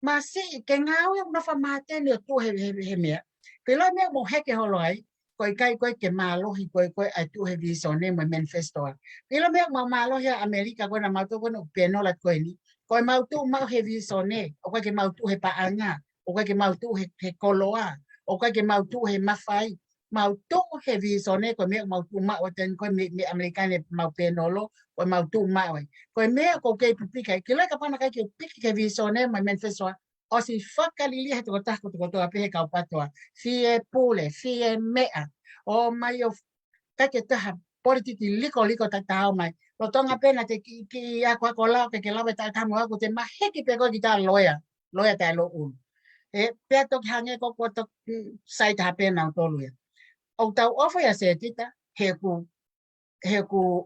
ma si ke ngau e no fa maten o tu he me ke lo me mo he ke holoi ko ikai ko ke malo hi ko a tu he vision mo manifesto ke lo me mo malo ya america ko na ma to ko no peno la ko ni ko ma tu ma he vision o ko ke ma tu he pa anga o ko ke ma tu he koloa o ka ke mau tu he mafai mau tu he visone ko me mau tu ma o ten ko me americane mau penolo ko mau tu ma ko me ko ke pika ke la ka pana ka ke pika ke visone ma manifesto o si fakali li to ta ko to ape ka patwa fie pule fie mea o mai o ka ke ta politiki liko ta ta mai lo tonga pena te ki akwa ko la ke la ta ta mo ko te ma he ki pe ko ki ta loya ta lo un e peto hange ko to sai ta pe na to lu o ta o fa ya se tita he ku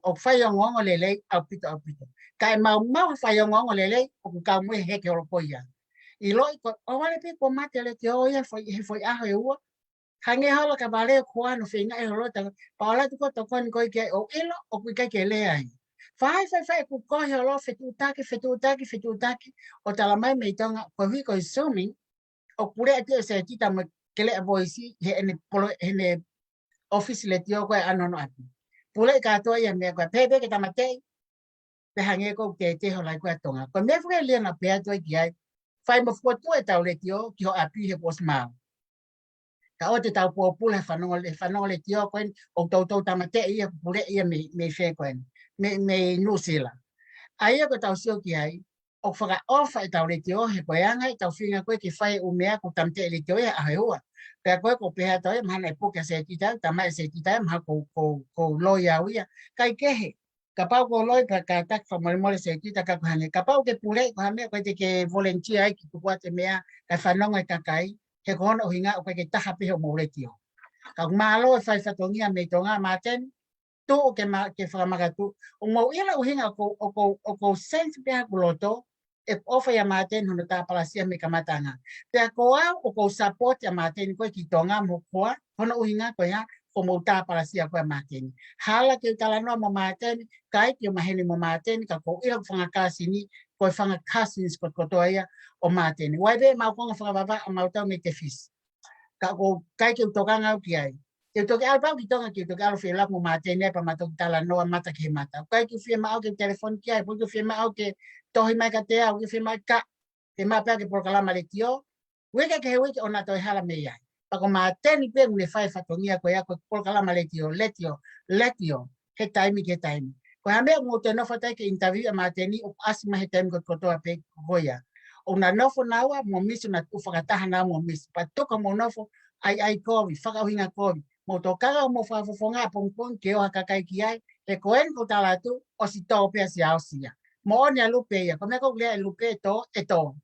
o fa yo ngo lele au pito kai mau fa yo ngo lele o ku ka mu he ke ro po ya i lo ko o wale pe ko mate le te o ya foi a he u hange hala ka vale ko no finga e ro ta pa la tu ko to kon ko ke o ilo o ku ka ke le ai fai ku ko he lo fetu taki o ta la mai me tonga ko vi ko sumi o pure ate se tita me kele voice he ene office le tio ko anono ati pure ka to ya me ko pepe ke tamate pe hange ko te ho la ko tonga ko me fue le na pe to ki fai mo foto e ta le tio ki ho api he pos ma ka o te ta po pula fanong le tio ko o to tamate ia pure ia me fe ko me nusila ai ko ta sio ki ai o whaka ofa e tau le teo he koe anga i tau whina koe ki whai o mea ko tamte le teo e ahe ua. Pea koe ko peha tau e mahana e puka se tita, tamai se tita e maha ko loi au ia. Kai kehe, ka pau ko loi pa ka tak whamole se tita ka kuhane. Ka pau ke pulei ko hamea koe te ke volunteer ai ki kukua te mea ka whanonga i kakai, he kohona o hinga o koe ke taha pehe o mo le teo. Ka kumalo e whai whatongia me tonga maten, tu o ke whakamagatu. O mo ila o hinga o ko sense peha kuloto, e ofa ya maten hono ta palasia me kamatanga te ko o ko support ya maten ko ki tonga mo ko hono uinga ko ya ko mo ta palasia ko maten hala ke tala no mo maten kai ki maheni mo maten ka ko ilo fanga kasini ko fanga kasins ko toya o maten wai be ma ko fanga baba ma ta me te fis ka ko kai ki toka nga ki ai te toka alba ki tonga ki toka alfa la mo maten ne pa matok tala no mata ki mata kai ki fi ma o ke telefon ki ai po ki fi ma o ke tohi mai ka te au ki whimai ka te mapea ke prokalama le tio weke ke he weke o na toi hala me iai pako maa teni pe une whai whatongia koe ako prokalama le tio he taimi ko hamea mo te nofo tai ke interview a maa teni o asima he taimi ko kotoa pe hoia o na nofo naua mo misu na tu whakataha na mo misu pa toka mo nofo ai kovi whakauhinga kovi mo to kaga mo whafofonga pongpong ke o hakakai ki ai he koen ko talatu o si tau pea si au sia mo oni a lupe ia, kome ko glea lupe to.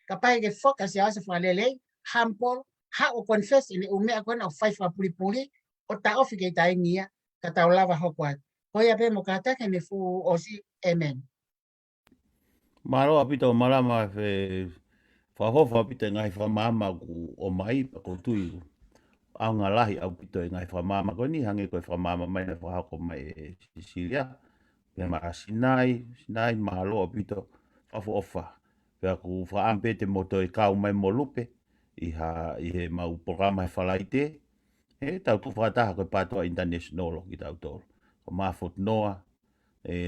Kapai ke foka si asa whalele, hampol, ha o confess ini ume a kona o whai whapuri o ta ofi ke tai nia ka tau lava hoko atu. Ko ia pe mo ka take ne fu o si amen. Malo apito malama fe whahofa pita ngai whamama ku o mai pa ko tui au ngā lahi au pito ngai whamama ko ni hange koe whamama mai na whahako mai e Sicilia. Pea maa Sinai malo apito whafo ofa. Pea ku whaampe te moto e kau mai mo lupe i he mau programa he whalaite. He tau tu whataha koe patoa international ki tau toro. Ko mafot noa,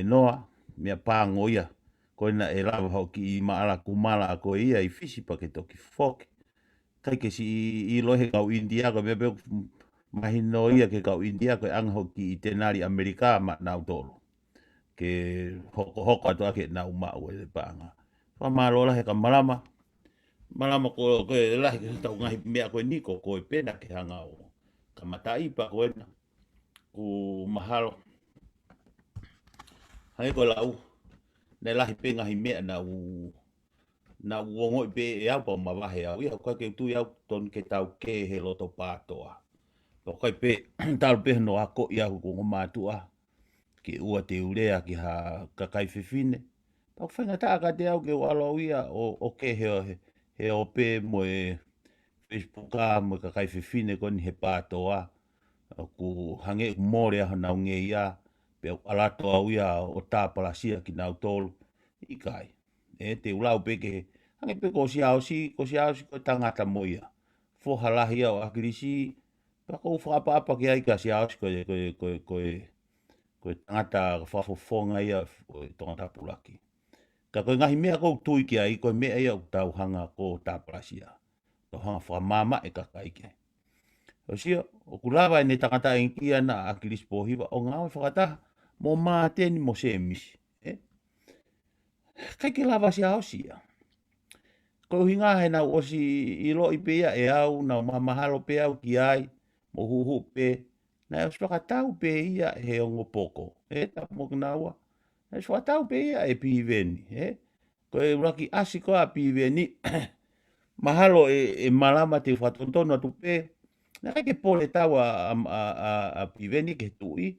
noa, mea pāngoia. Ko ina e lawa hoki i maala kumala a koe ia i fisi pa ke toki foki. Kai ke si i lohe kau India ko mea peo mahino ia ke kau India ko anga hoki i tenari Amerika ma nau tolo. Ke hoko atu ake nau mau e le panga. Wha marola he ka malama. Malama ko e lahi ke tau ngahi mea koe niko koe pena ke hanga o. Ka matai pa koe na. Ku mahalo. Hai ko lau. Ne lahi penga hi mea na uongo i pe e au pa mawahe au. Ia koe ke tu iau ton ke tau ke he loto pātoa. Ko koe pe talu pe no ako i au ko matua. Ke ua te urea ki ha kakai whiwhine. Pau whainga taa ka te au ke walo ia o ke he ope mo e Facebooka mo kakai whiwhine koni he pātoa. Ku hange more aho nau nge ia. Pe alato au ia o tāpalasia ki nau tolu. I kai. E te ulau peke. Hange pe ko si ko tangata mo ia. Fohalahi au akirisi. Pako whapa ki aika si au si ko tangata whafofonga ia tongata pulaki. Ka koe ngahi mea kou tui ki ai, koe mea ia tau hanga ko tāpalasia. Tau hanga whamama e kakai ki ai. O sia, o kulawa e ne tangata inkia na akilis pohiwa, o ngā whakata mo māteni mo se emisi. Kai ke lava si au sia. Koe hinga he nau osi i lo i pea e au, nau mahalo pe au ki ai, mo huhu pe. Na e whakatau pe ia he ongo poko. Ta mo kinaua. Na e whakatau pe ia e piveni. Koe uraki asi koa piveni. Mahalo e malama te whatontono atu pe. Na ke pole tau a piveni ke tui.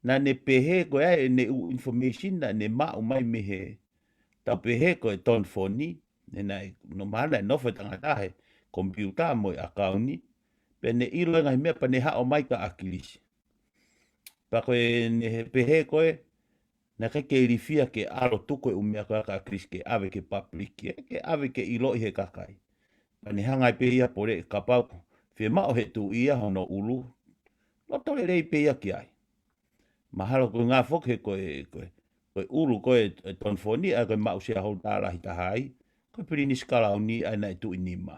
Na ne pehe koe ai ne information na ne mau mai mehe. Tau pehe koe ton foni. Nai no mana no fa tangata he computer mo akauni pe ne ilo ngai me pa ne ha o mai ka akilisi pa ko ne pehe ko na ke rifia ke alo tu ko umia ka akilisi ke ave ke public ke ave ke ilo he kakai pa ne hanga pe ia pore ka pa fe ma o he tu ia hono ulu lo tole rei pe ia ki ai mahalo ko nga fok he ko ulu ko tonfoni a ko ma o se ho tala hita hai ko prini skala uni ana tu inima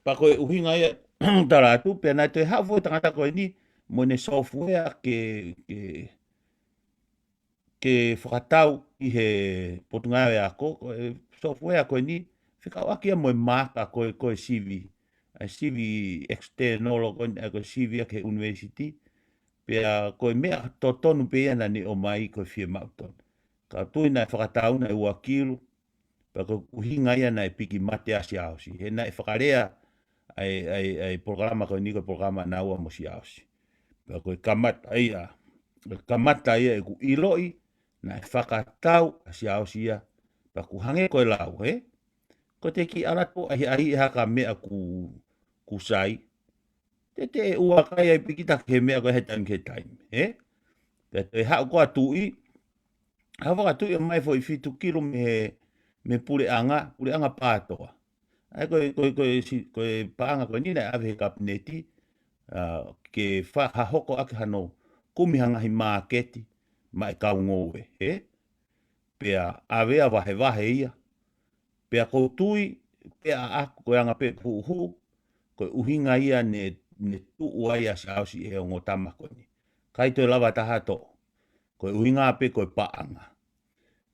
pa ko uhinga ia tala tu pe na te ha vo tangata ko ni mo ne software ke whakatau i he potunga e ako software ko ni fika wakia mo maka ko CV CV external ko CV ke university pe ko me to tonu pe na ni o mai ko firma ton ka tu na whakatau na wakilu Pako uhinga ia na piki mate asi ausi. He na whakarea ai programa ko ni ko programa na ua mo si ausi. Pako kamata ia. Kamata ia e ku iloi na whakatau asi ausi ia. Pako hange koe lau, Ko te ki alato ahi haka mea ku sai. Te ua kai ai piki tak he mea ko he time, Te hao ko atui. Hawa atui mai fo i fitu kilo me pule anga pātoa. Ai koe paanga koe nina ave kapneti ke whahoko ake hano kumihanga hi māketi mai kaungowe, Pea avea wahe ia. Pea koutui, pea aku koe anga pe puhu, koe uhinga ia ne tuu ai asi ausi e ongo tamako ni. Kai toi lava tahato, koe uhinga pe koe paanga.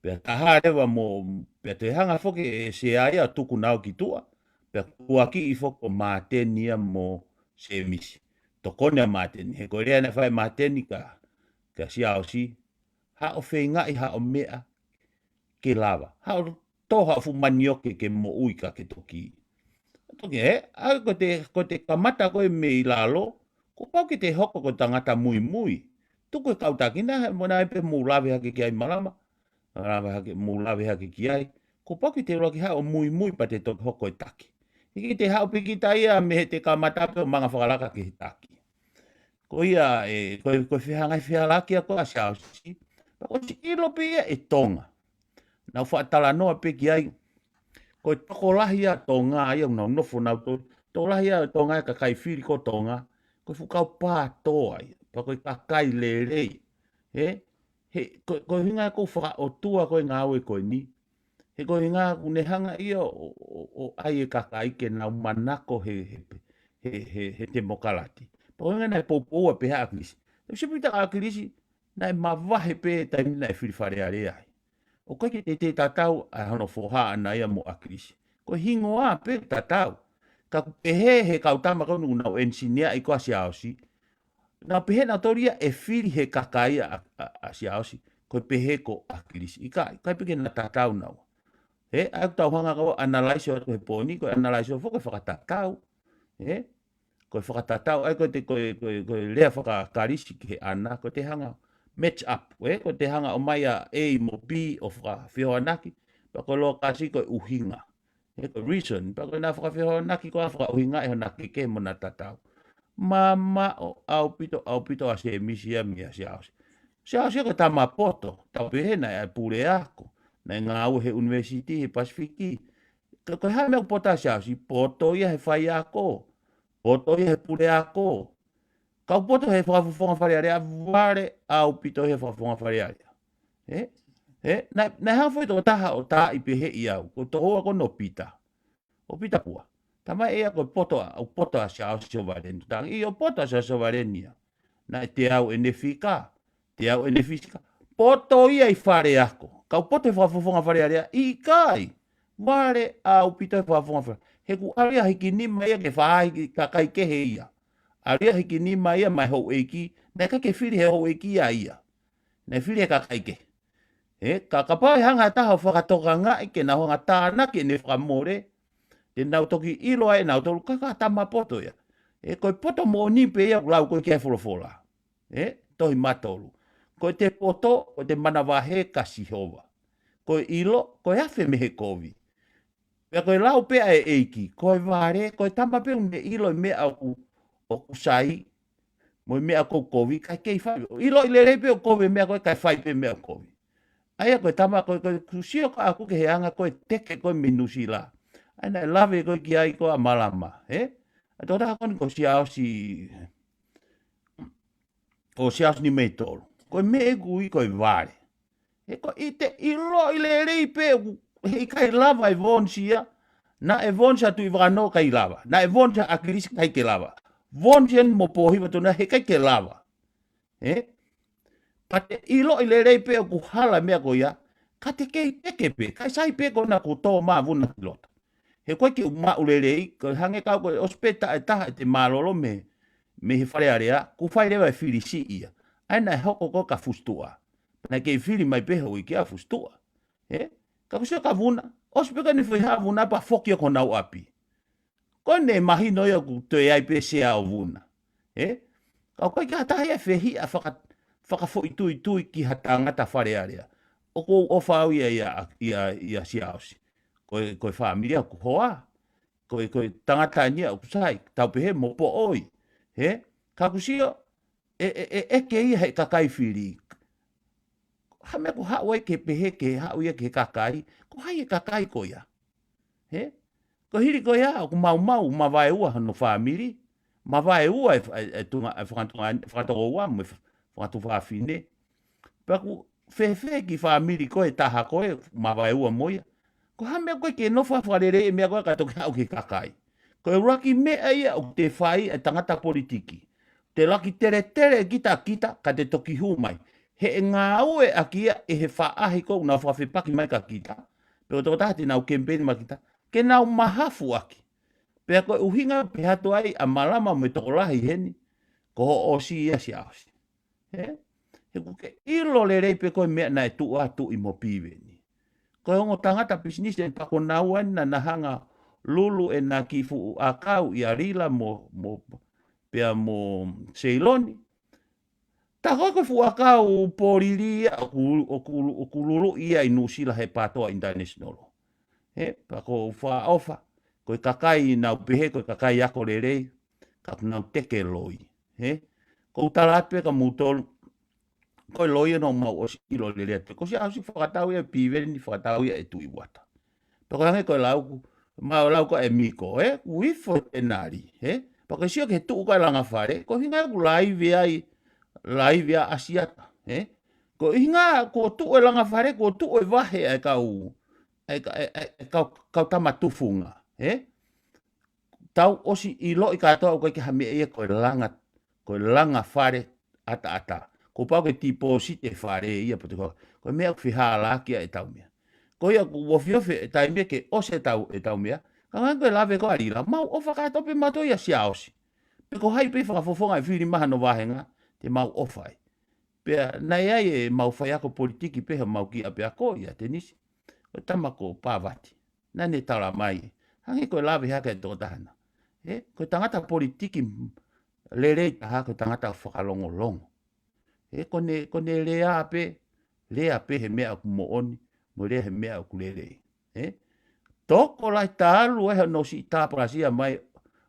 Pea taha rewa mo, pea te hanga foke e se aia tuku nau ki tua, pea kuaki i foko māteni ia mo se misi. Tokone a māteni, he koe rea na whai māteni ka si au si, ha o whengai ha o mea ke lava. Ha o toha fu manioke ke mo uika ke toki. Toki au ko te kamata koe me i lalo, Ko pau ki te hoko ko tangata mui mui. Tuku e kautakina, mona e pe mulawe hake ki ai malama. Rawe hake mulawe hake ki ai. Ko pau ki te roa ki hao mui mui pa te toki hoko e taki. Hiki te hao piki ta ia me he te kamatape o manga whakalaka ki he taki. Ko ia, ko whihangai whihalaki a ko a siao si. Ko si ilo pe ia e tonga. Nau whaatala noa pe ki ai. Ko toko lahi a tonga ai au nau nofo nau to. Toko lahi a tonga e ka kai whiri ko tonga. Ko whukau pā toa ai. Pa koe ka kai le rei. Ko hinga ko whaka o tua koe ngā ue koe ni. He ko hinga kunehanga ia o ai e kakai ke nau manako he te mokalati. Pa koe ngai popoa pe haa kilisi. Te sepita a kilisi, nai mawahe pe taimi nai whiriwhare a rea ai. O koe ki te tatau a hano whoha ana ia mo a kilisi. Ko hingo a pe tatau. Ka pehe he kautama kau nungu nau ensinia i koa siaosi. Nā pehe nā toria e whiri he kakai a siaosi. Ko pehe ko a kilisi. I kai peke nā tatau nau. Ai tau hanga ko analyse o he poni, ko analyse o foko whakatatau. Ko whakatatau, ai ko lea whakakarisi ki he ana, ko te hanga match up. Ko te hanga o mai a mo B o whakawhihoanaki, pa ko lo kasi ko uhinga. Ko reason, pa ko nā whakawhihoanaki ko a whakauhinga e honaki ke mona tatau. Mama o au pito a se emisia mia siaosi. Siaosi ko tama poto, tau pehena e pure ako. Na ngā au he university he Pasifiki. Ko hae mea pota siaosi, poto ia he whai ako. Poto ia he pure ako. Kau poto he whakafufonga wharearea, ware au pito he whakafufonga wharearea. Na hawhoi tō taha o tā i pehe i au, ko tō hoa ko no pita. O pita pua. Tamai ea ko poto a siaosi sovareni. I o poto a sovareni. Na te au e nefika. Te au e nefika. Poto ia i whare ako. Kau poto e whafonga wharearea, i kai. Ware au pito e whafonga wharearea. He ku aria hiki nima ia ke whaahi kakai kehe ia. Aria hiki nima ia mai hou eiki. Nei ka ke whiri he hou eiki ia ia. Nei whiri he kakai ke. Ka kapau e hanga taha whakatoka ngai ke na honga tāna ke ne whakamore. Te nau toki ilo ai nau tolu kaka tama poto ia. Koe poto mo nipe ia lau koe kia wholofola. Tohi matolu. Ko te poto, ko te manawahe kasi hova. Ko ilo, ko hafe me he kovi. Pea koe lau pea e eiki, ko vare, ko tama pe me ilo mea o kusai, mo mea ko kovi, kai kei whai. Ilo i lere pe o kovi mea koe kai whai pe mea kovi. Aia koe tama koe kusio ko aku ke heanga koe teke koe minusi la. Aina e lawe koe ki ai koe a malama. A tōra koni ko siaosi, ko siaosi ni mei tolu. Koe me e kui koe vare. Ko i te ilo i le rei pe, hei kai lava e vonsia, na e vonsia tu i wano kai lava. Na e vonsia a kirisi kai ke lava. Vonsia mo pohiwa tu na hei kai ke lava. Pa te ilo i le rei pe o kuhala mea ko ia, ka te kei peke pe, kai sai pe ko na ku tō maa vuna kilota. He koe ki ma ule rei, ko hange kau koe ospeta e taha e te malolo me he whare area, ku whai rewa e whirisi ia. Aina e hoko ko ka fustua. Na kei whiri mai peho i kia fustua. Ka kusio ka vuna. Ospeka ni whi vuna pa whokia ko nau api. Ko ne mahi no ia ku te ai pe sea o vuna. Ka koe ki hatahi e whehi a whakafo i tui ki hatangata whare area. O ko o whau ia siaosi. Koe whaamiria ku hoa. Koe tangata nia o kusai. Tau pehe mo po oi. Ka kusio ke ia he kakai whiri. Ha mea ko hau e ke pehe ke hau ia ke kakai, ko hai e kakai ko ia. Ko hiri ko ia, ko mau ma vai ua no whaamiri, ma vai ua e whakatoko ua, me whakatu whaafine. Pea ku whewhe ki whaamiri ko e taha ko e, ma vai ua moia. Ko ha mea koe ke nofa wharere e mea koe katoki hau ke kakai. Ko e raki mea ia o te whai e tangata politiki. Te laki tere kita ka te toki hu mai. He ngā ue a kia e he whaahi kou nā whawhipaki mai ka kita. Pero tō tahati nau kempeni mai kita. Ke nau mahafu aki. Pea koe uhinga pe hatu ai a malama me toko lahi heni. Ko ho osi ia si aosi. He kuke ilo le rei pe koe mea na e tu atu i mo pīweni. Koe hongo tangata business e pako nau ani na nahanga lulu e na kifu a kau i a rila mo pea mo Ceyloni. Ta koe fuaka o poriria o kululu ia i Nusila he patoa international. He, pa ko wha ofa, koe kakai nau pehe, koe kakai ako rerei, ka nau teke loi. He, ko utarape ka mutolu, koe loi no mau o ilo lelea, ko si ausi whakatau ia piveni, whakatau ia e tui wata. Pa ko hange koe lauku, mau lauku e miko, he, uifo e nari, he, pa ko sio ke tuu kai langa whare, ko hinga ku laive a asiata, he, ko hinga ko tuu e langa whare, ko tuu e wahe e kau, kau tamatufunga, he? Tau osi i lo i katoa koe ke hame ia koe langa whare ata. Ko pau ke tipo si te whare ia pati koe mea whiha lakia e tau mea. Ko ia ku wofiofe e tai mea ke ose e tau mea, ka ngai koe lawe koe arila, mau o whakatope mato ia sia osi. Pe ko hai pe whakafofonga e whiri maha no wahenga, te mau ofai. Pea nei ai e mau whai ako politiki peha mau ki a pea ko ia te nisi. Ko tamako pāwati. Nane tala mai. Hangi koe lawe haka e tō tahana. Koe tangata politiki lere taha koe tangata whakalongo longo. Kone lea pe he mea ku mo oni, mo lea he mea ku lere. Toko lai tālu e no si tāparasia mai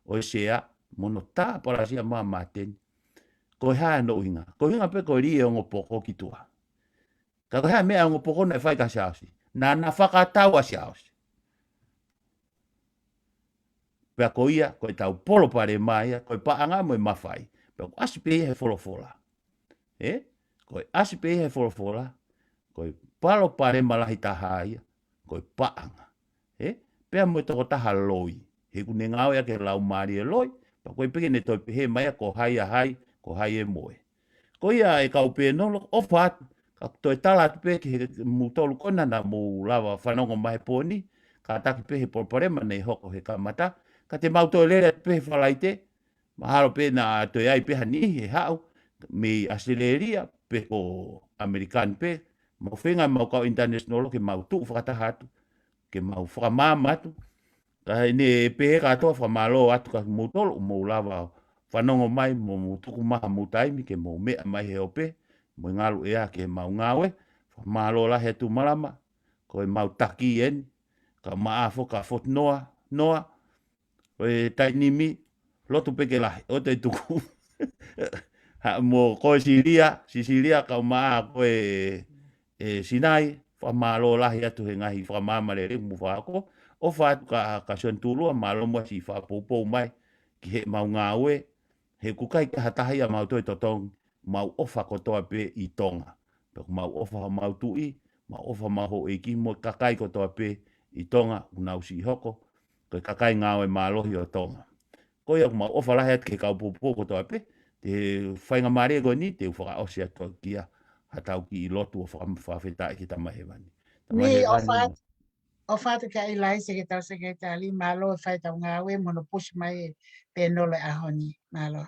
o e sea, mono tāparasia maa māteni. Koe hae no hinga. Koe hinga pe koe rie o ngopoko ki tua. Ka koe hae mea ngopoko na e whai ka siausi. Na whakatau a siausi. Pea ko ia, koe tau polo pare mai, koe paanga mo e mawhai. Pea ko asi pe he folofola. Koe asi pe he folofola, koe palo pare malahi taha ia, koe paanga. Pea mo e toko taha loi. He kune ngau ia ke lau maari e loi, pea koe peke ne toi pehe mai ko hai a hai, ko hai e moe. Ko ia e kau pe nolo, o fatu. Ka toi tala atu pe ki he mutolu kona na mu lawa whanongo mai poni, ka taki pe he porparema nei hoko he kamata, ka te mauto lere atu pe he whalaite, mahalo pe na toi ai peha ni he hau, me aseleria pe ko Amerikan pe, mau whenga mau kau international ke mau tuu whakataha atu, ke mau whakamama atu, ka ne pe he katoa whamalo atu ka mutolu, mo lawa whanongo mai, mo mutuku maha mutaimi, ke mo mea mai he ope, mo ngalu ea ke mau ngawe, mahalo la he tu malama, ko e mau taki en, ka maafo ka fot noa, ko e tainimi, lotu peke lahi, o te tuku, mo ko e Sisilia, ka maa ko e Sinai, mahalo lahi atu he ngahi, whakamamare mu whako, o whatu ka sontulua, mahalo mua si whapopou mai, ki he mau ngawe, he kukai ka hatahia mau toi totong, mau ofa kotoa pe i tonga. Peko mau ofa mau tui, mau ofa mau ho eki, mo kakai kotoa pe i tonga, unau si hoko, koe kakai ngawe malohi o tonga. Koe aku mau ofa lahe at ke kau pupu kotoa pe, te whainga maare ko ni, te whaka osi ato kia, hatau ki i lotu o whawhetai ki tamahewani. Ni o whatu ka i lai se ke tau se ke tali, malo e whai tau ngawe, mono push mai pe nolo e ahoni, malo.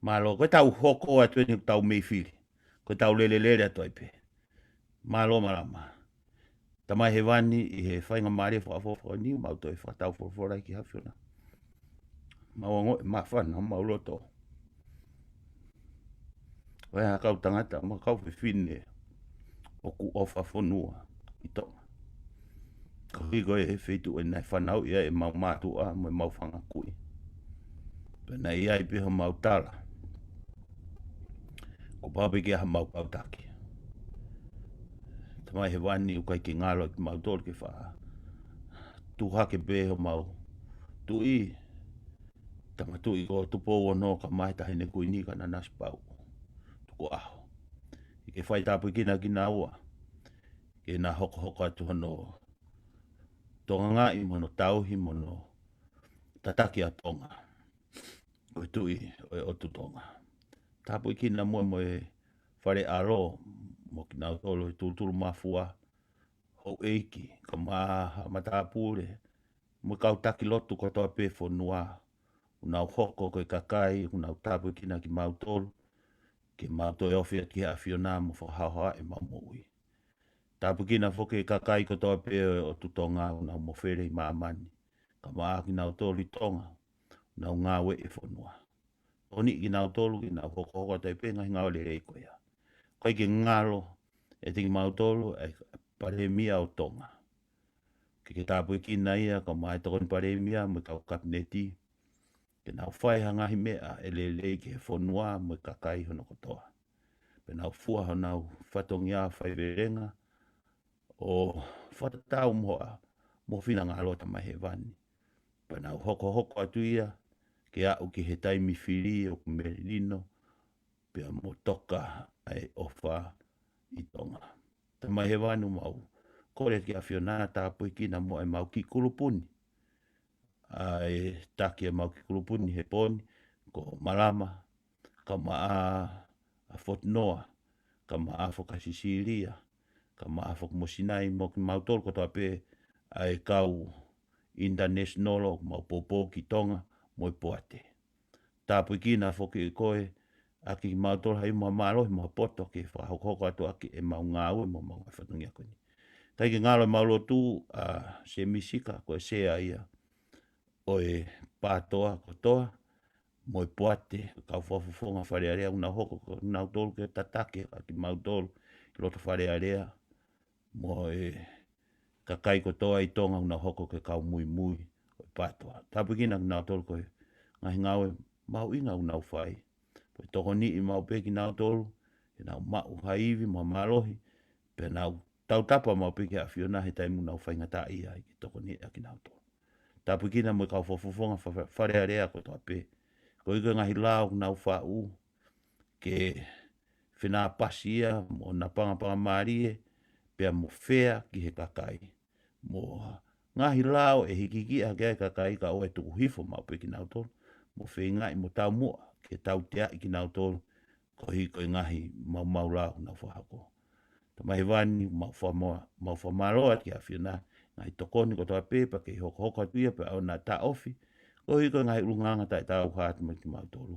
Malo, koe tau hoko atu e tau meifiri. Koe tau lele atu ai pe. Malo marama. Tamai he wani i he whainga maare whakafofo ni, mau toi whakatau whorofora ki hawhiona. Mau ango e mawhana, mau loto. Koe ha kau tangata, mau kau whiwhine oku ofa whonua i tonga. Koe koe he whetu e nai whanau ia e mau mātua mo e mau whangakui. Pena ia i piha mau tala. Ko pape ki aha mau kautaki. Tamai he wani ukai ki ngalo ki mau tolu ki wha. Tuha ke peho mau tui. Tama tui ko tupo no ka mai tahi ne kui ni ka na nasi pau. Tuko aho. I ke whai tapu kina kina ua. Ke na hoko atu hano. Tonga ngai mono tauhi mono tataki a tonga. Koe tui o tu tonga. Tapu i kina mua mo e whare aro, mo ki nau tolo i tūturu mafua, hou eiki, ka maha matapure, mo kau taki lotu kotoa pe whonua, unau hoko koe kakai, unau tapu i kina ki mau tolu, ki mau to e ofia ki a whiona mo whahauha e mau moui. Tapu kina whoke kakai kotoa pe o tutonga, unau mo where i maamani, ka maha ki nau tolu i tonga, unau ngāwe e whonua. O ni ki nau tolu ki nau hoko tai pe ngai ngau le rei ko ia. Kai ki ngalo e tingi mau tolu e paremia o tonga. Ke tāpui ki na ia ka mai tokon paremia mo kau kapneti. Ke nau whai hanga hi mea e le ki he whonua mo kakai hono kotoa. Pe nau fua ho nau whatongia whai verenga o whatatau moa mo whina ngalo ta mai he vani. Pe nau hoko atu ia ke au ki he taimi whiri o kumerino pia mo toka ai ofa i tonga. Ta mai he vanu mau. Kore ki a Fiona tāpui ki na mo e mau ki kulupuni. Ai taki e mau ki kulupuni he poni ko malama ka maa a Fotnoa ka maa foka Sisilia ka maa foka Mosinai mo ki mau tolu kotoa pe ai kau international o mau popo ki tonga mo i poate. Tāpui ki na foki i koe a ki mau tolu hai mua malohi mua poto ki whahokoko atu aki e mau ngāu e mau whatungia koni. Tai ki ngalo maulo tu a se misika ko e sea ia o e pātoa kotoa mo i poate ka whafufonga wharearea una hoko ko nau tolu ke tatake a ki mau tolu ki loto wharearea mo e kakai kotoa i tonga una hoko ke kau mui o i pātoa. Tāpui ki na nau tolu koe ngahi ngaue mau inga unau whai. Po toko ni i mau peki nau tolu e nau mau haivi mo malohi pe nau tau tapa mau piki a Fiona he taimu nau whaingata ia i toko ni a ki nau tō. Tāpui kina mo kau whafufonga wharearea ko tō pe. Ko ika ngahi lao nau whau ke whina pasia mo na panga marie pia mo whea ki he kakai. Mo ngahi lao e hikiki a kia kakai ka oe tuku hifo mau piki nau tō. Mo whenga i mo tau mua ke tau tea i ki nau tō. Ko hiko i ngahi mau lao nau whahako. Ta mai vani mau whamaroa ki a Fiona ngai tokoni ko toa pepa ke hoko atuia pe au na ta ofi o hiko ngai ulunganga tai tau hatu mai ki mau tolu.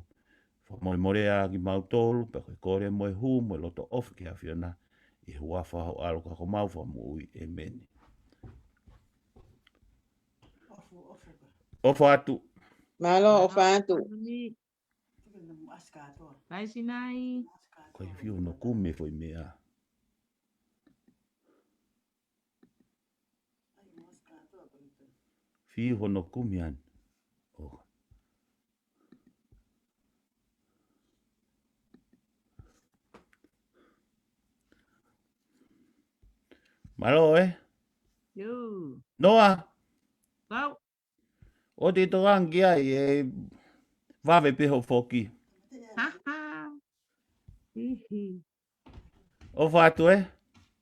Whamoe a ki mau tolu pe koe kore moe hu mo loto ofi ki a Fiona i hua whahau alo kako mau whamui e meni. Ofu atu. Malo o whātu. Vai sinai. Koe whiu no kume foi mea. Whiu hono kume an. Oh. Malo Yo. Noa. Kau. O te torangi ai e vave peho foki. Ha ha. Hihi. O whātu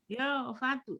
Yo, o whātu.